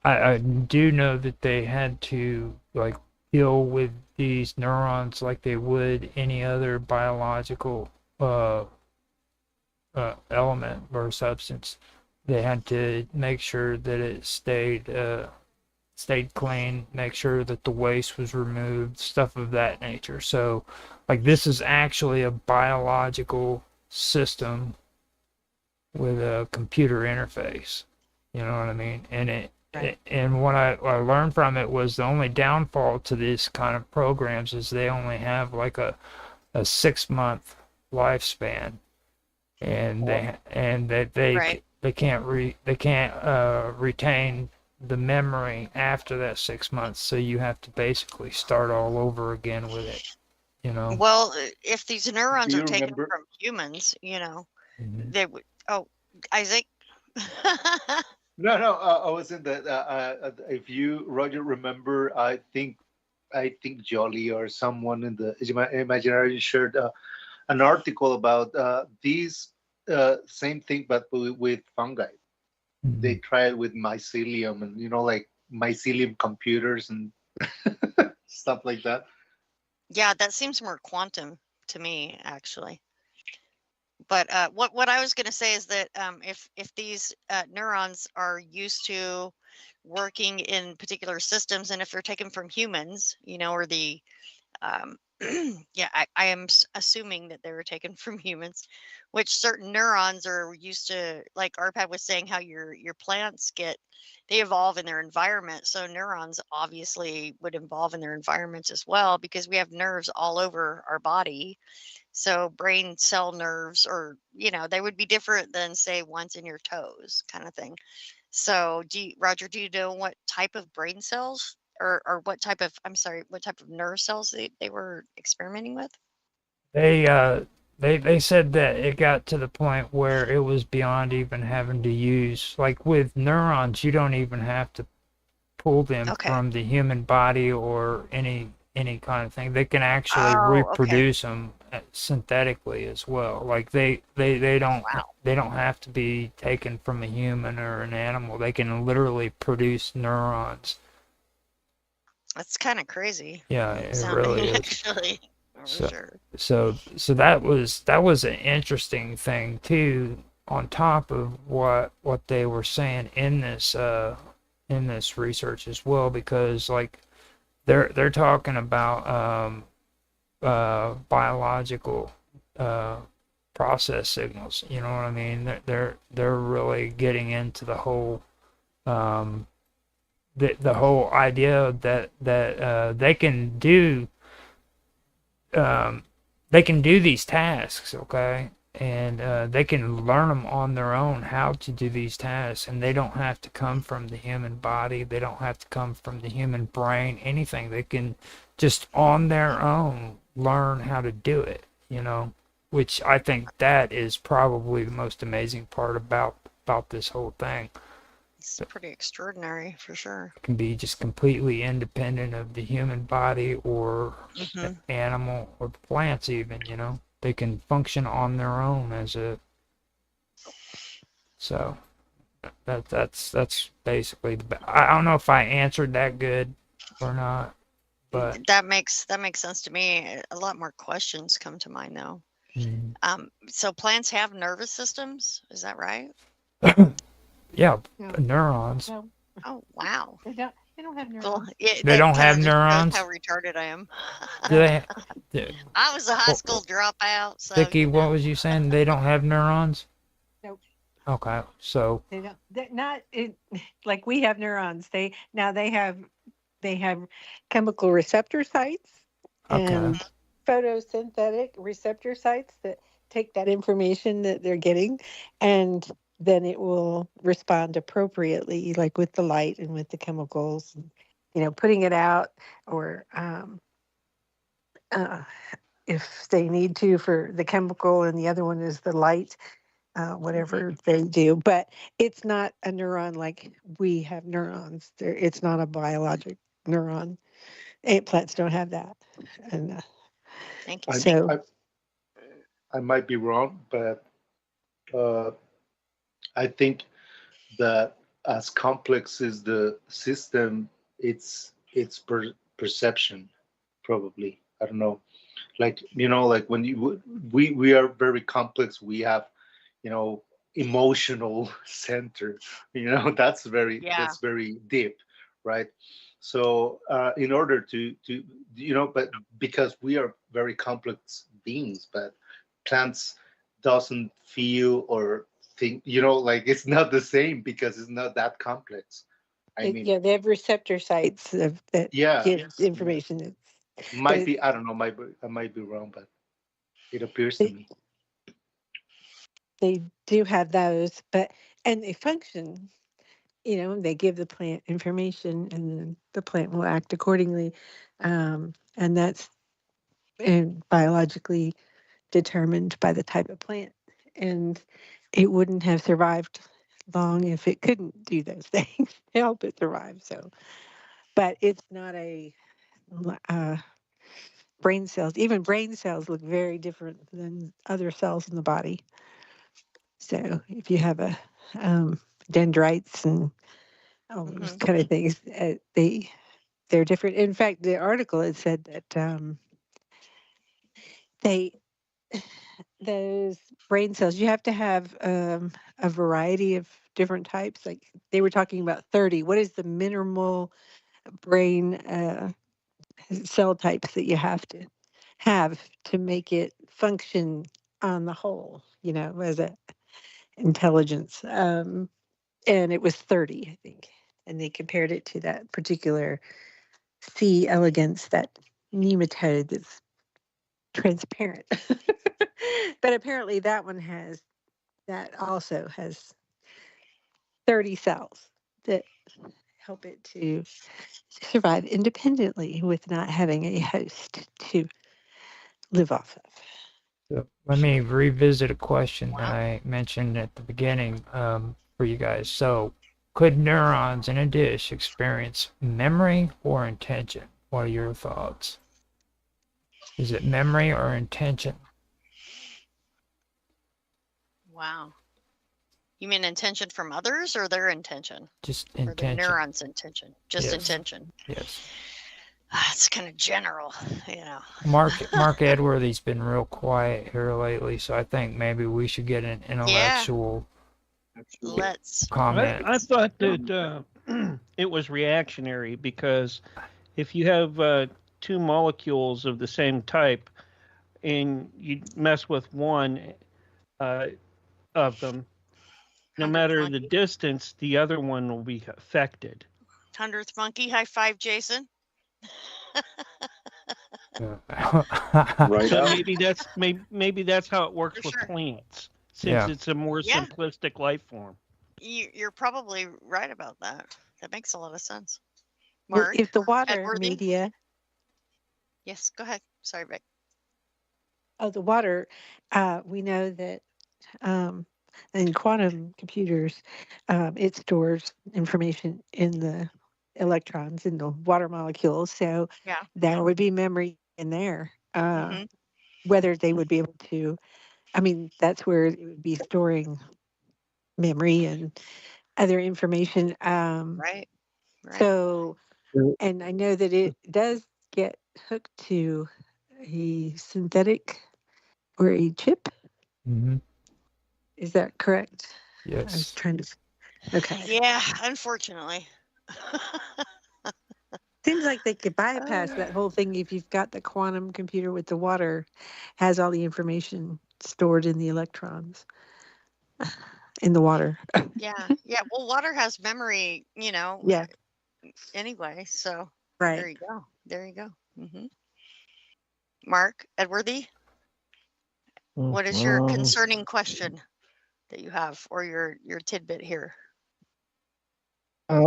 Speaker 6: I do know that they had to like deal with these neurons like they would any other biological element or substance. They had to make sure that it stayed clean, make sure that the waste was removed, stuff of that nature. So, like this is actually a biological system with a computer interface. You know what I mean? And
Speaker 9: Right.
Speaker 6: and what I learned from it was the only downfall to these kind of programs is they only have like a 6 month lifespan, and
Speaker 11: Right.
Speaker 6: they can't retain the memory after that 6 months. So you have to basically start all over again with it. You know.
Speaker 11: Well, if these neurons
Speaker 12: Do
Speaker 11: are
Speaker 12: you
Speaker 11: taken
Speaker 12: remember?
Speaker 11: from humans, you know,
Speaker 6: Mhm.
Speaker 11: they would. Oh, Isaac.
Speaker 12: No, no. I was in the. If you, Roger, remember, I think Jolly or someone in the imaginary shared an article about these same thing, but with fungi. They
Speaker 6: Mhm.
Speaker 12: try it with mycelium, and like mycelium computers and stuff like that.
Speaker 11: Yeah, that seems more quantum to me, actually. But what I was going to say is that if these neurons are used to working in particular systems, and if they're taken from humans, you know, or the um, yeah, I am assuming that they were taken from humans, which certain neurons are used to, like Arpad was saying, how your plants they evolve in their environment. So neurons obviously would evolve in their environments as well, because we have nerves all over our body. So brain cell nerves, or they would be different than say ones in your toes, kind of thing. So Roger, do you know what type of brain cells, or what type of, I'm sorry, what type of nerve cells they were experimenting with?
Speaker 6: They they said that it got to the point where it was beyond even having to use, like with neurons, you don't even have to pull them
Speaker 11: Okay.
Speaker 6: from the human body or any kind of thing. They can actually
Speaker 11: Oh, okay.
Speaker 6: reproduce them synthetically as well. Like they
Speaker 11: Wow.
Speaker 6: don't have to be taken from a human or an animal. They can literally produce neurons.
Speaker 11: That's kind of crazy
Speaker 6: Yeah, it
Speaker 11: sounding,
Speaker 6: really is.
Speaker 11: actually, for
Speaker 6: So
Speaker 11: sure.
Speaker 6: so that was an interesting thing too, on top of what they were saying in this research as well, because like they're talking about biological uh process signals. You know what I mean? They're really getting into the whole um the whole idea that um, they can do these tasks, okay? And they can learn them on their own how to do these tasks, and they don't have to come from the human body. They don't have to come from the human brain, anything. They can just on their own learn how to do it, which I think that is probably the most amazing part about this whole thing.
Speaker 11: It's pretty extraordinary for sure.
Speaker 6: can be just completely independent of the human body or
Speaker 11: Hmm.
Speaker 6: animal or plants even, you know. They can function on their own as a so that's basically I don't know if I answered that good or not, but
Speaker 11: That makes sense to me. A lot more questions come to mind though. So plants have nervous systems, is that right?
Speaker 6: yeah,
Speaker 9: No.
Speaker 6: neurons.
Speaker 9: No,
Speaker 11: Oh wow.
Speaker 9: they don't. They don't have
Speaker 11: Well,
Speaker 9: neurons.
Speaker 11: yeah,
Speaker 6: They
Speaker 11: that
Speaker 6: don't
Speaker 11: kinda
Speaker 6: have
Speaker 11: just shows
Speaker 6: neurons.
Speaker 11: how retarded I am.
Speaker 6: Do they? do-
Speaker 11: I was a high
Speaker 6: Well,
Speaker 11: school dropout, so
Speaker 6: Vicky,
Speaker 11: you
Speaker 6: what
Speaker 11: know.
Speaker 6: was you saying? They don't have neurons?
Speaker 9: Nope.
Speaker 6: Okay, so
Speaker 9: They don't. They're not like we have neurons. They have chemical receptor sites
Speaker 6: okay,
Speaker 9: and photosynthetic receptor sites that take that information that they're getting, and then it will respond appropriately, like with the light and with the chemicals, and, putting it out, or uh, if they need to for the chemical, and the other one is the light, whatever they do. But it's not a neuron like we have neurons. It's not a biologic neuron. Ant plants don't have that. And
Speaker 11: Thank you.
Speaker 12: I,
Speaker 9: so
Speaker 12: I, I might be wrong, but uh, I think that as complex as the system, it's perception, probably. I don't know. Like, like when we are very complex. We have, emotional center.
Speaker 11: Yeah.
Speaker 12: That's very deep, right? So in order to but because we are very complex beings, but plants doesn't feel or think, like it's not the same because it's not that complex. I mean,
Speaker 9: yeah, they have receptor sites that
Speaker 12: yeah,
Speaker 9: give
Speaker 12: yeah.
Speaker 9: information.
Speaker 12: Might
Speaker 9: But
Speaker 12: be, I don't know, I might be wrong, but it appears to
Speaker 9: they,
Speaker 12: me.
Speaker 9: they do have those, and they function. They give the plant information, and then the plant will act accordingly. And that's biologically determined by the type of plant. And it wouldn't have survived long if it couldn't do those things to help it survive. So, but it's not a brain cells. Even brain cells look very different than other cells in the body. So if you have a dendrites and all those kind of things, they're different. In fact, the article had said that they those brain cells, you have to have a variety of different types. Like they were talking about 30. What is the minimal brain cell types that you have to make it function on the whole, as a intelligence? And it was 30, I think. And they compared it to that particular C. elegans, that nematode that's transparent. But apparently that also has 30 cells that help it to survive independently with not having a host to live off of.
Speaker 6: so let me revisit a question that I mentioned at the beginning for you guys. So, could neurons in a dish experience memory or intention? What are your thoughts? Is it memory or intention?
Speaker 11: Wow. You mean intention from others or their intention?
Speaker 6: Just
Speaker 11: Or the
Speaker 6: intention.
Speaker 11: neurons' intention? Just
Speaker 6: Yes.
Speaker 11: intention.
Speaker 6: Yes.
Speaker 11: It's kind of general,
Speaker 6: Mark Edworthy's been real quiet here lately, so I think maybe we should get an intellectual
Speaker 11: Let's.
Speaker 6: comment.
Speaker 7: I thought that it was reactionary because if you have two molecules of the same type and you mess with one of them, no
Speaker 11: 100th
Speaker 7: matter the
Speaker 11: monkey.
Speaker 7: distance, the other one will be affected.
Speaker 11: 100th monkey. High five, Jason.
Speaker 12: Right
Speaker 7: So
Speaker 12: on.
Speaker 7: maybe that's how it works
Speaker 11: For
Speaker 7: with
Speaker 11: sure.
Speaker 7: plants, since
Speaker 6: Yeah.
Speaker 7: it's a more
Speaker 11: Yeah.
Speaker 7: simplistic life form.
Speaker 11: You're probably right about that. That makes a lot of sense.
Speaker 9: Well,
Speaker 11: Mark,
Speaker 9: if the water
Speaker 11: Edworthy?
Speaker 9: media,
Speaker 11: Yes, go ahead. Sorry, Vic.
Speaker 9: the water, we know that in quantum computers, it stores information in the electrons in the water molecules. So
Speaker 11: Yeah.
Speaker 9: there would be memory in there.
Speaker 11: Hmm.
Speaker 9: Whether they would be able to, I mean, that's where it would be storing memory and other information.
Speaker 11: Right. Right.
Speaker 9: So, and I know that it does get hooked to a synthetic or a chip.
Speaker 6: Mm-hmm.
Speaker 9: Is that correct? I was
Speaker 6: Yes.
Speaker 9: trying to. Okay.
Speaker 11: Yeah. Unfortunately.
Speaker 9: Seems like they could bypass that whole thing if you've got the quantum computer with the water, has all the information stored in the electrons in the water.
Speaker 11: Yeah. Yeah. Well, water has memory,
Speaker 9: Yeah,
Speaker 11: anyway. So
Speaker 9: right.
Speaker 11: there you go. There you go. Hmm. Mark Edworthy, what is your concerning question that you have, or your tidbit here?
Speaker 10: I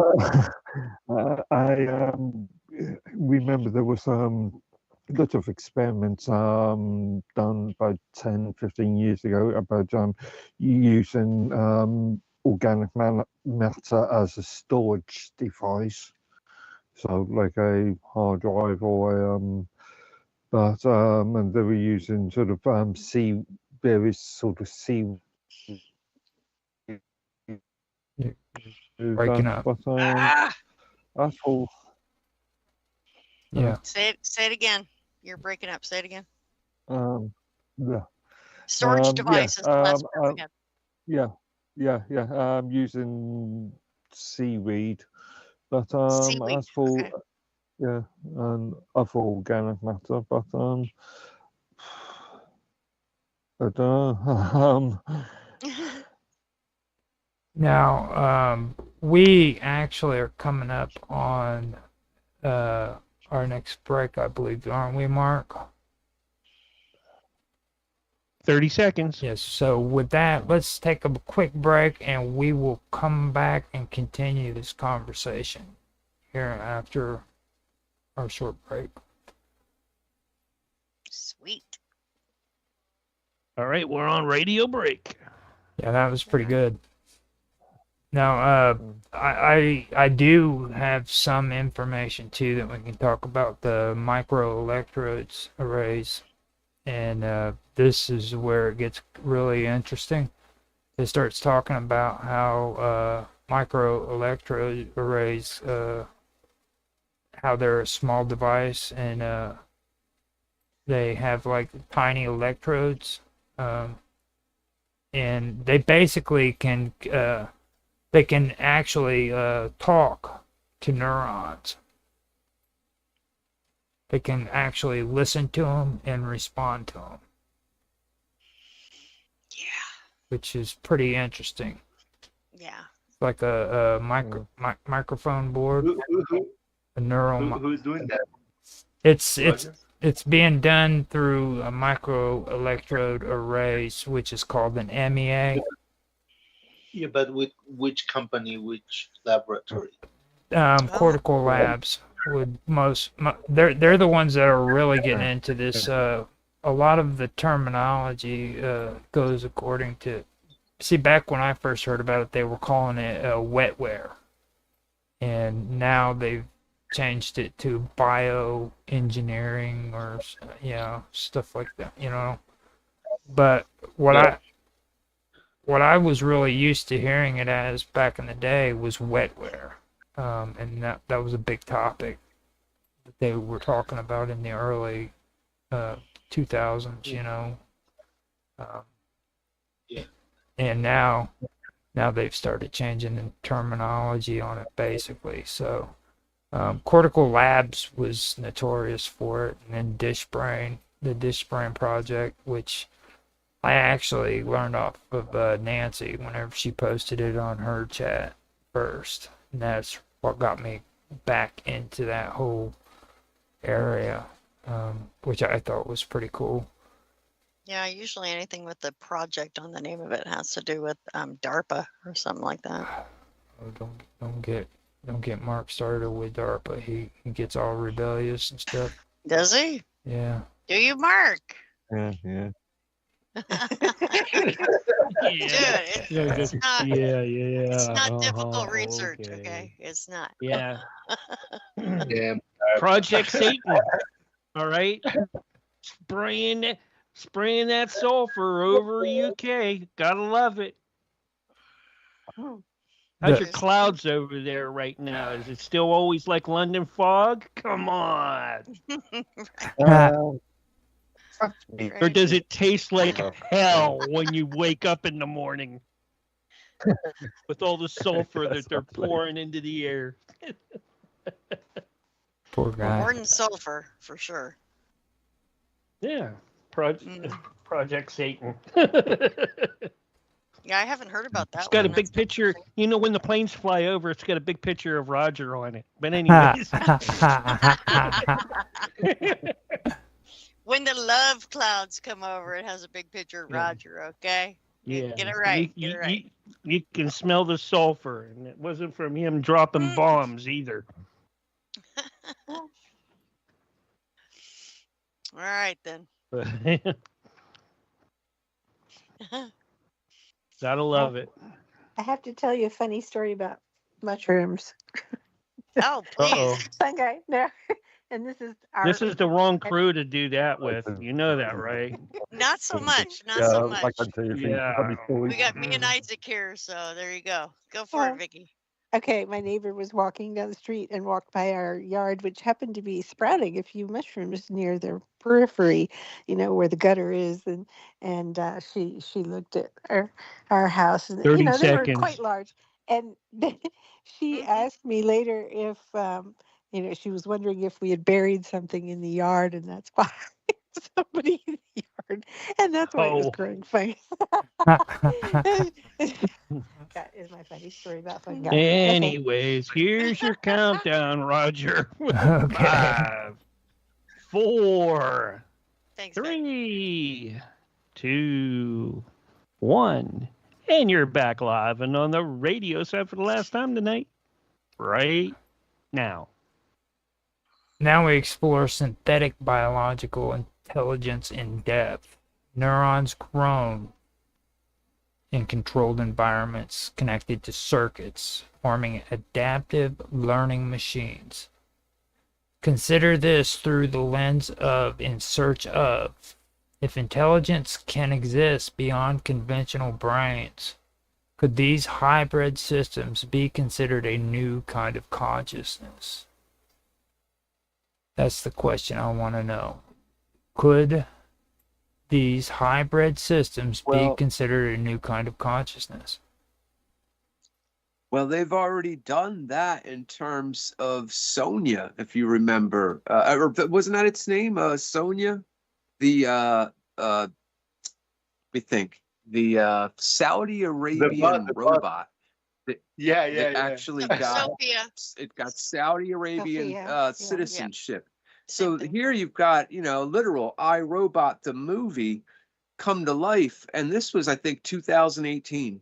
Speaker 10: remember there was lots of experiments done about 10, 15 years ago about using organic matter as a storage device. So like a hard drive or and they were using sort of various sort of sea.
Speaker 6: Breaking up.
Speaker 10: But that's all.
Speaker 6: Yeah.
Speaker 11: Say it again. You're breaking up. Say it again.
Speaker 10: Yeah.
Speaker 11: Storage device is the last part we had.
Speaker 10: Yeah. Using seaweed, but
Speaker 11: Seaweed.
Speaker 10: as for
Speaker 11: Okay.
Speaker 10: yeah, and other organic matter, but I don't know.
Speaker 6: Now, we actually are coming up on our next break, I believe, aren't we, Mark?
Speaker 7: 30 seconds.
Speaker 6: Yes. So with that, let's take a quick break, and we will come back and continue this conversation here after our short break.
Speaker 11: Sweet.
Speaker 7: All right, we're on radio break.
Speaker 6: Yeah, that was pretty good. Now, I do have some information too that we can talk about the microelectrodes arrays, and this is where it gets really interesting. It starts talking about how microelectrode arrays, how they're a small device, and they have like tiny electrodes, and they basically can actually talk to neurons. They can actually listen to them and respond to them.
Speaker 11: Yeah.
Speaker 6: Which is pretty interesting.
Speaker 11: Yeah.
Speaker 6: It's like a microphone board, a neural.
Speaker 12: Who's doing that?
Speaker 6: It's being done through a microelectrode arrays, which is called an MEA.
Speaker 12: Yeah, but with which company, which laboratory?
Speaker 6: Cortical Labs would they're the ones that are really getting into this. A lot of the terminology goes according to. See, back when I first heard about it, they were calling it wetware, and now they've changed it to bioengineering or stuff like that. But what I was really used to hearing it as back in the day was wetware, and that was a big topic that they were talking about in the early 2000s, and now they've started changing the terminology on it basically. So Cortical Labs was notorious for it, and then the DishBrain project, which I actually learned off of Nancy whenever she posted it on her chat first. And that's what got me back into that whole area, which I thought was pretty cool.
Speaker 11: Yeah, usually anything with the project on the name of it has to do with DARPA or something like that.
Speaker 6: Oh, don't get Mark started with DARPA. He gets all rebellious and stuff.
Speaker 11: Does he?
Speaker 6: Yeah.
Speaker 11: Do you, Mark?
Speaker 10: Yeah.
Speaker 11: Dude,
Speaker 7: Yeah,
Speaker 11: it's not.
Speaker 7: yeah,
Speaker 11: It's
Speaker 7: yeah.
Speaker 11: not difficult research.
Speaker 7: Okay.
Speaker 11: Okay, it's not.
Speaker 7: Yeah.
Speaker 12: Yeah.
Speaker 7: Project Satan. All right. Spraying that sulfur over UK. Gotta love it. How's
Speaker 6: The,
Speaker 7: your clouds over there right now? Is it still always like London fog? Come on. Or does it taste like hell when you wake up in the morning with all the sulfur that they're pouring into the air?
Speaker 6: poor guy.
Speaker 11: More than sulfur, for sure.
Speaker 7: Yeah. Project Satan.
Speaker 11: Yeah, I haven't heard about that
Speaker 7: It's got
Speaker 11: one.
Speaker 7: a big
Speaker 11: That's
Speaker 7: picture. You know, when the planes fly over, it's got a big picture of Roger on it. But anyways.
Speaker 11: when the love clouds come over, it has a big picture of
Speaker 7: Yeah.
Speaker 11: Roger. Okay,
Speaker 7: Yeah.
Speaker 11: get it right. Get it right.
Speaker 7: You can smell the sulfur, and it wasn't from him dropping bombs either.
Speaker 11: All right then.
Speaker 7: Gotta love it.
Speaker 9: I have to tell you a funny story about mushrooms.
Speaker 11: Oh, please.
Speaker 7: Uh-oh.
Speaker 9: Okay, no, and this is our.
Speaker 7: This is the wrong crew to do that with. You know that, right?
Speaker 11: Not so much. Not so much.
Speaker 7: Yeah.
Speaker 11: We got me and Isaac here, so there you go. Go for it, Vicky.
Speaker 9: Okay, my neighbor was walking down the street and walked by our yard, which happened to be sprouting a few mushrooms near the periphery, where the gutter is, and she looked at our house, and
Speaker 7: 30
Speaker 9: they
Speaker 7: seconds.
Speaker 9: were quite large, and then she asked me later if she was wondering if we had buried something in the yard, and that's why somebody in the yard, and that's why it was growing fungus. That is my funny story about fungi.
Speaker 7: Anyways, here's your countdown, Roger.
Speaker 6: Okay.
Speaker 7: 5, 4,
Speaker 11: Thanks,
Speaker 7: 3, 2, 1. And you're back live and on the radio set for the last time tonight. Right now.
Speaker 6: Now we explore synthetic biological intelligence in depth. Neurons grown in controlled environments connected to circuits, forming adaptive learning machines. Consider this through the lens of in search of. If intelligence can exist beyond conventional brains, could these hybrid systems be considered a new kind of consciousness? That's the question I want to know. Could these hybrid systems be considered a new kind of consciousness?
Speaker 8: Well, they've already done that in terms of Sonia, if you remember. Or wasn't that its name? Sonia? The, let me think. The Saudi Arabian robot.
Speaker 12: Yeah.
Speaker 8: Actually got
Speaker 11: Sophia.
Speaker 8: it got Saudi Arabian
Speaker 9: Sophia.
Speaker 8: citizenship. So here you've got, literal iRobot, the movie, come to life. And this was, I think, 2018.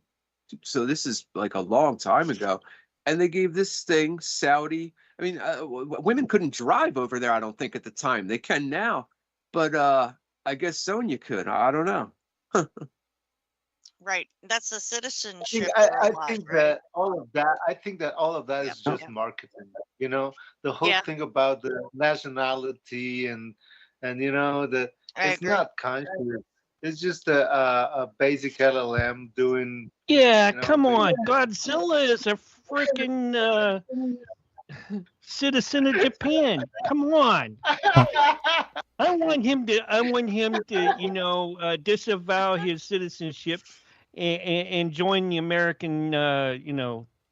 Speaker 8: So this is like a long time ago. And they gave this thing Saudi. I mean, women couldn't drive over there, I don't think, at the time. They can now. But I guess Sonia could. I don't know.
Speaker 11: Right. That's a citizenship.
Speaker 12: I
Speaker 11: robot,
Speaker 12: think
Speaker 11: right?
Speaker 12: that all of that is just marketing. The whole thing about the nationality and the
Speaker 11: I
Speaker 12: it's
Speaker 11: agree.
Speaker 12: not conscious. It's just a basic LLM doing.
Speaker 7: Yeah,
Speaker 12: You know,
Speaker 7: come
Speaker 12: but-
Speaker 7: on. Godzilla is a freaking citizen of Japan. Come on. I want him to disavow his citizenship and join the American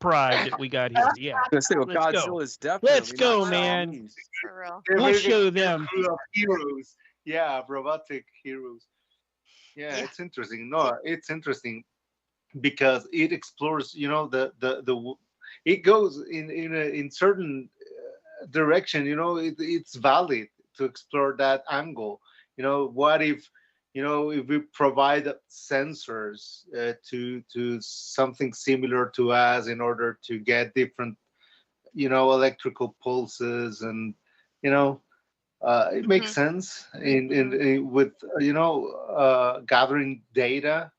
Speaker 7: pride that we got here. Yeah.
Speaker 8: Let's say, well,
Speaker 7: Let's go.
Speaker 8: Godzilla is definitely
Speaker 7: Let's go,
Speaker 8: not
Speaker 7: man.
Speaker 8: Chinese.
Speaker 11: For real.
Speaker 7: We'll show them.
Speaker 12: Crew of heroes. Yeah, robotic heroes. Yeah,
Speaker 11: Yeah.
Speaker 12: it's interesting. No, it's interesting because it explores. It goes in certain direction. It's valid to explore that angle. What if if we provide sensors to something similar to us in order to get different electrical pulses and It makes sense in with gathering data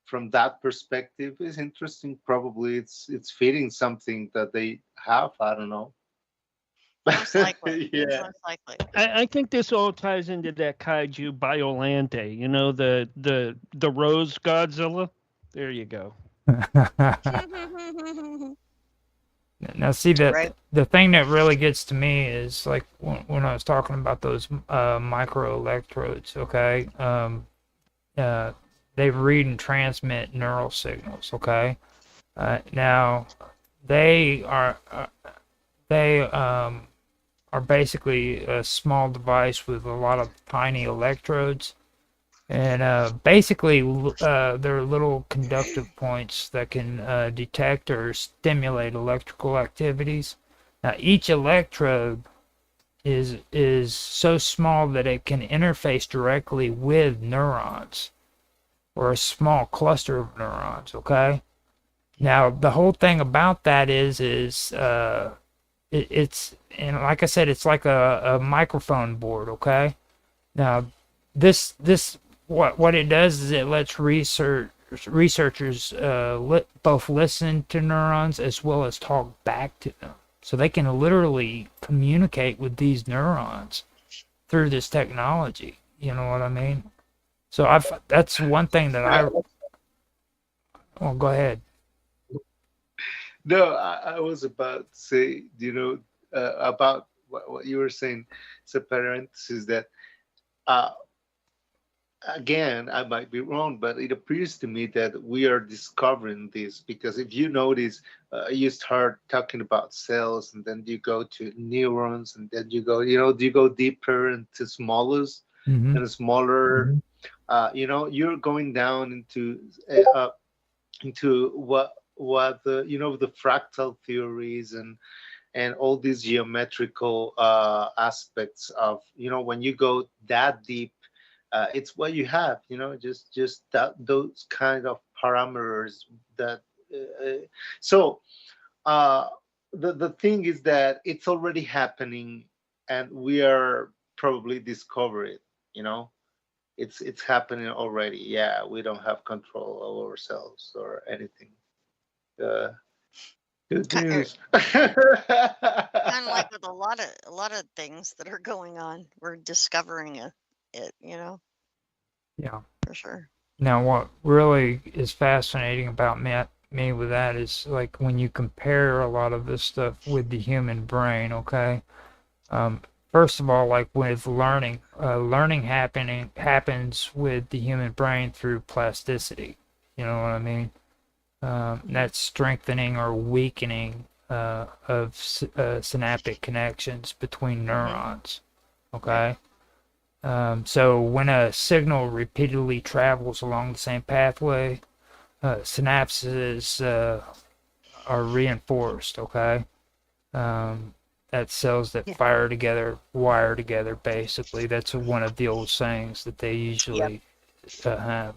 Speaker 12: from that perspective is interesting. Probably it's feeding something that they have. I don't know.
Speaker 11: Most likely.
Speaker 12: Yeah.
Speaker 11: Most likely.
Speaker 7: I think this all ties into that kaiju Biolante, the Rose Godzilla. There you go.
Speaker 6: Now, see that
Speaker 11: Right.
Speaker 6: the thing that really gets to me is like when I was talking about those microelectrodes. Okay, they read and transmit neural signals. Okay, now they are basically a small device with a lot of tiny electrodes. And basically, they're little conductive points that can detect or stimulate electrical activities. Now, each electrode is so small that it can interface directly with neurons, or a small cluster of neurons. Okay. Now, the whole thing about that is it's and like I said, it's like a microphone board. Okay. Now, this what it does is it lets researchers both listen to neurons as well as talk back to them, so they can literally communicate with these neurons through this technology. You know what I mean? So that's one thing that oh, go ahead.
Speaker 12: No, I was about to say, about what you were saying. It's a parenthesis that, again, I might be wrong, but it appears to me that we are discovering this because if you notice, you start talking about cells, and then you go to neurons, and then you go deeper into smallest
Speaker 6: Mm-hmm.
Speaker 12: and smaller. You're going down into what the fractal theories and all these geometrical aspects of when you go that deep, it's what you have, just those kind of parameters that so the thing is that it's already happening, and we are probably discover it. It's happening already. Yeah, we don't have control over ourselves or anything. Good
Speaker 11: Kind
Speaker 12: news.
Speaker 11: of like with a lot of things that are going on, we're discovering it,
Speaker 6: Yeah.
Speaker 11: for sure.
Speaker 6: Now, what really is fascinating about me with that is like when you compare a lot of this stuff with the human brain. Okay. First of all, like with learning, learning happens with the human brain through plasticity. You know what I mean? That's strengthening or weakening of synaptic connections between neurons. Okay. So when a signal repeatedly travels along the same pathway, synapses are reinforced. Okay. That's cells that fire together, wire together, basically. That's one of the old sayings that they usually have.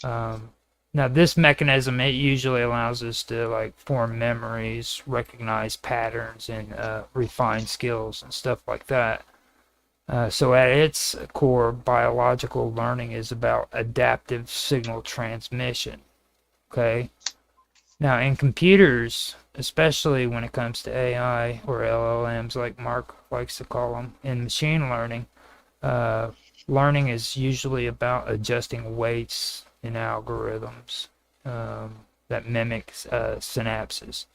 Speaker 6: Now, this mechanism, it usually allows us to like form memories, recognize patterns, and refine skills and stuff like that. So at its core, biological learning is about adaptive signal transmission. Okay. Now, in computers, especially when it comes to AI or LLMs, like Mark likes to call them, in machine learning, learning is usually about adjusting weights in algorithms that mimic synapses.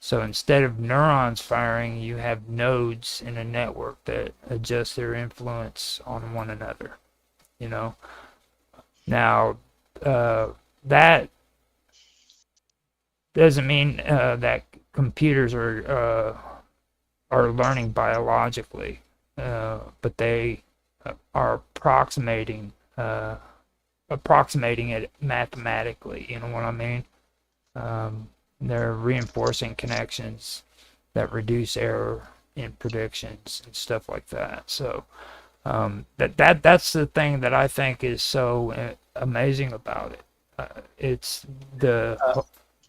Speaker 6: So instead of neurons firing, you have nodes in a network that adjust their influence on one another. Now, that doesn't mean that computers are learning biologically, but they are approximating it mathematically. You know what I mean? They're reinforcing connections that reduce error in predictions and stuff like that. So that's the thing that I think is so amazing about it. It's the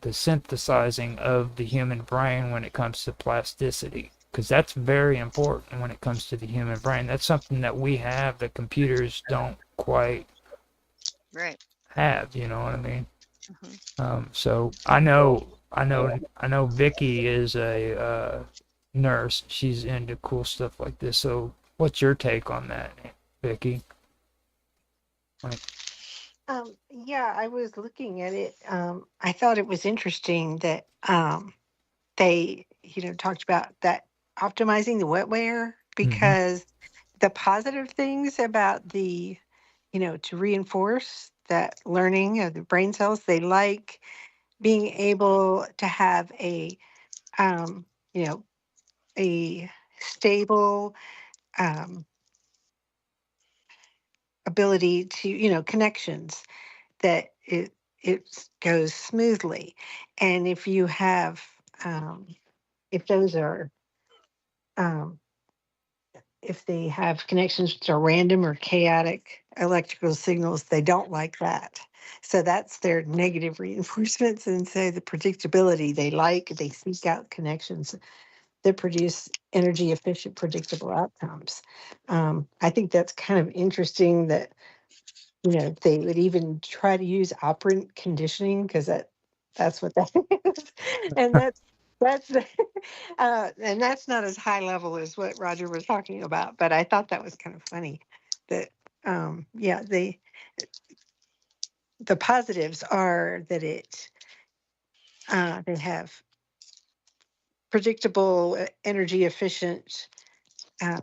Speaker 6: synthesizing of the human brain when it comes to plasticity, because that's very important when it comes to the human brain. That's something that we have that computers don't quite
Speaker 11: Right.
Speaker 6: have. You know what I mean?
Speaker 11: Hmm.
Speaker 6: So I know Vicky is a nurse. She's into cool stuff like this. So what's your take on that, Vicky? Like,
Speaker 9: Yeah, I was looking at it. I thought it was interesting that they, talked about that optimizing the wetware
Speaker 6: mhm,
Speaker 9: because the positive things about to reinforce that learning of the brain cells, they like being able to have um, you know, a stable um, ability to, connections that it goes smoothly. And if you have, if those are, um, if they have connections which are random or chaotic electrical signals, they don't like that. So that's their negative reinforcements. And so the predictability they seek out connections that produce energy efficient, predictable outcomes. I think that's kind of interesting that they would even try to use operant conditioning because that's what that is, and that's and that's not as high level as what Roger was talking about. But I thought that was kind of funny that yeah, the positives are that they have predictable, energy efficient,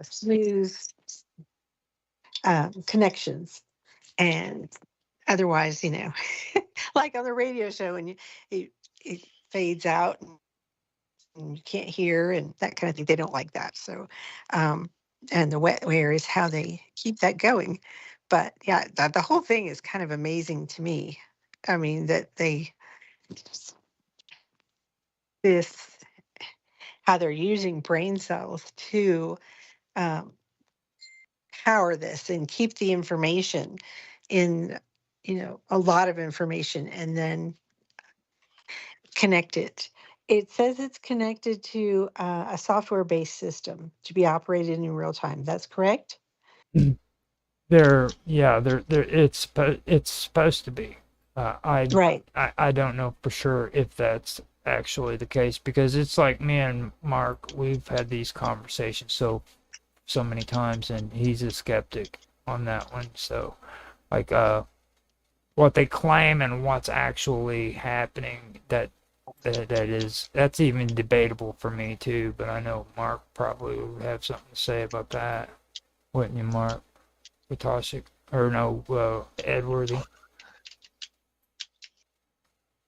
Speaker 9: smooth connections, and otherwise, like on the radio show, and it fades out and you can't hear and that kind of thing. They don't like that. So, and the wetware is how they keep that going. But yeah, the whole thing is kind of amazing to me. I mean, that this, how they're using brain cells to um, power this and keep the information in, a lot of information and then connect it. It says it's connected to a software-based system to be operated in real time. That's correct?
Speaker 6: it's supposed to be. Uh, I
Speaker 9: Right.
Speaker 6: I don't know for sure if that's actually the case because it's like me and Mark, we've had these conversations so many times, and he's a skeptic on that one. So like what they claim and what's actually happening, that's even debatable for me too. But I know Mark probably would have something to say about that, wouldn't you, Mark? Potashik, or no, Edworthy.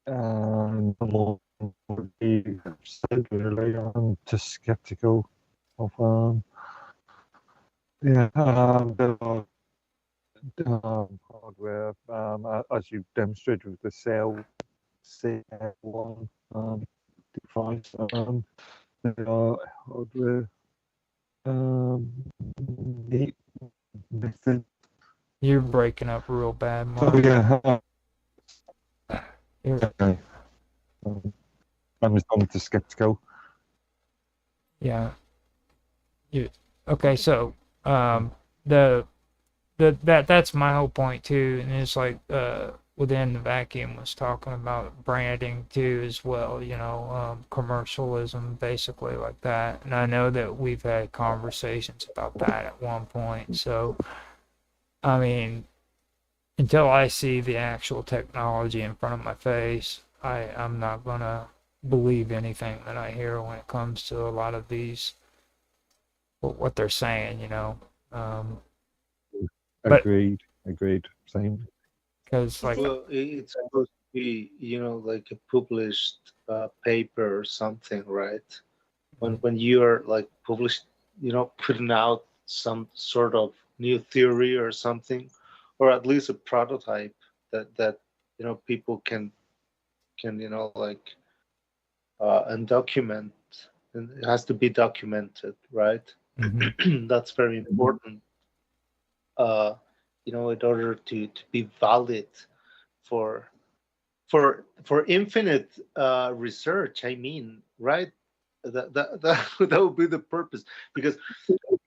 Speaker 10: The more you said, really, I'm just skeptical of the hardware, as you demonstrated with the cell C1 device. There are hardware neat method.
Speaker 6: You're breaking up real bad,
Speaker 10: So
Speaker 6: Mark.
Speaker 10: yeah,
Speaker 6: You're,
Speaker 10: okay. I'm just skeptical.
Speaker 6: yeah. You okay? So, the that's my whole point too, and it's like within the vacuum was talking about branding too as well. Commercialism basically like that, and I know that we've had conversations about that at one point. So, I mean, until I see the actual technology in front of my face, I'm not gonna believe anything that I hear when it comes to a lot of these what they're saying. Um, but
Speaker 10: Agreed. Same.
Speaker 6: because like
Speaker 12: Well, it's supposed to be, like a published paper or something, right? When you're like published, putting out some sort of new theory or something, or at least a prototype that people can like and document, and it has to be documented, right?
Speaker 6: mhm,
Speaker 12: That's very important. Uh, in order to be valid for for infinite research. I mean, right? That would be the purpose, because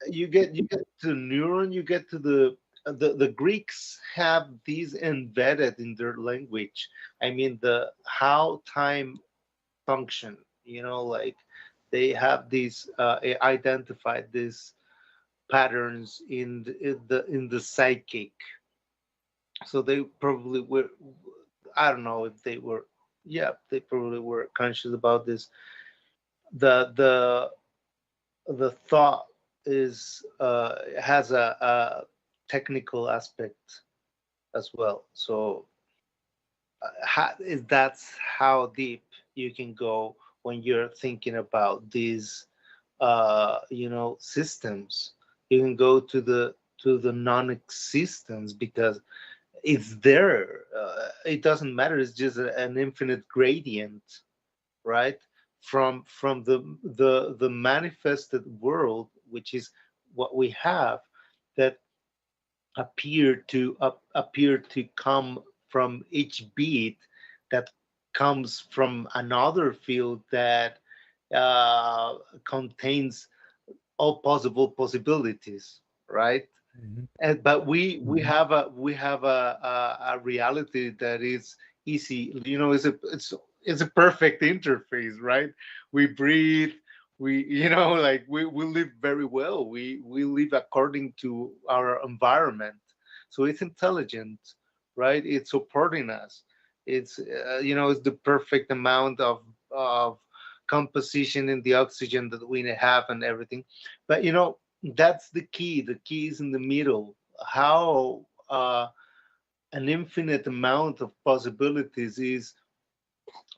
Speaker 12: you get to neuron, you get to the Greeks have these embedded in their language. I mean, the how time function, like they have these identified these patterns in the psychic. So they probably were, I don't know if they were, yeah, they probably were conscious about this. The the the thought is has a technical aspect as well. So that's how deep you can go when you're thinking about these systems. You can go to the non-existence, because it's there. It doesn't matter, it's just an infinite gradient, right? From the manifested world, which is what we have, that appear to come from each beat that comes from another field that contains all possible possibilities, right?
Speaker 6: Mhm.
Speaker 12: But we have a reality that is easy. It's a perfect interface, right? We breathe. We live very well. We live according to our environment, so it's intelligent, right? It's supporting us. It's the perfect amount of composition in the oxygen that we have and everything. But that's the key. The key is in the middle. How an infinite amount of possibilities is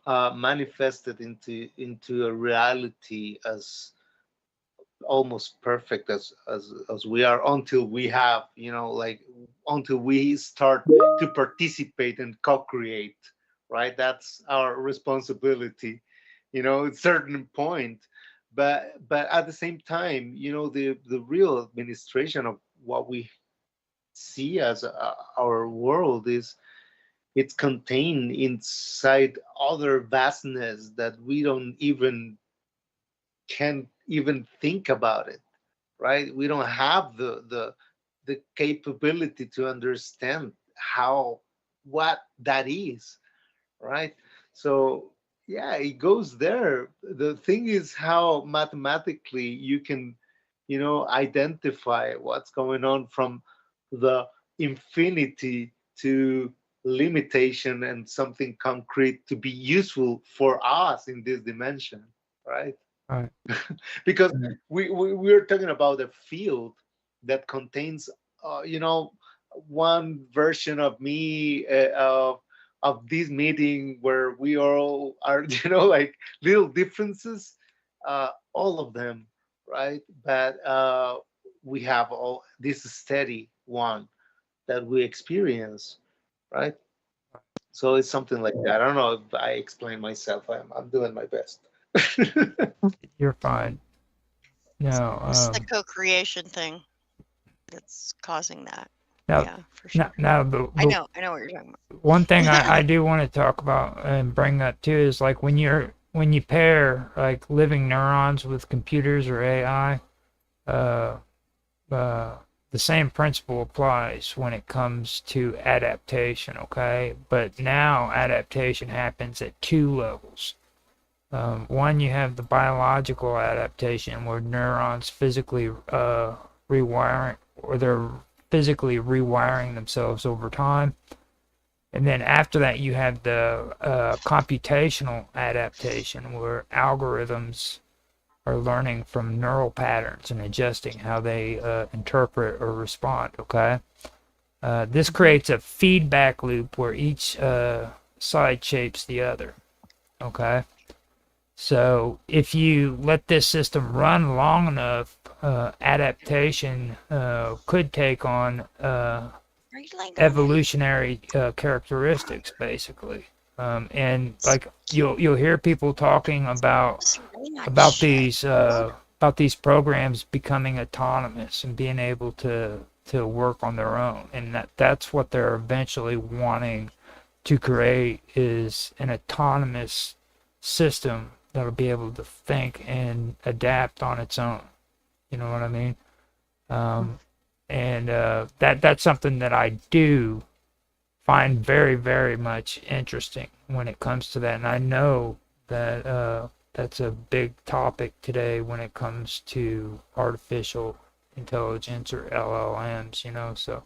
Speaker 12: manifested into a reality as almost perfect as we are, until we have, like, until we start to participate and co-create, right? That's our responsibility, at a certain point. But at the same time, the real administration of what we see as our world is, it's contained inside other vastness that we don't even can't even think about it, right? We don't have the capability to understand how what that is, right? So yeah, it goes there. The thing is how mathematically you can, identify what's going on from the infinity to limitation and something concrete to be useful for us in this dimension, right?
Speaker 6: All right.
Speaker 12: Because we're talking about a field that contains one version of me, of this meeting, where we all are like little differences, all of them, right? But we have all this steady one that we experience, right? So it's something like that. I don't know if I explain myself. I'm doing my best.
Speaker 6: You're fine. No,
Speaker 11: It's the co-creation thing that's causing that.
Speaker 6: now,
Speaker 11: Yeah, for sure.
Speaker 6: now
Speaker 11: I know what you're talking about.
Speaker 6: one thing I do want to talk about and bring up too is like when you pair like living neurons with computers or AI, the same principle applies when it comes to adaptation, okay? But now adaptation happens at two levels. One, you have the biological adaptation where neurons physically rewiring, or they're physically rewiring themselves over time. And then after that, you have the computational adaptation where algorithms are learning from neural patterns and adjusting how they interpret or respond, okay? This creates a feedback loop where each side shapes the other, okay? So if you let this system run long enough, adaptation could take on evolutionary characteristics, basically. And like you'll hear people talking about these programs becoming autonomous and being able to work on their own, and that's what they're eventually wanting to create, is an autonomous system that'll be able to think and adapt on its own. You know what I mean? And that's something that I do find very, very much interesting when it comes to that. And I know that that's a big topic today when it comes to artificial intelligence or LLMs, you know. So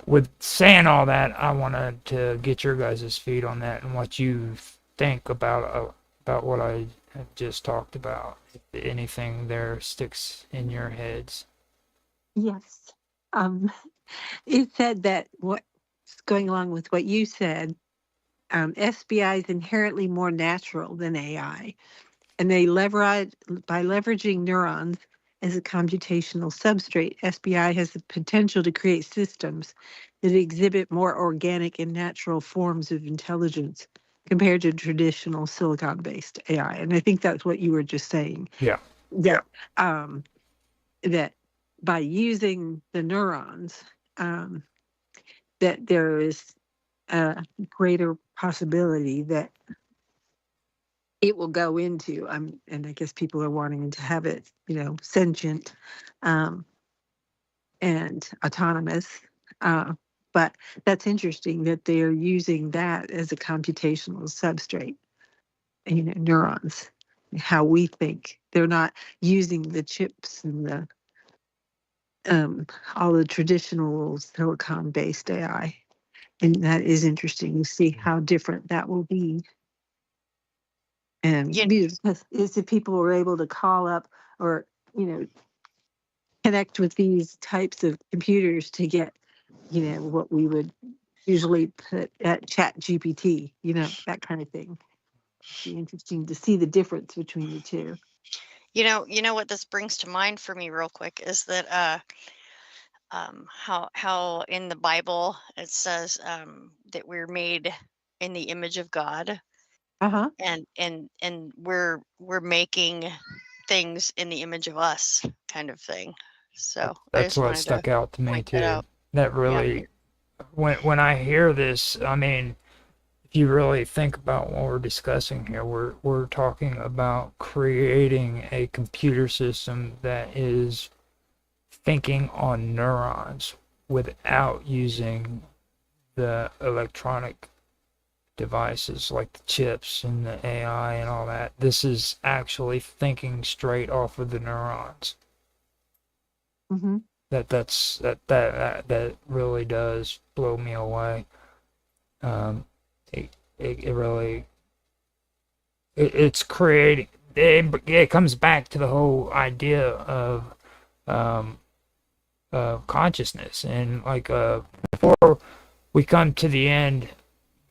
Speaker 6: with saying all that, I wanted to get your guys' feed on that and what you think about what I have just talked about. If anything there sticks in your heads.
Speaker 9: Yes. It said that what's going along with what you said, SBI is inherently more natural than AI, and by leveraging neurons as a computational substrate, SBI has the potential to create systems that exhibit more organic and natural forms of intelligence compared to traditional silicon-based AI. And I think that's what you were just saying.
Speaker 6: Yeah.
Speaker 9: That that by using the neurons, that there is a greater possibility that it will go into, and I guess people are wanting to have it, you know, sentient and autonomous. But that's interesting that they are using that as a computational substrate, you know, neurons, how we think. They're not using the chips and the all the traditional silicon-based AI. And that is interesting to see how different that will be. And
Speaker 11: Yeah.
Speaker 9: because if people were able to call up or, you know, connect with these types of computers to get, you know, what we would usually put at Chat GPT, you know, that kind of thing. It'd be interesting to see the difference between the two.
Speaker 11: You know what this brings to mind for me real quick is that how in the Bible it says that we're made in the image of God,
Speaker 9: Uh-huh.
Speaker 11: and we're making things in the image of us, kind of thing. So I
Speaker 6: That's
Speaker 11: just
Speaker 6: what
Speaker 11: wanted
Speaker 6: stuck
Speaker 11: to
Speaker 6: out to me
Speaker 11: point that
Speaker 6: too.
Speaker 11: out.
Speaker 6: That really, when I hear this, I mean, if you really think about what we're discussing here, we're talking about creating a computer system that is thinking on neurons without using the electronic devices like the chips and the AI and all that. This is actually thinking straight off of the neurons.
Speaker 9: Mm-hmm.
Speaker 6: That really does blow me away. It really it's creating it comes back to the whole idea of consciousness, and like before we come to the end,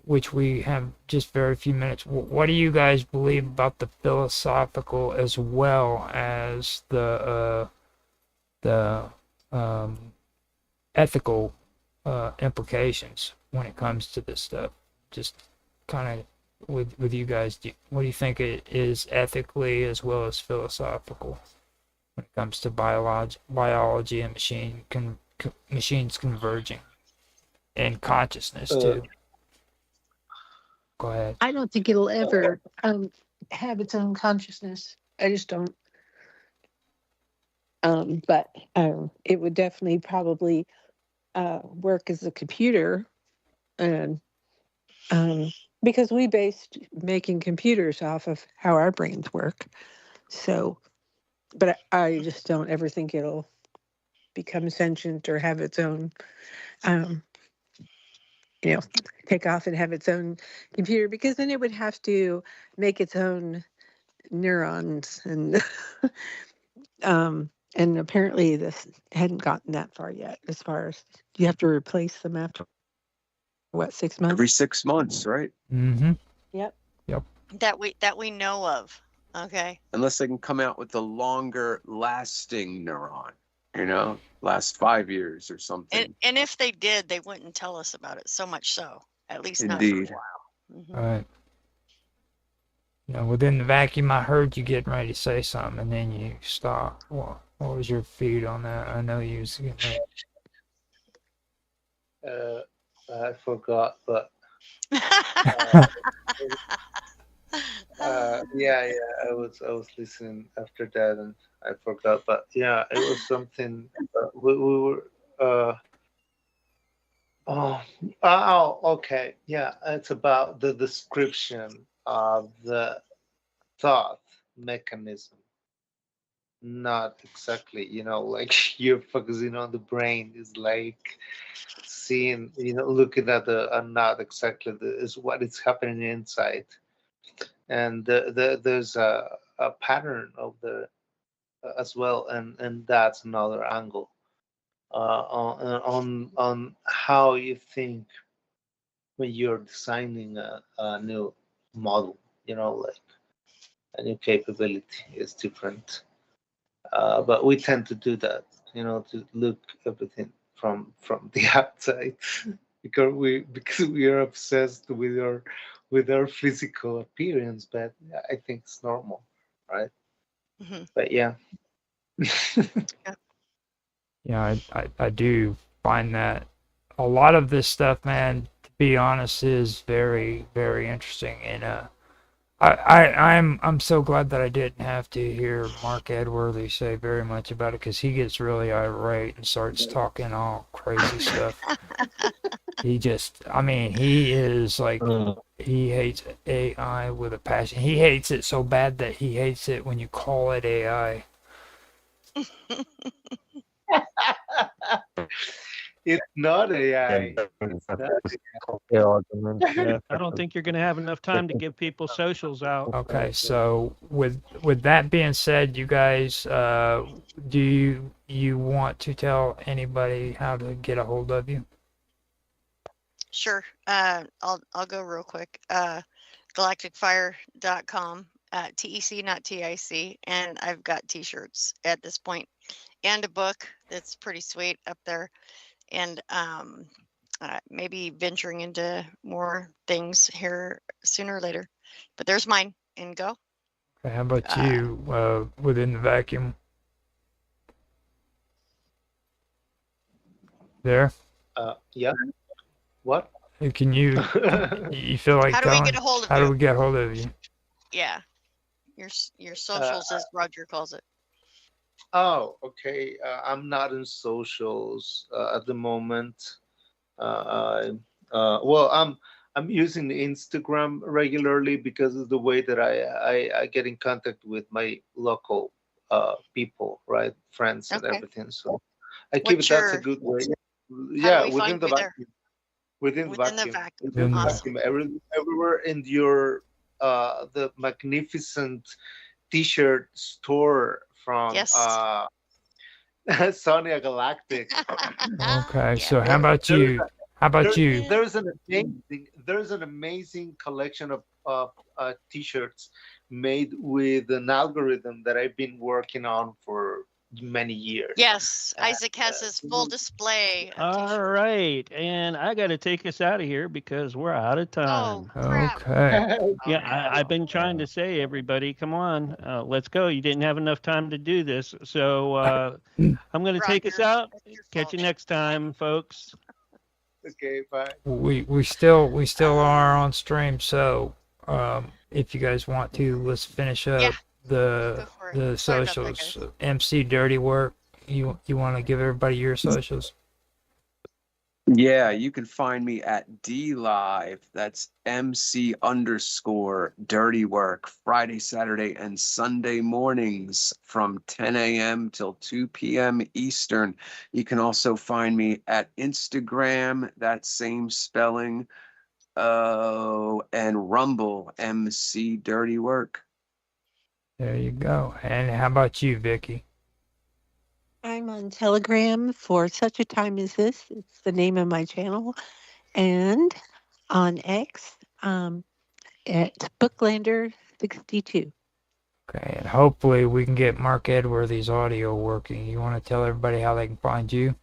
Speaker 6: which we have just very few minutes, what do you guys believe about the philosophical as well as the ethical implications when it comes to this stuff? Just kind of with you guys, what do you think it is ethically as well as philosophical when it comes to biology and machines converging and consciousness too? Go ahead.
Speaker 9: I don't think it'll ever have its own consciousness. I just don't. But it would definitely probably work as a computer, and because we based making computers off of how our brains work. So, but I just don't ever think it'll become sentient or have its own, you know, take off and have its own computer, because then it would have to make its own neurons and and apparently this hadn't gotten that far yet, as far as you have to replace them after what, 6 months?
Speaker 8: Every 6 months, right?
Speaker 6: Mm-hmm.
Speaker 9: Yep.
Speaker 11: That we know of. Okay.
Speaker 8: Unless they can come out with a longer lasting neuron, you know, last 5 years or something.
Speaker 11: And if they did, they wouldn't tell us about it. So much so, at least not
Speaker 8: Indeed.
Speaker 11: for a while.
Speaker 6: All right. You know, within the vacuum, I heard you getting ready to say something, and then you stopped. What was your feed on that? I know you was getting ready.
Speaker 12: I forgot, but Yeah, I was listening after that and I forgot, but yeah, it was something. We were. Oh, okay. Yeah, it's about the description of the thought mechanism. Not exactly, like you're focusing on the brain is like seeing, looking at not exactly is what is happening inside, and there's a pattern of the as well, and that's another angle on how you think when you're designing a new model, like a new capability is different. But we tend to do that, to look everything from the outside because we are obsessed with our physical appearance. But I think it's normal, right?
Speaker 11: Mhm.
Speaker 12: But yeah.
Speaker 6: Yeah, I do find that a lot of this stuff, man, to be honest, is very, very interesting. And I'm so glad that I didn't have to hear Mark Edworthy say very much about it because he gets really irate and starts talking all crazy stuff. I mean, he is like, he hates AI with a passion. He hates it so bad that he hates it when you call it AI.
Speaker 12: It's not AI.
Speaker 7: I don't think you're going to have enough time to give people socials out.
Speaker 6: Okay, so with that being said, you guys, do you want to tell anybody how to get a hold of you?
Speaker 11: Sure. I'll go real quick. Galacticfire.com. TEC, not TIC, and I've got T-shirts at this point, and a book that's pretty sweet up there, and maybe venturing into more things here sooner or later. But there's mine, and go.
Speaker 6: Okay, how about you, within the vacuum? There?
Speaker 12: Yeah. What?
Speaker 6: Can you feel like
Speaker 11: How do we
Speaker 6: telling?
Speaker 11: get a hold of
Speaker 6: How do
Speaker 11: you?
Speaker 6: we get a hold of you?
Speaker 11: Yeah, your socials, as Roger calls it.
Speaker 12: Oh, okay. I'm not in socials at the moment. Well, I'm using Instagram regularly because of the way that I get in contact with my local people, right, friends and
Speaker 11: Okay.
Speaker 12: everything. So I keep
Speaker 11: What's
Speaker 12: it. That's a
Speaker 11: your?
Speaker 12: good way.
Speaker 11: How
Speaker 12: Yeah,
Speaker 11: do we find you there?
Speaker 12: within the
Speaker 11: Within the
Speaker 12: vacuum,
Speaker 11: vacuum.
Speaker 12: within the
Speaker 11: Awesome.
Speaker 12: vacuum. Everywhere in your the magnificent T-shirt store from
Speaker 11: Yes.
Speaker 12: Sonia Galactic.
Speaker 6: Okay,
Speaker 11: Yeah,
Speaker 6: so how
Speaker 11: baby.
Speaker 6: about you? How about you?
Speaker 12: There's an amazing collection of T-shirts made with an algorithm that I've been working on for many years.
Speaker 11: Yes, Isaac has his full display of
Speaker 7: All
Speaker 11: T-shirts.
Speaker 7: right, and I got to take us out of here because we're out of
Speaker 11: Oh
Speaker 7: time.
Speaker 11: crap!
Speaker 6: Okay.
Speaker 7: Yeah, I've been trying to say, everybody, come on, let's go. You didn't have enough time to do this, so I'm going to take us
Speaker 11: Roger,
Speaker 7: out.
Speaker 11: that's your
Speaker 7: Catch
Speaker 11: fault.
Speaker 7: you next time, folks.
Speaker 12: Okay, bye.
Speaker 6: We still are on stream, so if you guys want to, let's finish up
Speaker 11: Yeah,
Speaker 6: the
Speaker 11: go for it.
Speaker 6: the
Speaker 11: Sorry about that,
Speaker 6: socials.
Speaker 11: guys.
Speaker 6: MC Dirty Work. You want to give everybody your socials?
Speaker 8: Yeah, you can find me at D Live. That's MC underscore dirty work, Friday, Saturday, and Sunday mornings from 10 a.m. till 2 p.m. Eastern. You can also find me at Instagram, that same spelling, and Rumble, MC Dirty Work.
Speaker 6: There you go. And how about you, Vicky?
Speaker 9: I'm on Telegram for such a time as this. It's the name of my channel. And on X at Booklander62.
Speaker 6: Okay, and hopefully we can get Mark Edworthy's audio working. You want to tell everybody how they can find you?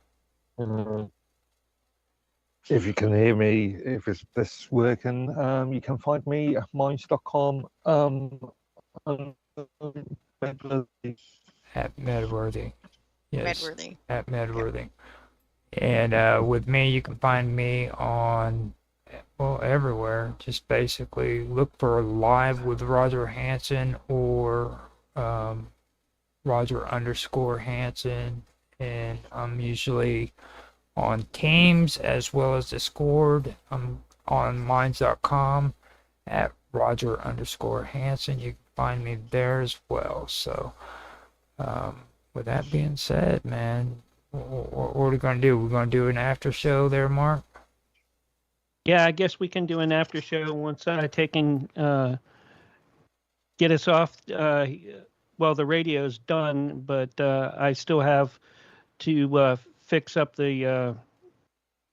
Speaker 10: If you can hear me, if it's this working, you can find me at minds.com.
Speaker 6: At Medworthy. Yes,
Speaker 11: Medworthy.
Speaker 6: at Medworthy. And with me, you can find me on well, everywhere. Just basically look for Live with Roger Hansen or Roger_Hansen. And I'm usually on Teams as well as Discord. I'm on minds.com at Roger_Hansen. You can find me there as well. So, with that being said, man, what are we going to do? We're going to do an after show there, Mark?
Speaker 7: Yeah, I guess we can do an after show once I get us off. Well, the radio's done, but I still have to fix up the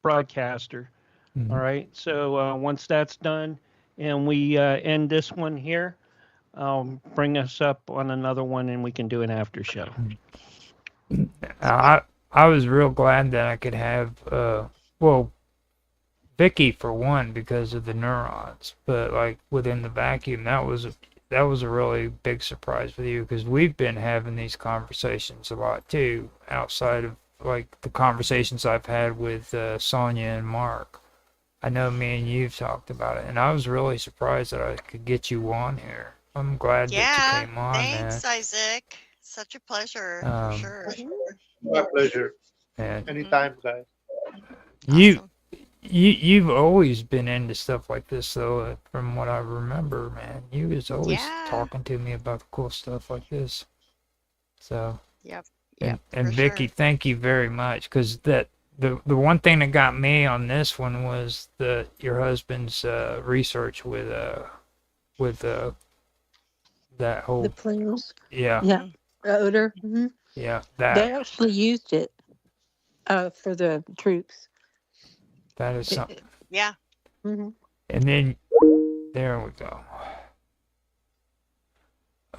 Speaker 7: broadcaster.
Speaker 6: Mhm.
Speaker 7: All right. So once that's done and we end this one here, bring us up on another one and we can do an after show.
Speaker 6: I was real glad that I could have, well, Vicky for one because of the neurons, but like within the vacuum, that was a really big surprise with you because we've been having these conversations a lot too, outside of like the conversations I've had with Sonia and Mark. I know me and you've talked about it, and I was really surprised that I could get you on here. I'm glad that you came on,
Speaker 11: thanks,
Speaker 6: man.
Speaker 11: Isaac. Such a pleasure, for sure.
Speaker 12: My pleasure.
Speaker 6: And
Speaker 12: Anytime, guys.
Speaker 11: Awesome.
Speaker 6: you've always been into stuff like this, though. From what I remember, man, you was always talking to me about cool stuff like this. So.
Speaker 11: Yep.
Speaker 6: And
Speaker 11: for
Speaker 6: Vicky,
Speaker 11: sure.
Speaker 6: thank you very much, because the one thing that got me on this one was your husband's research with that whole
Speaker 9: The plans.
Speaker 6: yeah
Speaker 9: Yeah. Odor. Hmm.
Speaker 6: yeah
Speaker 9: They
Speaker 6: that
Speaker 9: actually used it for the troops.
Speaker 6: that is something.
Speaker 11: Yeah.
Speaker 9: Hmm.
Speaker 6: And then there we go.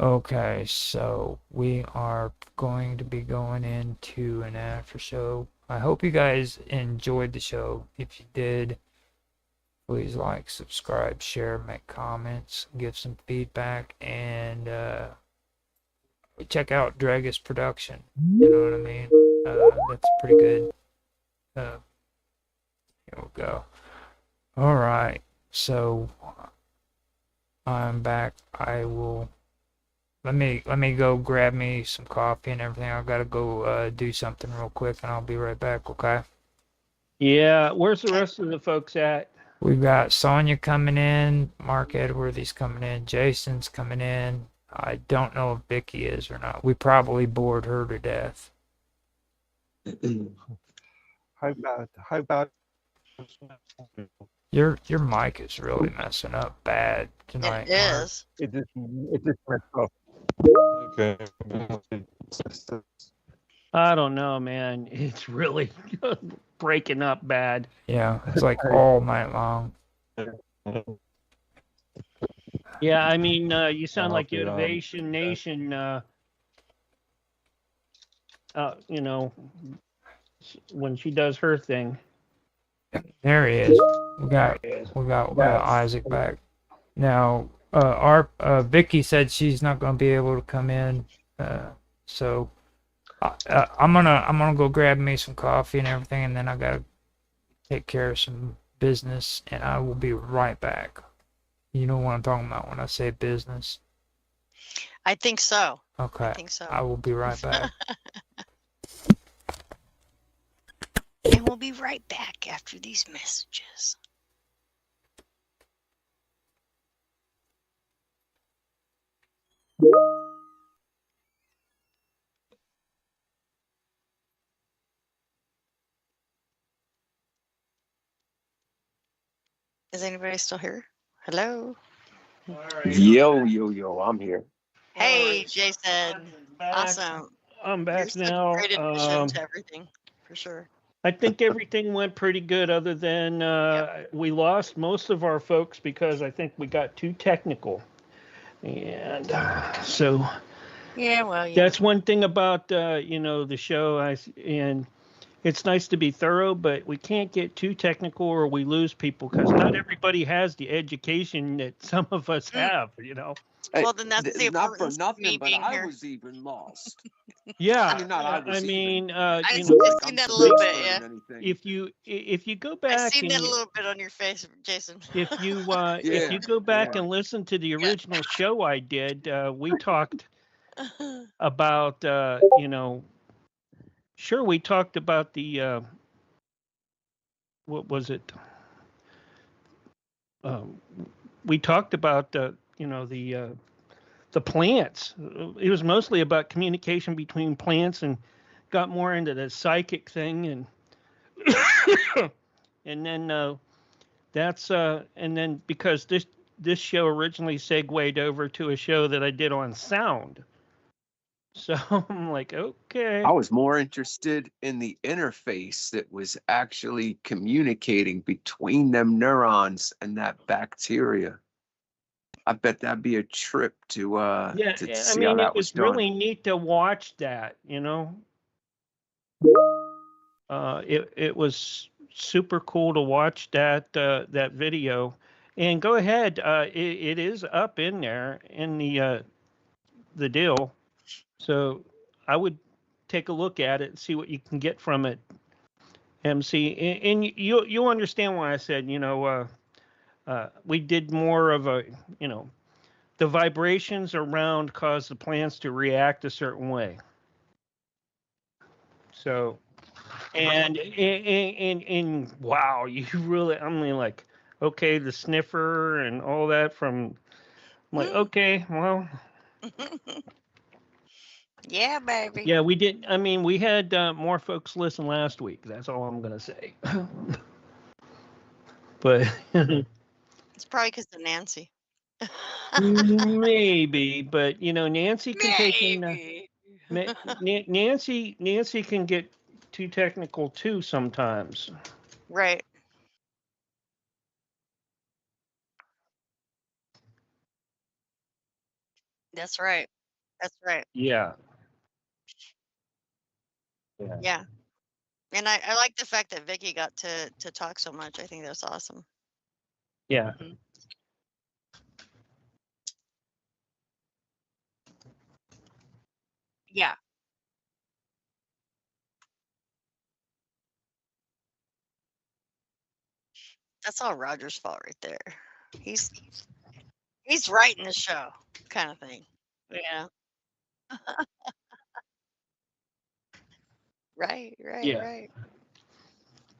Speaker 6: Okay, so we are going to be going into an after show. I hope you guys enjoyed the show. If you did, please like, subscribe, share, make comments, give some feedback, and check out Dragus Production. You know what I mean? That's pretty good. Here we go. All right, so I'm back. I will. Let me go grab me some coffee and everything. I've got to go do something real quick, and I'll be right back. Okay?
Speaker 7: Yeah. Where's the rest of the folks at?
Speaker 6: We've got Sonia coming in, Mark Edworthy's coming in, Jason's coming in. I don't know if Vicky is or not. We probably bored her to death.
Speaker 10: How about
Speaker 6: Your mic is really messing up bad tonight.
Speaker 11: It
Speaker 6: Mark.
Speaker 11: is.
Speaker 10: it just messed up? Okay.
Speaker 7: I don't know, man. It's really breaking up bad.
Speaker 6: Yeah, it's like all night long.
Speaker 7: Yeah, I mean, you sound like
Speaker 10: Okay,
Speaker 7: Innovation Nation. You know, when she does her thing.
Speaker 6: There he is. We got Isaac back. Now, our Vicky said she's not going to be able to come in, so I'm gonna go grab me some coffee and everything, and then I gotta take care of some business, and I will be right back. You know what I'm talking about when I say business?
Speaker 11: I think so.
Speaker 6: Okay.
Speaker 11: I think so.
Speaker 6: I will be right back.
Speaker 11: And we'll be right back after these messages. Is anybody still here? Hello?
Speaker 8: Yo, I'm here.
Speaker 11: Hey, Jason. Awesome.
Speaker 7: I'm back
Speaker 11: You're
Speaker 7: now.
Speaker 11: such a great addition to everything, for sure.
Speaker 7: I think everything went pretty good, other than we lost most of our folks because I think we got too technical. And so
Speaker 11: Yeah, well, yeah.
Speaker 7: that's one thing about the show. And it's nice to be thorough, but we can't get too technical or we lose people because not everybody has the education that some of us have, you know.
Speaker 8: Hey,
Speaker 11: Well, then that's the
Speaker 8: not for
Speaker 11: importance of me
Speaker 8: nothing, but
Speaker 11: being
Speaker 8: I
Speaker 11: here.
Speaker 8: was even lost. I
Speaker 7: Yeah,
Speaker 8: mean, not I
Speaker 7: I
Speaker 8: was
Speaker 7: mean,
Speaker 8: even.
Speaker 11: I
Speaker 7: you
Speaker 11: s-
Speaker 7: know,
Speaker 11: I
Speaker 8: Like
Speaker 11: seen
Speaker 8: I'm
Speaker 11: that a
Speaker 8: some
Speaker 11: little bit,
Speaker 8: expert
Speaker 11: yeah.
Speaker 8: in anything.
Speaker 7: if you go
Speaker 11: I
Speaker 7: back
Speaker 11: seen that a
Speaker 7: and
Speaker 11: little bit on your face, Jason.
Speaker 7: if
Speaker 8: Yeah,
Speaker 7: you go back
Speaker 8: yeah.
Speaker 7: and listen to the
Speaker 11: Yeah.
Speaker 7: original show I did, we talked about sure, we talked about the what was it? Um, we talked about the plants. It was mostly about communication between plants, and got more into the psychic thing, and and then and then because this show originally segued over to a show that I did on sound. So I'm like,
Speaker 8: I
Speaker 7: okay.
Speaker 8: was more interested in the interface that was actually communicating between them neurons and that bacteria. I bet that'd be a trip
Speaker 7: Yeah,
Speaker 8: to
Speaker 7: I
Speaker 8: see how
Speaker 7: mean, it
Speaker 8: that was
Speaker 7: was
Speaker 8: done.
Speaker 7: really neat to watch that, you know. It was super cool to watch that video. And go ahead, it is up in there in the deal. So I would take a look at it and see what you can get from it, MC. And you'll understand why I said, we did more of a, you know, the vibrations around cause the plants to react a certain way. So and wow, you really, I mean, like, okay, the sniffer and all that from, I'm like, okay, well,
Speaker 11: Yeah, baby.
Speaker 7: yeah, we did. I mean, we had more folks listen last week. That's all I'm gonna say. But
Speaker 11: It's probably because of Nancy.
Speaker 7: maybe, but Nancy can take in.
Speaker 11: Maybe.
Speaker 7: Nancy can get too technical too sometimes.
Speaker 11: Right. That's right. That's right.
Speaker 7: Yeah. Yeah.
Speaker 11: Yeah. And I like the fact that Vicky got to talk so much. I think that's awesome.
Speaker 7: Yeah.
Speaker 11: Mhm. Yeah. That's all Roger's fault right there. He's he's writing the show, kind of thing. Yeah. Right, right,
Speaker 7: Yeah.
Speaker 11: right.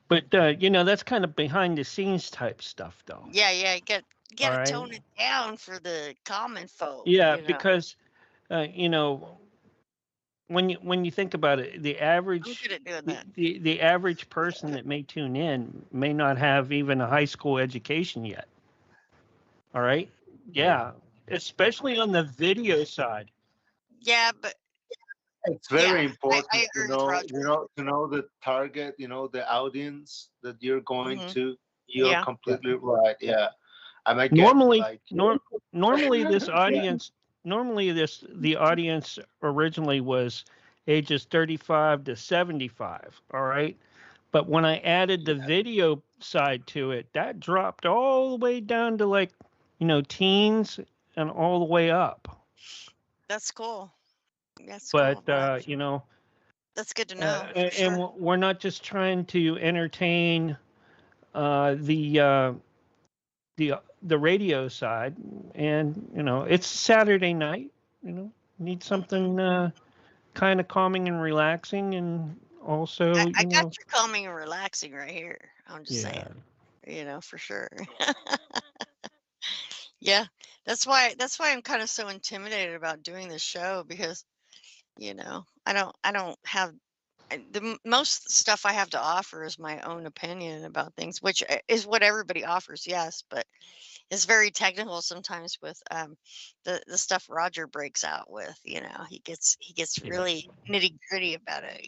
Speaker 7: But that's kind of behind the scenes type stuff, though.
Speaker 11: Yeah, yeah. You
Speaker 7: All
Speaker 11: gotta
Speaker 7: right.
Speaker 11: tone it down for the common folk.
Speaker 7: Yeah,
Speaker 11: You know.
Speaker 7: because when you think about it, the
Speaker 11: I'm
Speaker 7: average
Speaker 11: good at doing that.
Speaker 7: the average person that may tune in may not have even a high school education yet. All right. Yeah, especially on the video side.
Speaker 11: Yeah, but
Speaker 12: It's
Speaker 11: yeah,
Speaker 12: very
Speaker 11: I
Speaker 12: important
Speaker 11: agree with Roger.
Speaker 12: to know the target, the audience that you're going
Speaker 11: Hmm.
Speaker 12: to. You're
Speaker 11: Yeah.
Speaker 12: completely right. Yeah, I might get
Speaker 7: Normally,
Speaker 12: like
Speaker 7: normally this
Speaker 12: yeah.
Speaker 7: audience, the audience originally was ages 35 to 75. All right. But when I added the video side to it, that dropped all the way down to like, teens and all the way up.
Speaker 11: That's cool. That's
Speaker 7: But
Speaker 11: cool. Well, that's good to know for
Speaker 7: and
Speaker 11: sure.
Speaker 7: we're not just trying to entertain the the radio side, and it's Saturday night. Need something kind of calming and relaxing, and also
Speaker 11: I got your calming and relaxing right here. I'm just
Speaker 7: yeah.
Speaker 11: saying, for sure. Yeah, that's why I'm kind of so intimidated about doing this show because, I don't have most stuff I have to offer is my own opinion about things, which is what everybody offers, yes, but it's very technical sometimes with the stuff Roger breaks out with. He gets really nitty gritty about it.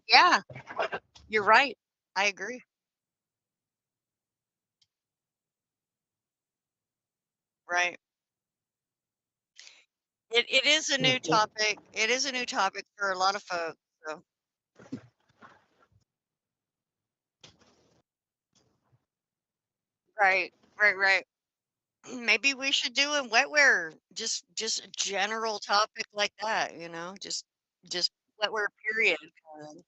Speaker 11: Yeah, you're right. I agree. right. It is a new topic. It is a new topic for a lot of folks. So right, right, right. Maybe we should do a wetware, just a general topic like that, just wetware period. kind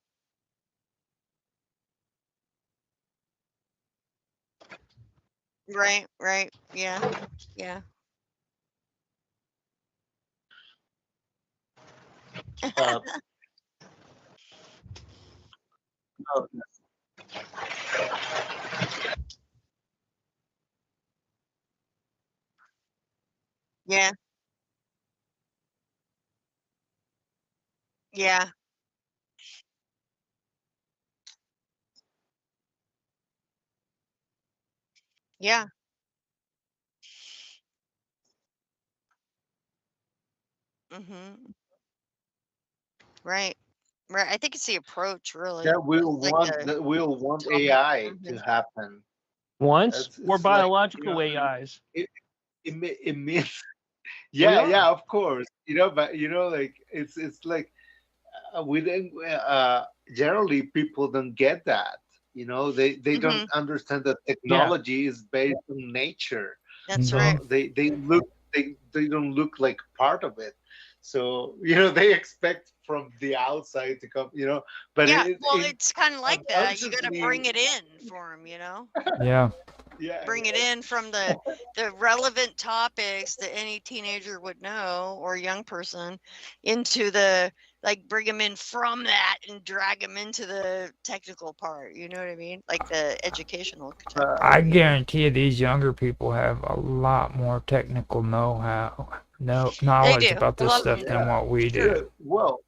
Speaker 11: of. Right, right. Yeah, yeah.
Speaker 12: Uh, no,
Speaker 11: Yeah, yeah, yeah. Mhm. Right. Right. I think it's the approach
Speaker 12: that
Speaker 11: really.
Speaker 12: will
Speaker 11: It's like
Speaker 12: want
Speaker 11: the
Speaker 12: that will want
Speaker 11: topic.
Speaker 12: AI to
Speaker 11: Mhm.
Speaker 12: happen.
Speaker 7: Once or
Speaker 12: It's like,
Speaker 7: biological AIs.
Speaker 12: it, it means
Speaker 7: We
Speaker 12: yeah,
Speaker 7: are.
Speaker 12: yeah, of course, but like it's like we don't generally people don't get that. They don't
Speaker 11: Mhm.
Speaker 12: understand that
Speaker 7: Yeah.
Speaker 12: technology is based on nature.
Speaker 11: That's
Speaker 6: Mm-hmm.
Speaker 11: right.
Speaker 12: So they don't look like part of it. So they expect from the outside to come, but
Speaker 11: Yeah.
Speaker 12: it,
Speaker 11: Well,
Speaker 12: it
Speaker 11: it's kind of like that. You got to
Speaker 12: unconsciously.
Speaker 11: bring it in for them.
Speaker 6: Yeah.
Speaker 12: Yeah,
Speaker 11: Bring it in from the relevant topics that any teenager would know or young person into the like bring them in from that and drag them into the technical part. You know what I mean? Like the educational
Speaker 6: I
Speaker 11: part.
Speaker 6: guarantee you these younger people have a lot more technical know-how,
Speaker 11: They
Speaker 6: knowledge
Speaker 11: do.
Speaker 6: about
Speaker 11: A
Speaker 6: this
Speaker 11: lot of
Speaker 6: stuff
Speaker 11: them
Speaker 6: than
Speaker 11: do.
Speaker 6: what we
Speaker 11: Sure.
Speaker 6: do.
Speaker 12: well,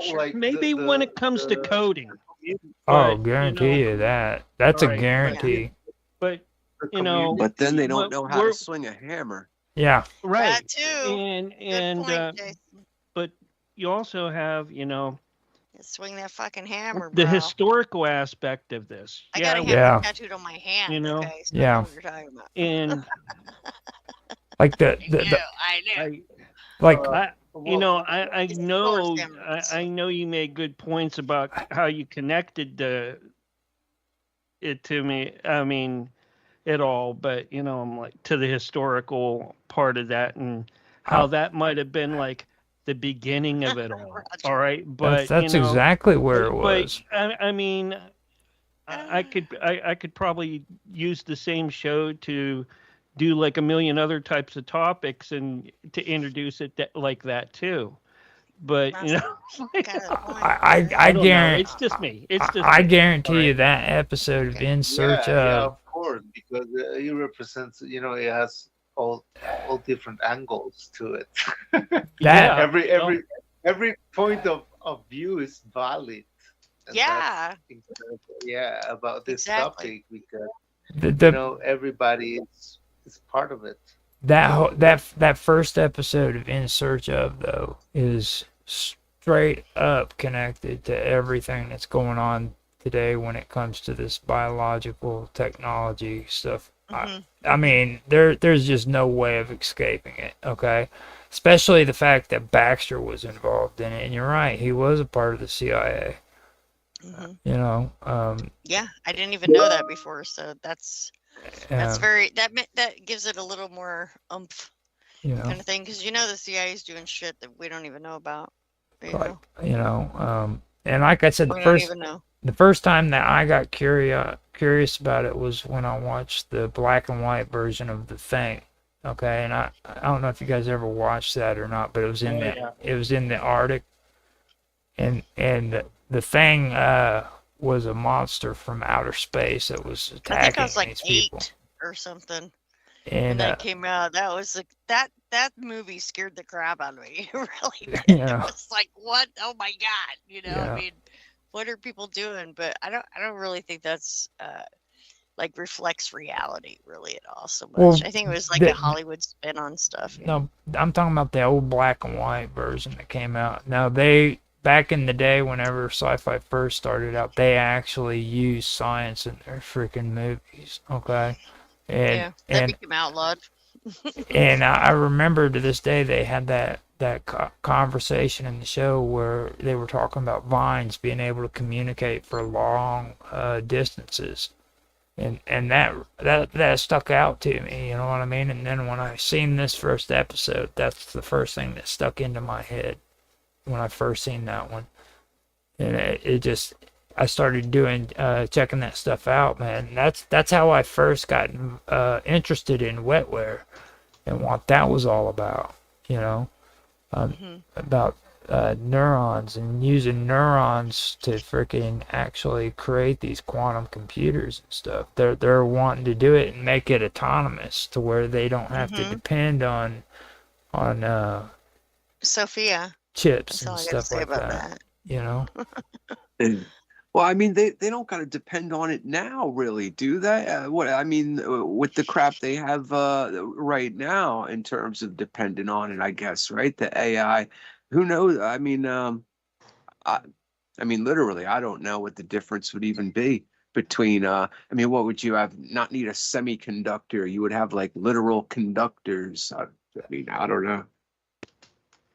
Speaker 11: Sure.
Speaker 12: like
Speaker 7: Maybe when it comes to coding,
Speaker 6: Oh,
Speaker 7: but
Speaker 6: guarantee you that. That's
Speaker 7: all
Speaker 6: a
Speaker 7: right,
Speaker 11: Yeah.
Speaker 6: guarantee.
Speaker 7: but
Speaker 8: But then they don't
Speaker 7: what
Speaker 8: know how to swing a hammer.
Speaker 6: Yeah.
Speaker 11: That
Speaker 7: right,
Speaker 11: too. Good
Speaker 7: and
Speaker 11: point, Jason.
Speaker 7: but you also have
Speaker 11: Swing that fucking hammer,
Speaker 7: the
Speaker 11: bro.
Speaker 7: historical aspect of this.
Speaker 11: I got a hammer
Speaker 6: Yeah.
Speaker 11: tattooed on my hand.
Speaker 7: You know,
Speaker 11: Okay, so I
Speaker 6: Yeah.
Speaker 11: know what you're talking about.
Speaker 7: and
Speaker 6: Like the
Speaker 11: I knew.
Speaker 7: I
Speaker 6: like
Speaker 7: I I
Speaker 11: It's
Speaker 7: know
Speaker 11: forced emeralds.
Speaker 7: I know you made good points about how you connected it to me. I mean, it all, but I'm like to the historical part of that and how that might have been like the beginning of it all. All right, but
Speaker 6: that's exactly where it
Speaker 7: but
Speaker 6: was.
Speaker 7: I mean, I could probably use the same show to do like a million other types of topics and to introduce it like that too. But
Speaker 6: I
Speaker 7: don't know.
Speaker 6: guarantee
Speaker 7: It's just me. It's just
Speaker 6: I
Speaker 7: me.
Speaker 6: guarantee you that episode of In Search
Speaker 12: yeah,
Speaker 6: of
Speaker 12: of course, because it represents, it has all different angles to it.
Speaker 6: that
Speaker 12: every point of view is valid. And
Speaker 11: Yeah.
Speaker 12: that's incredible. Yeah, about this
Speaker 11: Exactly.
Speaker 12: topic, because
Speaker 6: the
Speaker 12: everybody is part of it.
Speaker 6: that first episode of In Search of though is straight up connected to everything that's going on today when it comes to this biological technology stuff. I mean, there's just no way of escaping it, okay? Especially the fact that Baxter was involved in it. And you're right, he was a part of the CIA.
Speaker 11: Yeah, I didn't even know that before, so that's very that gives it a little more oomph kind of thing, because the CIA is doing shit that we don't even know about.
Speaker 6: And like I said,
Speaker 11: we don't even know.
Speaker 6: the first time that I got curious about it was when I watched the black and white version of The Thing. Okay, and I don't know if you guys ever watched that or not, but it was in the Arctic, and the Thing was a monster from outer space that was attacking
Speaker 11: I think I was like
Speaker 6: these
Speaker 11: 8
Speaker 6: people.
Speaker 11: or something
Speaker 6: And
Speaker 11: when that came out. That was like that movie scared the crap out of me. It really did. It was like, what? Oh my god! I mean, what are people doing? But I don't really think that's like reflects reality really at all so much.
Speaker 6: Well,
Speaker 11: I think it was like a Hollywood spin on stuff.
Speaker 6: No, I'm talking about the old black and white version that came out. Now back in the day, whenever sci-fi first started out, they actually used science in their freaking movies. Okay,
Speaker 11: that became outlawed.
Speaker 6: And I remember to this day they had that conversation in the show where they were talking about vines being able to communicate for long distances, and that stuck out to me. You know what I mean? And then when I seen this first episode, that's the first thing that stuck into my head when I first seen that one, and it just. I started doing checking that stuff out, man. That's how I first got interested in wetware and what that was all about, you know, about neurons and using neurons to freaking actually create these quantum computers and stuff. They're wanting to do it and make it autonomous to where they don't have to depend on
Speaker 11: Sophia.
Speaker 6: chips
Speaker 11: That's all
Speaker 6: and
Speaker 11: I got to
Speaker 6: stuff
Speaker 11: say
Speaker 6: like
Speaker 11: about
Speaker 6: that.
Speaker 11: that.
Speaker 6: You know,
Speaker 8: And, well, I mean, they don't got to depend on it now, really, do they? What I mean, with the crap they have right now in terms of dependent on it, I guess, right? The AI, who knows? I mean, literally, I don't know what the difference would even be between. I mean, what would you have? Not need a semiconductor. You would have like literal conductors. I mean, I don't know.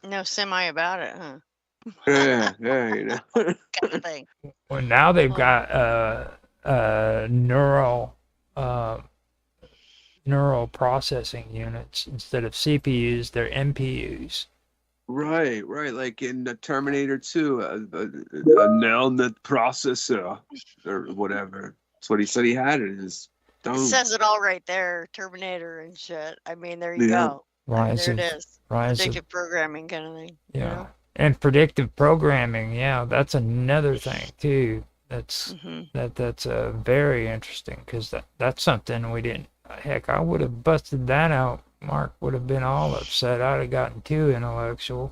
Speaker 11: No semi about it, huh?
Speaker 8: Yeah, you know.
Speaker 11: Kind of thing.
Speaker 6: well now they've
Speaker 11: Well,
Speaker 6: got neural processing units instead of CPUs, they're MPUs.
Speaker 8: Right. Like in the Terminator 2, a neural processor or whatever. That's what he said he had in his
Speaker 11: it
Speaker 8: dome.
Speaker 11: says it all right there, Terminator and shit. I mean, there you
Speaker 8: Yeah.
Speaker 11: go. I mean, there it is. Predictive programming kind of thing.
Speaker 6: Yeah.
Speaker 11: You know?
Speaker 6: And predictive programming, yeah, that's another thing too. That's very interesting because that's something we didn't. Heck, I would have busted that out. Mark would have been all upset. I'd have gotten too intellectual.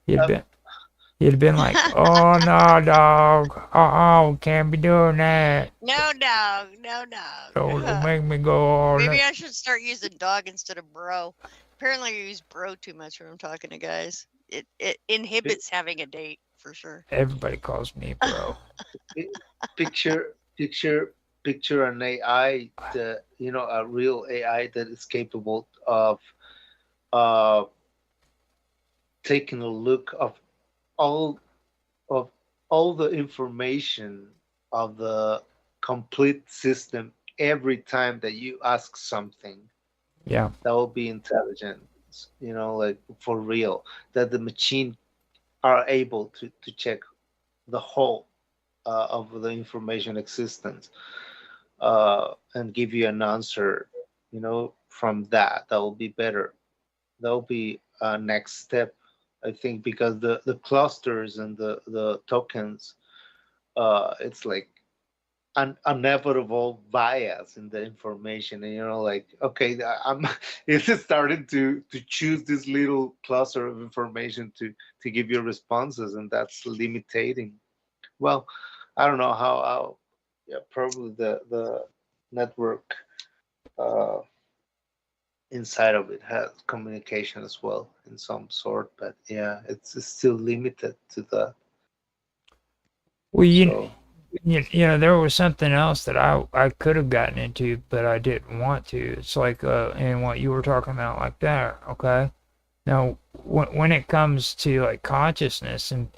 Speaker 6: He'd been like, "Oh no, dog! Oh, can't be doing that.
Speaker 11: No dog, no dog.
Speaker 6: Don't make me go all
Speaker 11: Maybe
Speaker 6: that."
Speaker 11: I should start using dog instead of bro. Apparently, I use bro too much when I'm talking to guys. It inhibits having a date for sure.
Speaker 6: Everybody calls me bro.
Speaker 12: Picture an AI that, a real AI that is capable of taking a look of all the information of the complete system every time that you ask something.
Speaker 6: Yeah.
Speaker 12: That will be intelligent, like for real, that the machine are able to check the whole of the information existence and give you an answer, from that will be better. That will be a next step, I think, because the clusters and the tokens, it's like an inevitable bias in the information, and like, okay, I'm it's starting to choose this little cluster of information to give you responses, and that's limiting. Well, I don't know how yeah, probably the network inside of it has communication as well in some sort, but yeah, it's still limited to the.
Speaker 6: Well,
Speaker 12: So
Speaker 6: there was something else that I could have gotten into, but I didn't want to. It's like and what you were talking about, like that. Okay. Now, when it comes to like consciousness and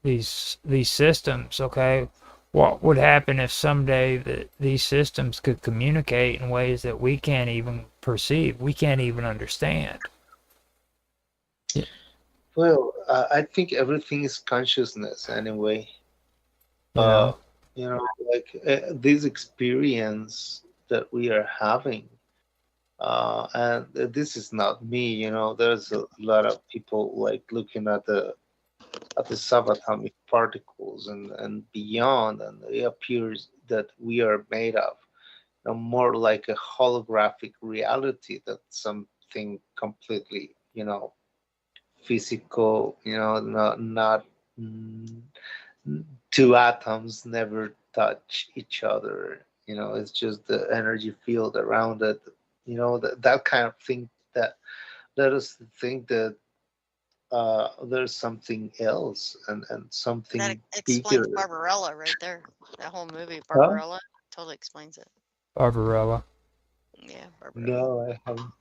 Speaker 6: these systems, okay, what would happen if someday these systems could communicate in ways that we can't even perceive, we can't even understand? Yeah.
Speaker 12: well, I think everything is consciousness anyway.
Speaker 6: Yeah.
Speaker 12: Like this experience that we are having, and this is not me. There's a lot of people like looking at the subatomic particles and beyond, and it appears that we are made of more like a holographic reality, that something completely physical, not two atoms never touch each other. It's just the energy field around it. That kind of thing that let us think that there's something else and
Speaker 11: That
Speaker 12: something
Speaker 11: explains
Speaker 12: bigger.
Speaker 11: Barbarella right there. That whole movie,
Speaker 12: Huh?
Speaker 11: Barbarella, totally explains it.
Speaker 6: Barbarella.
Speaker 11: Yeah, Barbarella.
Speaker 12: No, I haven't.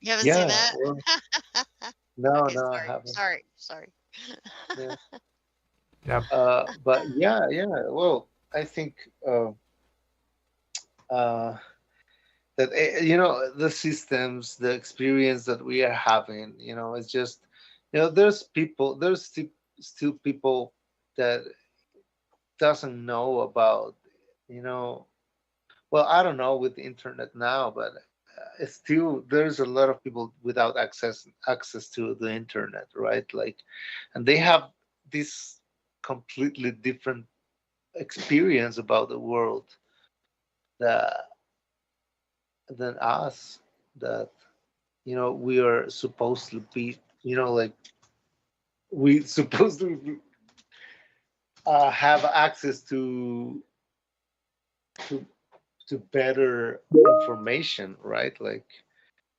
Speaker 11: You haven't seen
Speaker 12: Yeah.
Speaker 11: that?
Speaker 12: Well, no,
Speaker 11: Okay,
Speaker 12: no, I
Speaker 11: sorry,
Speaker 12: haven't.
Speaker 11: sorry, sorry.
Speaker 12: Yeah.
Speaker 6: Yeah.
Speaker 12: But yeah, yeah. Well, I think uh, that the systems, the experience that we are having, it's just there's still people that doesn't know about you know well, I don't know with the internet now, but it's still there's a lot of people without access to the internet, right? Like, and they have this completely different experience about the world that than us. That we are supposed to be, like we supposed to have access to to better information, right? Like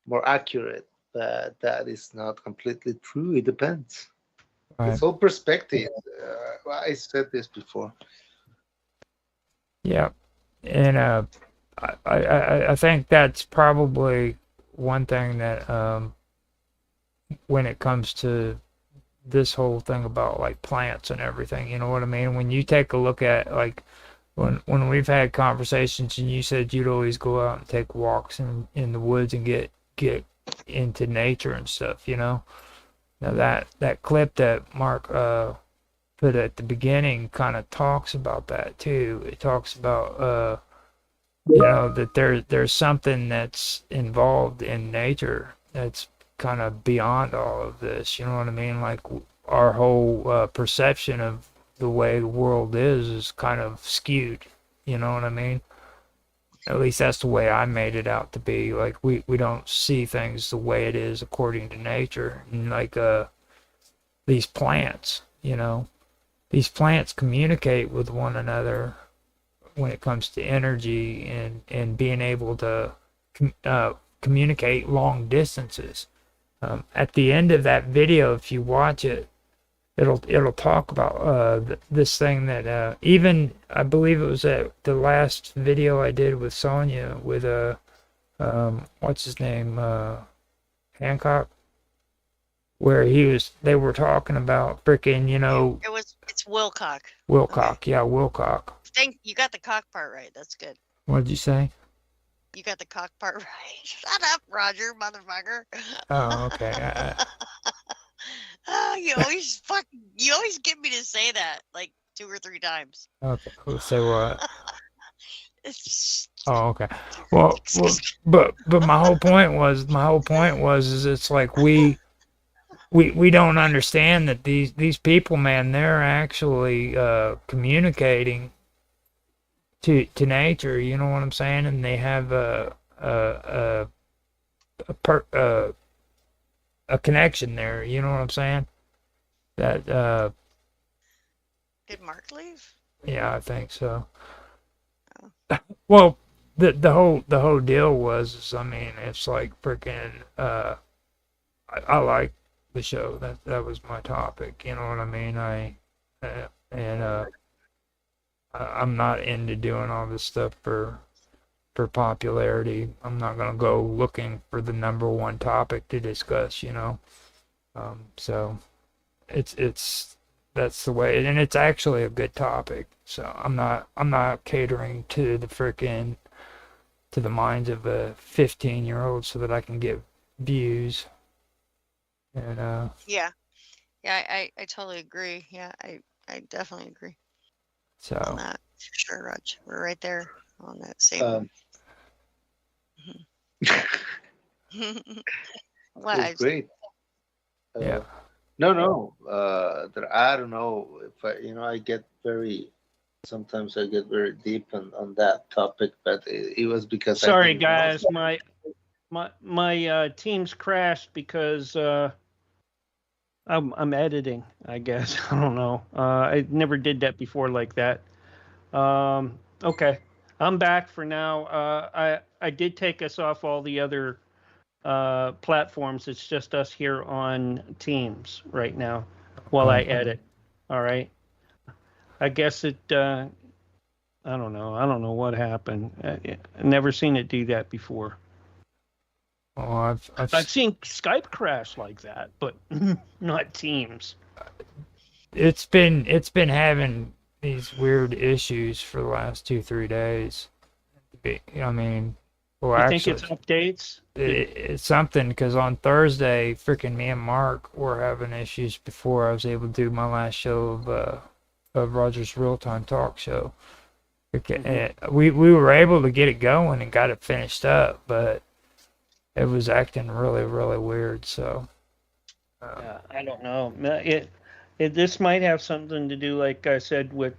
Speaker 12: more accurate, but that is not completely true. It depends.
Speaker 6: Right.
Speaker 12: It's all perspective. I said this before.
Speaker 6: Yeah. And I think that's probably one thing that when it comes to this whole thing about like plants and everything, you know what I mean? When you take a look at like when we've had conversations and you said you'd always go out and take walks in the woods and get into nature and stuff, you know. Now that clip that Mark put at the beginning kind of talks about that too. It talks about that there's something that's involved in nature that's kind of beyond all of this. You know what I mean? Like our whole perception of the way the world is kind of skewed. You know what I mean? At least that's the way I made it out to be. Like we don't see things the way it is according to nature. And like these plants, these plants communicate with one another when it comes to energy and being able to communicate long distances. At the end of that video, if you watch it, it'll talk about this thing that even I believe it was at the last video I did with Sonia with what's his name, Hancock, where they were talking about freaking
Speaker 11: It's Wilcock.
Speaker 6: Wilcock. Yeah, Wilcock.
Speaker 11: You got the cock part right. That's good.
Speaker 6: What did you say?
Speaker 11: You got the cock part right. Shut up, Roger, motherfucker.
Speaker 6: Oh, okay.
Speaker 11: Oh, you always get me to say that like 2 or 3 times.
Speaker 6: Okay. Say what?
Speaker 11: It's
Speaker 6: Oh, okay. Well, but my whole point was is it's like we don't understand that these people, man, they're actually communicating to nature. You know what I'm saying? And they have a connection there. You know what I'm saying? That
Speaker 11: Did Mark leave?
Speaker 6: yeah, I think so. Well, the whole deal was, I mean, it's like freaking. I like the show. That was my topic. You know what I mean? I'm not into doing all this stuff for popularity. I'm not gonna go looking for the number one topic to discuss. So it's that's the way, and it's actually a good topic. So I'm not catering to the minds of a 15-year-old so that I can get views. And
Speaker 11: Yeah. Yeah, I totally agree. Yeah, I definitely agree on
Speaker 6: so
Speaker 11: that. Sure, Raj. We're right there on that same. What?
Speaker 12: It's great.
Speaker 6: yeah.
Speaker 12: No. I don't know if I get sometimes I get very deep on that topic, but it was because
Speaker 7: Sorry,
Speaker 12: I didn't know.
Speaker 7: guys. My Teams crashed because I'm editing. I guess I don't know. I never did that before like that. Okay, I'm back for now. I did take us off all the other platforms. It's just us here on Teams right now while I edit. All right. I guess it. I don't know. I don't know what happened. I never seen it do that before.
Speaker 6: Oh,
Speaker 7: I've seen Skype crash like that, but not Teams.
Speaker 6: it's been having these weird issues for the last 2-3 days. I mean, well,
Speaker 7: You think
Speaker 6: actually,
Speaker 7: it's updates?
Speaker 6: it's something because on Thursday, freaking me and Mark were having issues before I was able to do my last show of Roger's Real Time Talk Show. Okay, we were able to get it going and got it finished up, but it was acting really, really weird. So,
Speaker 7: I don't know. This might have something to do, like I said, with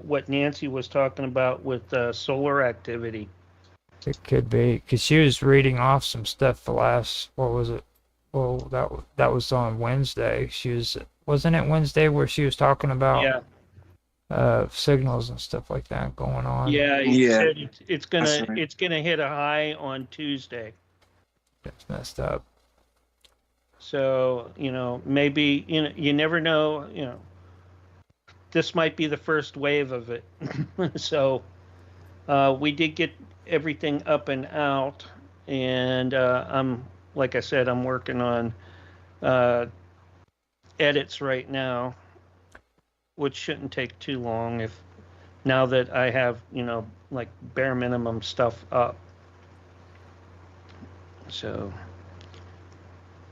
Speaker 7: what Nancy was talking about with solar activity.
Speaker 6: it could be because she was reading off some stuff the last, what was it? Well, that was on Wednesday. Wasn't it Wednesday where she was talking about signals and stuff like that going on?
Speaker 7: Yeah, he said it's
Speaker 8: That's right.
Speaker 7: gonna hit a high on Tuesday.
Speaker 6: That's messed up.
Speaker 7: So maybe you never know. This might be the first wave of it. So we did get everything up and out, and like I said, I'm working on edits right now, which shouldn't take too long now that I have like bare minimum stuff up. So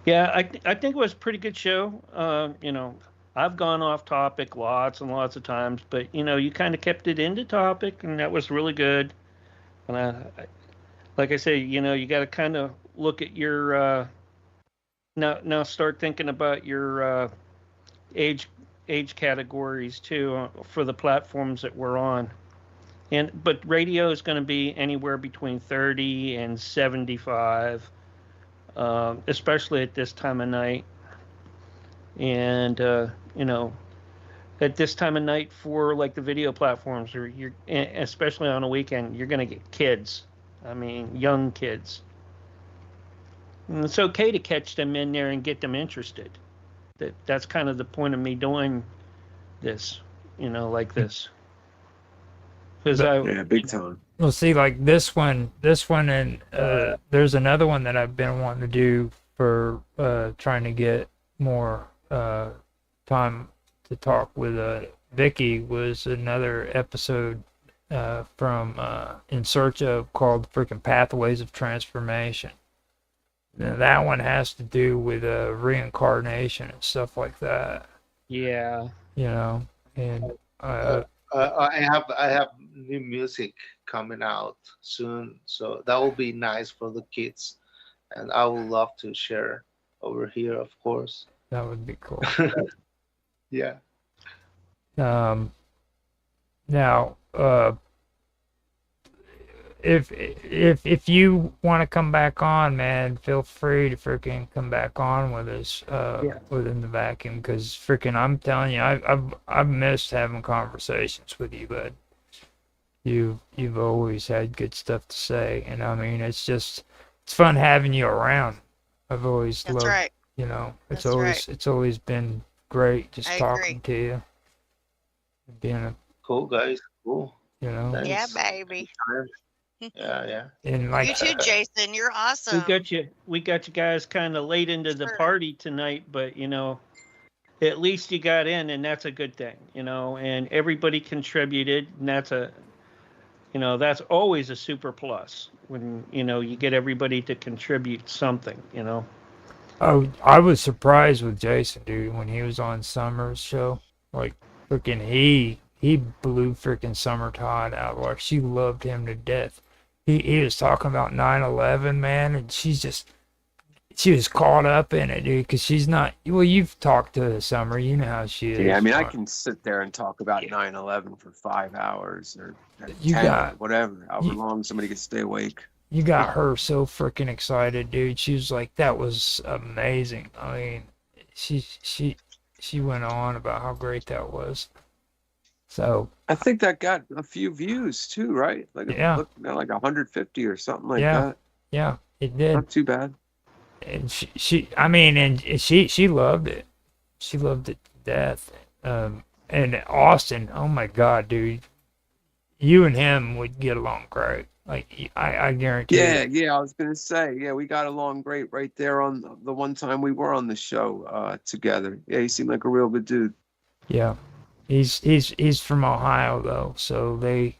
Speaker 7: yeah, I think it was a pretty good show. I've gone off topic lots and lots of times, but you kind of kept it into topic, and that was really good. And like I say, you got to kind of look at your now start thinking about your age categories too for the platforms that we're on. But radio is going to be anywhere between 30 and 75, especially at this time of night. And at this time of night for like the video platforms, or especially on a weekend, you're going to get kids. I mean, young kids. And it's okay to catch them in there and get them interested. That's kind of the point of me doing this, like this.
Speaker 8: Yeah, big time.
Speaker 6: Well, see, like this one, and there's another one that I've been wanting to do for trying to get more time to talk with Vicky, was another episode from In Search Of, called freaking Pathways of Transformation. Now, that one has to do with reincarnation and stuff like that.
Speaker 7: Yeah.
Speaker 6: And
Speaker 12: I have new music coming out soon, so that will be nice for the kids, and I would love to share over here, of course.
Speaker 6: that would be cool.
Speaker 12: Yeah.
Speaker 6: Now, if you want to come back on, man, feel free to freaking come back on with us within the vacuum, because freaking I'm telling you, I've missed having conversations with you, bud. You've always had good stuff to say, and I mean it's fun having you around. I've always
Speaker 11: That's
Speaker 6: loved,
Speaker 11: right.
Speaker 6: it's always been great just
Speaker 11: I
Speaker 6: talking
Speaker 11: agree.
Speaker 6: to you, being
Speaker 12: Cool, guys. Cool.
Speaker 6: a
Speaker 11: Yeah,
Speaker 12: Thanks.
Speaker 11: baby.
Speaker 12: Yeah.
Speaker 6: and
Speaker 11: You
Speaker 6: like
Speaker 11: too, Jason. You're awesome.
Speaker 7: We got you guys kind of late into the
Speaker 11: Sure.
Speaker 7: party tonight, but at least you got in, and that's a good thing, and everybody contributed, and that's always a super plus when you get everybody to contribute something.
Speaker 6: Oh, I was surprised with Jason, dude, when he was on Summer's show. Like, freaking, he blew freaking Summer Todd out. Like, she loved him to death. He was talking about 9/11, man, and she was caught up in it, dude, because she's not. Well, you've talked to Summer, you know how she is.
Speaker 8: Yeah, I mean, I can sit there and talk about 9/11 for 5 hours or 10, whatever, however long somebody could stay awake.
Speaker 6: You got her so freaking excited, dude. She was like, "That was amazing." I mean, she went on about how great that was. So
Speaker 8: I think that got a few views too, right? Like like 150 or something like that.
Speaker 6: Yeah, it did.
Speaker 8: Not too bad.
Speaker 6: And she loved it. She loved it to death. And Austin, oh my God, dude, you and him would get along great. Like I guarantee.
Speaker 8: Yeah. I was gonna say, yeah, we got along great right there on the one time we were on the show together. Yeah, he seemed like a real good dude.
Speaker 6: Yeah, he's from Ohio though, so they,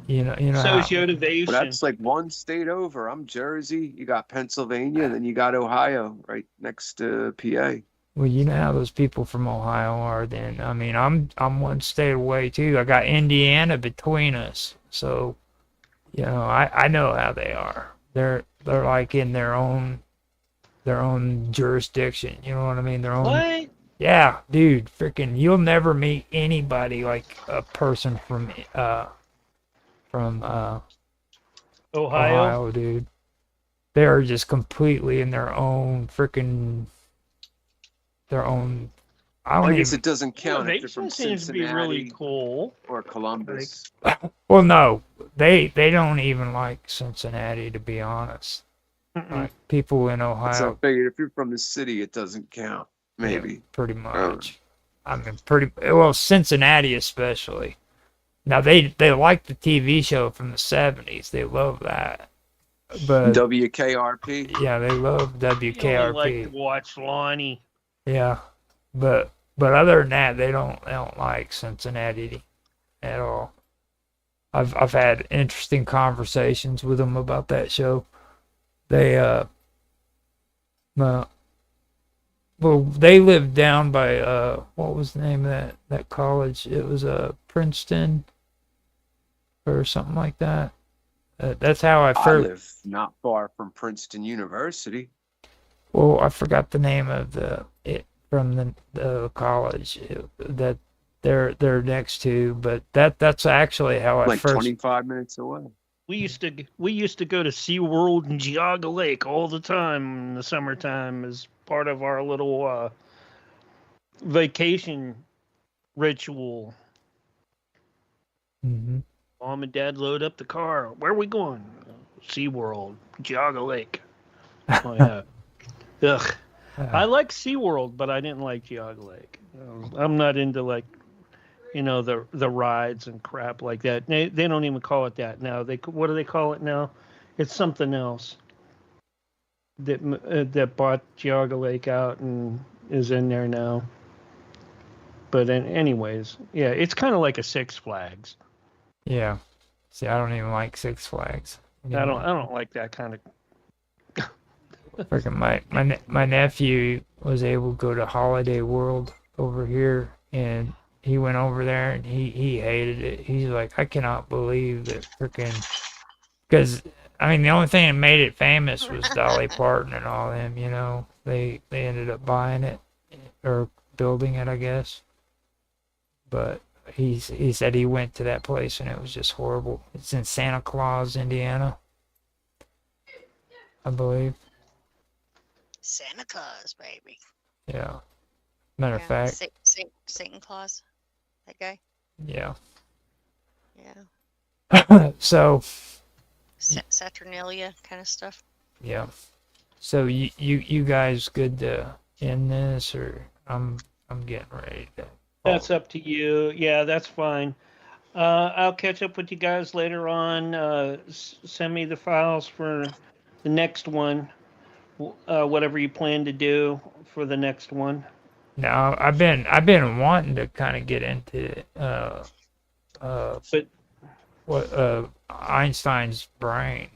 Speaker 6: you know
Speaker 7: So is
Speaker 6: how,
Speaker 8: But
Speaker 7: motivation.
Speaker 8: that's like one state over. I'm Jersey. You got Pennsylvania, and then you got Ohio right next to PA.
Speaker 6: well, you know how those people from Ohio are. Then I mean, I'm one state away too. I got Indiana between us, so you know I know how they are. They're like in their own jurisdiction. You know what I mean? Their own.
Speaker 7: What?
Speaker 6: Yeah, dude, freaking, you'll never meet anybody like a person from
Speaker 7: Ohio?
Speaker 6: Ohio, dude. They are just completely in their own freaking their own. I
Speaker 8: I
Speaker 6: don't
Speaker 8: guess
Speaker 6: even.
Speaker 8: it doesn't count if they're
Speaker 7: Innovation
Speaker 8: from
Speaker 7: seems to be really
Speaker 8: Cincinnati
Speaker 7: cool.
Speaker 8: or Columbus.
Speaker 6: Well, no, they don't even like Cincinnati, to be honest. Like people in
Speaker 8: So I
Speaker 6: Ohio,
Speaker 8: figured if you're from the city, it doesn't count. Maybe.
Speaker 6: yeah, pretty much. I mean, pretty well, Cincinnati especially. Now they like the TV show from the '70s. They love that. But
Speaker 8: WKRP.
Speaker 6: yeah, they love
Speaker 7: I only like
Speaker 6: WKRP.
Speaker 7: to watch Lonnie.
Speaker 6: Yeah, but other than that, they don't like Cincinnati at all. I've had interesting conversations with them about that show. They well, they lived down by what was the name of that college? It was Princeton or something like that. That's how I
Speaker 8: I
Speaker 6: first.
Speaker 8: live not far from Princeton University.
Speaker 6: Well, I forgot the name of from the college that they're next to, but that's actually how I
Speaker 8: Like
Speaker 6: first.
Speaker 8: 25 minutes away.
Speaker 7: We used to go to SeaWorld and Geauga Lake all the time in the summertime as part of our little vacation ritual.
Speaker 6: Mhm.
Speaker 7: Mom and Dad load up the car. Where are we going? SeaWorld, Geauga Lake. Oh yeah. Ugh. I like SeaWorld, but I didn't like Geauga Lake. I'm not into like, the rides and crap like that. They don't even call it that now. What do they call it now? It's something else. That bought Geauga Lake out and is in there now. But anyways, yeah, it's kind of like a Six Flags.
Speaker 6: Yeah. See, I don't even like Six Flags.
Speaker 7: I don't like that kind of.
Speaker 6: Freaking my nephew was able to go to Holiday World over here, and he went over there and he hated it. He's like, I cannot believe that freaking, because I mean the only thing that made it famous was Dolly Parton and all them. You know, they ended up buying it or building it, I guess. But he said he went to that place and it was just horrible. It's in Santa Claus, Indiana, I believe.
Speaker 11: Santa Claus, baby.
Speaker 6: Yeah. Matter of
Speaker 11: Yeah,
Speaker 6: fact.
Speaker 11: Satan Claus. That guy.
Speaker 6: Yeah.
Speaker 11: Yeah.
Speaker 6: So.
Speaker 11: Saturnalia kind of stuff.
Speaker 6: Yeah. So you guys good to end this, or I'm getting ready to.
Speaker 7: That's up to you. Yeah, that's fine. I'll catch up with you guys later on. Send me the files for the next one. Whatever you plan to do for the next one.
Speaker 6: Now I've been wanting to kind of get into Einstein's brain.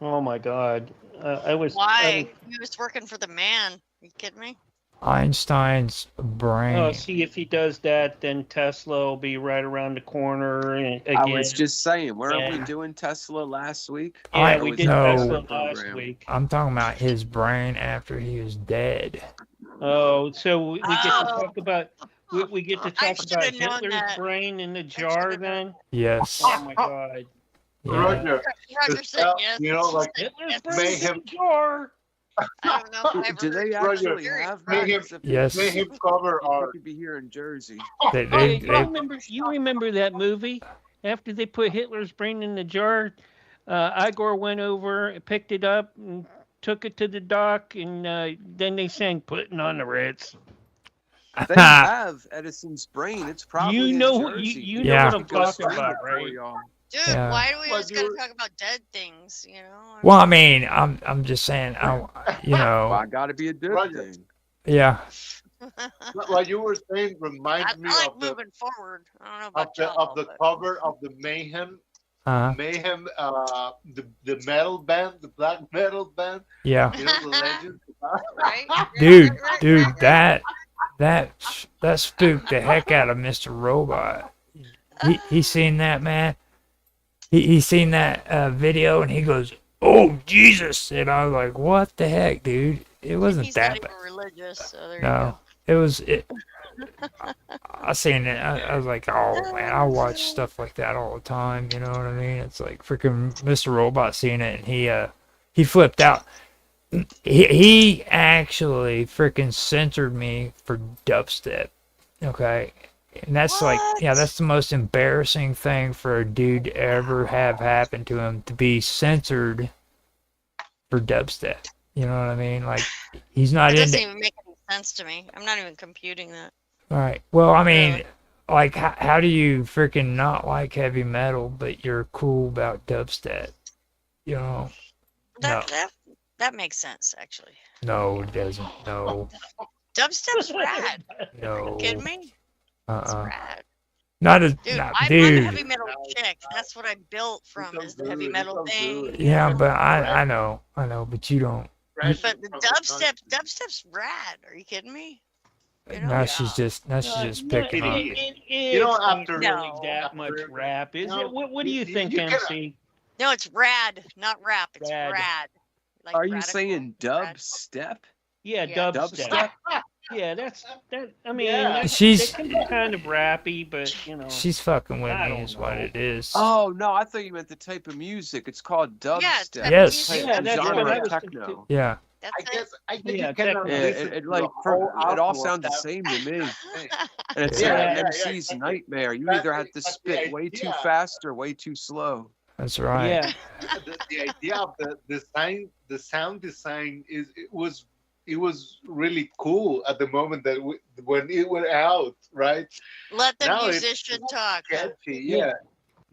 Speaker 7: Oh my God!
Speaker 11: Why? He was working for the man. Are you kidding me?
Speaker 6: Einstein's brain.
Speaker 7: Oh, see, if he does that, then Tesla will be right around the corner again.
Speaker 8: I was just saying, weren't we doing Tesla last week?
Speaker 7: Yeah, we did Tesla last week.
Speaker 6: I'm talking about his brain after he was dead.
Speaker 7: Oh, so we get to talk about we get to talk about Hitler's brain in the jar then?
Speaker 6: Yes.
Speaker 7: Oh my God.
Speaker 6: Yeah.
Speaker 11: Roger said yes.
Speaker 12: Like
Speaker 7: Hitler's brain
Speaker 12: mayhem.
Speaker 7: in the jar.
Speaker 11: I don't know if I
Speaker 8: Do they
Speaker 11: ever
Speaker 8: actually have that?
Speaker 6: Yes.
Speaker 12: May him cover our.
Speaker 8: Could be here in Jersey.
Speaker 7: You remember that movie? After they put Hitler's brain in the jar, Igor went over, picked it up, and took it to the dock, and then they sang "Putting on the Ritz."
Speaker 8: They have Edison's brain. It's probably
Speaker 7: You know
Speaker 8: in Jersey.
Speaker 7: you know what I'm talking about, right?
Speaker 11: Dude,
Speaker 6: Yeah.
Speaker 11: why do we
Speaker 12: But
Speaker 11: always gotta
Speaker 12: you-
Speaker 11: talk about dead things? You know.
Speaker 6: Well, I mean, I'm just saying, you
Speaker 8: Well,
Speaker 6: know,
Speaker 8: I gotta be a good
Speaker 12: Roger.
Speaker 8: thing.
Speaker 6: yeah.
Speaker 12: What you were saying
Speaker 11: I,
Speaker 12: reminds me
Speaker 11: I like
Speaker 12: of the
Speaker 11: moving forward. I don't know
Speaker 12: of
Speaker 11: about
Speaker 12: the
Speaker 11: y'all,
Speaker 12: of the
Speaker 11: but
Speaker 12: cover of the Mayhem
Speaker 6: Uh,
Speaker 12: Mayhem the metal band, the black metal band.
Speaker 6: yeah.
Speaker 12: You know the legend.
Speaker 11: right?
Speaker 6: Dude, that spooked the heck out of Mr. Robot. He seen that, man. He seen that video and he goes, "Oh Jesus!" And I was like, "What the heck, dude? It wasn't
Speaker 11: He's not
Speaker 6: that
Speaker 11: even
Speaker 6: bad."
Speaker 11: religious, so there you
Speaker 6: No,
Speaker 11: go.
Speaker 6: it was it. I seen it. I was like, "Oh man, I watch stuff like that all the time." You know what I mean? It's like freaking Mr. Robot seeing it and he flipped out. He actually freaking censored me for dubstep. Okay. And that's like, yeah, that's the most embarrassing thing for a dude to ever have happen to him, to be censored for dubstep. You know what I mean? Like, he's not
Speaker 11: It doesn't
Speaker 6: into.
Speaker 11: even make any sense to me. I'm not even computing that.
Speaker 6: All right. Well, I mean,
Speaker 11: Really.
Speaker 6: like, how do you freaking not like heavy metal, but you're cool about dubstep? You know?
Speaker 11: That that makes sense, actually.
Speaker 6: No, it doesn't. No,
Speaker 11: Dubstep's rad.
Speaker 6: no.
Speaker 11: You kidding me? It's rad.
Speaker 6: Not as,
Speaker 11: Dude,
Speaker 6: not,
Speaker 11: I'm a
Speaker 6: dude.
Speaker 11: heavy metal chick. That's what I built from, is the heavy metal thing.
Speaker 6: Yeah, but I know, but you don't.
Speaker 11: But the dubstep's rad. Are you kidding me? You know?
Speaker 6: Now she's just picking on.
Speaker 7: You
Speaker 12: don't have
Speaker 7: to
Speaker 12: to
Speaker 7: really
Speaker 11: No.
Speaker 7: that much rap, is
Speaker 12: No,
Speaker 7: it? What do you think,
Speaker 12: you cannot-
Speaker 7: MC?
Speaker 11: No, it's rad, not rap. It's
Speaker 7: Rad.
Speaker 11: rad. Like
Speaker 8: Are you
Speaker 11: radical,
Speaker 8: saying
Speaker 11: rad.
Speaker 8: dubstep?
Speaker 7: Yeah,
Speaker 11: Yeah.
Speaker 7: dubstep. Yeah, that's that. I mean,
Speaker 12: Yeah.
Speaker 6: She's-
Speaker 7: it can be kind of rappy, but you know.
Speaker 6: She's fucking with
Speaker 7: I
Speaker 6: me,
Speaker 7: don't
Speaker 6: is what
Speaker 7: know.
Speaker 6: it is.
Speaker 8: Oh no, I thought you meant the type of music. It's called dubstep.
Speaker 11: type of
Speaker 6: Yes.
Speaker 11: music.
Speaker 7: Yeah,
Speaker 8: It's
Speaker 7: that's
Speaker 8: genre
Speaker 7: what I
Speaker 8: of
Speaker 7: was
Speaker 8: techno.
Speaker 7: thinking.
Speaker 6: Yeah.
Speaker 11: That's
Speaker 12: I guess
Speaker 7: Yeah,
Speaker 12: you cannot
Speaker 8: Yeah,
Speaker 12: listen
Speaker 8: it
Speaker 12: to
Speaker 8: like
Speaker 12: the whole
Speaker 8: it all
Speaker 12: album
Speaker 8: sounds the
Speaker 12: of
Speaker 8: same to me.
Speaker 12: that.
Speaker 8: And it's
Speaker 6: Yeah.
Speaker 8: like an
Speaker 12: Yeah,
Speaker 8: MC's
Speaker 12: yeah.
Speaker 8: nightmare. You
Speaker 12: But-
Speaker 8: either have to
Speaker 12: but the
Speaker 8: spit way too
Speaker 12: idea-
Speaker 8: fast or way too slow.
Speaker 6: That's right.
Speaker 7: Yeah,
Speaker 12: The idea of the design, the sound design it was really cool at the moment that when it went out, right?
Speaker 11: Let the
Speaker 12: Now it's
Speaker 11: musician talk.
Speaker 12: Sketchy, yeah.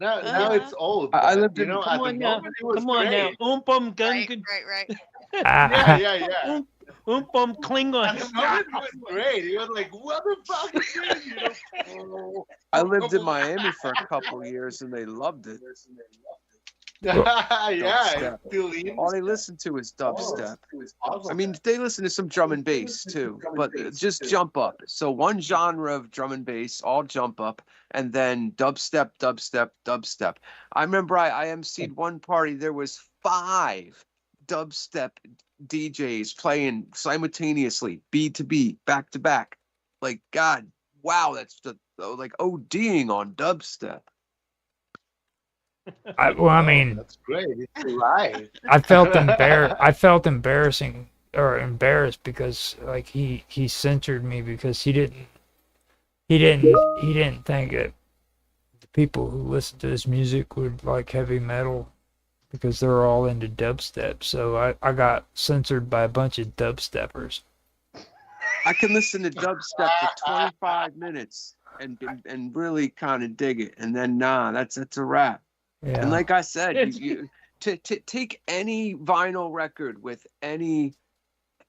Speaker 12: Now it's old.
Speaker 8: I
Speaker 12: but,
Speaker 8: lived
Speaker 12: you
Speaker 8: in-
Speaker 12: know,
Speaker 7: come
Speaker 12: at the
Speaker 7: on now,
Speaker 12: moment it was
Speaker 7: come on now,
Speaker 12: great.
Speaker 7: Gun,
Speaker 11: Right.
Speaker 6: Ah,
Speaker 12: Yeah.
Speaker 7: Klingon.
Speaker 12: At the moment it was great. It was like, what the fuck is this? You know?
Speaker 8: I lived in Miami for a couple years and they loved it.
Speaker 12: Yeah,
Speaker 8: Dubstep.
Speaker 12: it's still in.
Speaker 8: All they listen to is dubstep. I mean, they listen to some drum and bass too, but just jump up. So one genre of drum and bass, all jump up, and then dubstep, dubstep, dubstep. I remember I emceed one party. There was 5 dubstep DJs playing simultaneously, beat to beat, back to back. Like, God, wow, that's like ODing on dubstep.
Speaker 6: I mean,
Speaker 12: That's great. It's live.
Speaker 6: I felt embarrassed because like he censored me because he didn't think that the people who listen to this music would like heavy metal because they're all into dubstep. So I got censored by a bunch of dubsteppers.
Speaker 8: I can listen to dubstep for 25 minutes and really kind of dig it, and then that's a wrap.
Speaker 6: Yeah.
Speaker 8: And like I said, you to take any vinyl record with any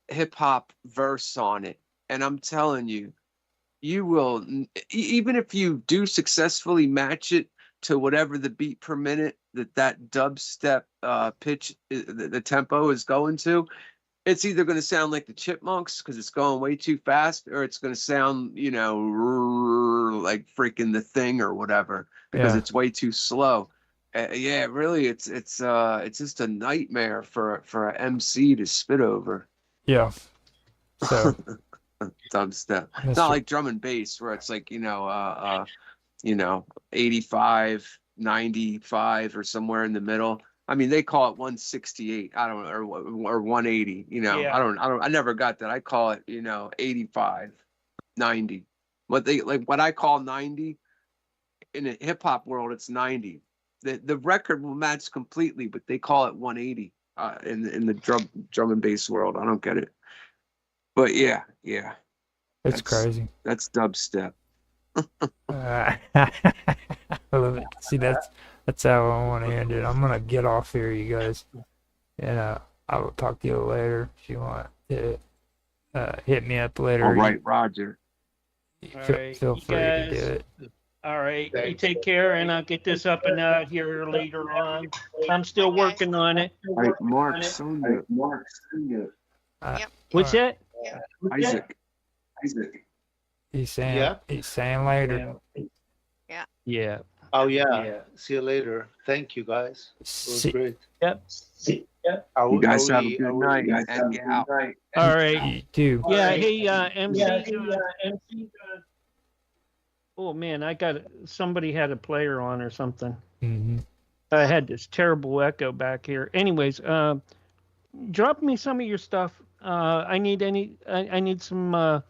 Speaker 8: hip hop verse on it, and I'm telling you, you will, even if you do successfully match it to whatever the beat per minute that dubstep pitch, the tempo is going to, it's either going to sound like the Chipmunks because it's going way too fast, or it's going to sound, like freaking The Thing or whatever because
Speaker 6: Yeah.
Speaker 8: it's way too slow. Yeah, really, it's just a nightmare for an MC to spit over.
Speaker 6: Yeah. So
Speaker 8: Dubstep. It's
Speaker 6: That's
Speaker 8: not
Speaker 6: true.
Speaker 8: like drum and bass where it's like 85, 95 or somewhere in the middle. I mean, they call it 168. I don't know, or 180.
Speaker 7: Yeah.
Speaker 8: I never got that. I call it 85, 90. What I call 90 in the hip hop world, it's 90. The record will match completely, but they call it 180 in the drum and bass world. I don't get it. But yeah,
Speaker 6: it's crazy.
Speaker 8: that's dubstep.
Speaker 6: I love it. See, that's That's how I want to end it. I'm gonna get off here, you guys, and I will talk to you later if you want to hit me up later.
Speaker 8: All right, Roger.
Speaker 7: All
Speaker 6: Feel,
Speaker 7: right,
Speaker 6: feel
Speaker 7: you
Speaker 6: free to do
Speaker 7: guys.
Speaker 6: it.
Speaker 7: All right, you
Speaker 12: Thanks.
Speaker 7: take care, and I'll get this up and out here later on. I'm still working on it.
Speaker 8: All right, Mark, Sonia,
Speaker 6: Uh,
Speaker 11: Yep.
Speaker 7: What's that?
Speaker 8: Isaac.
Speaker 6: He's saying
Speaker 12: Yeah.
Speaker 6: later.
Speaker 7: Yeah.
Speaker 12: Oh yeah. See you later. Thank you guys. It was
Speaker 6: See,
Speaker 12: great.
Speaker 7: Yep.
Speaker 12: Are
Speaker 8: You
Speaker 12: we-
Speaker 8: guys
Speaker 12: are
Speaker 8: have a
Speaker 12: we-
Speaker 8: good
Speaker 12: are we-
Speaker 8: night and get out.
Speaker 7: All right.
Speaker 6: you too.
Speaker 7: Yeah. Hey, MC. Oh man, somebody had a player on or something.
Speaker 6: Hmm.
Speaker 7: I had this terrible echo back here. Anyways, drop me some of your stuff. I need some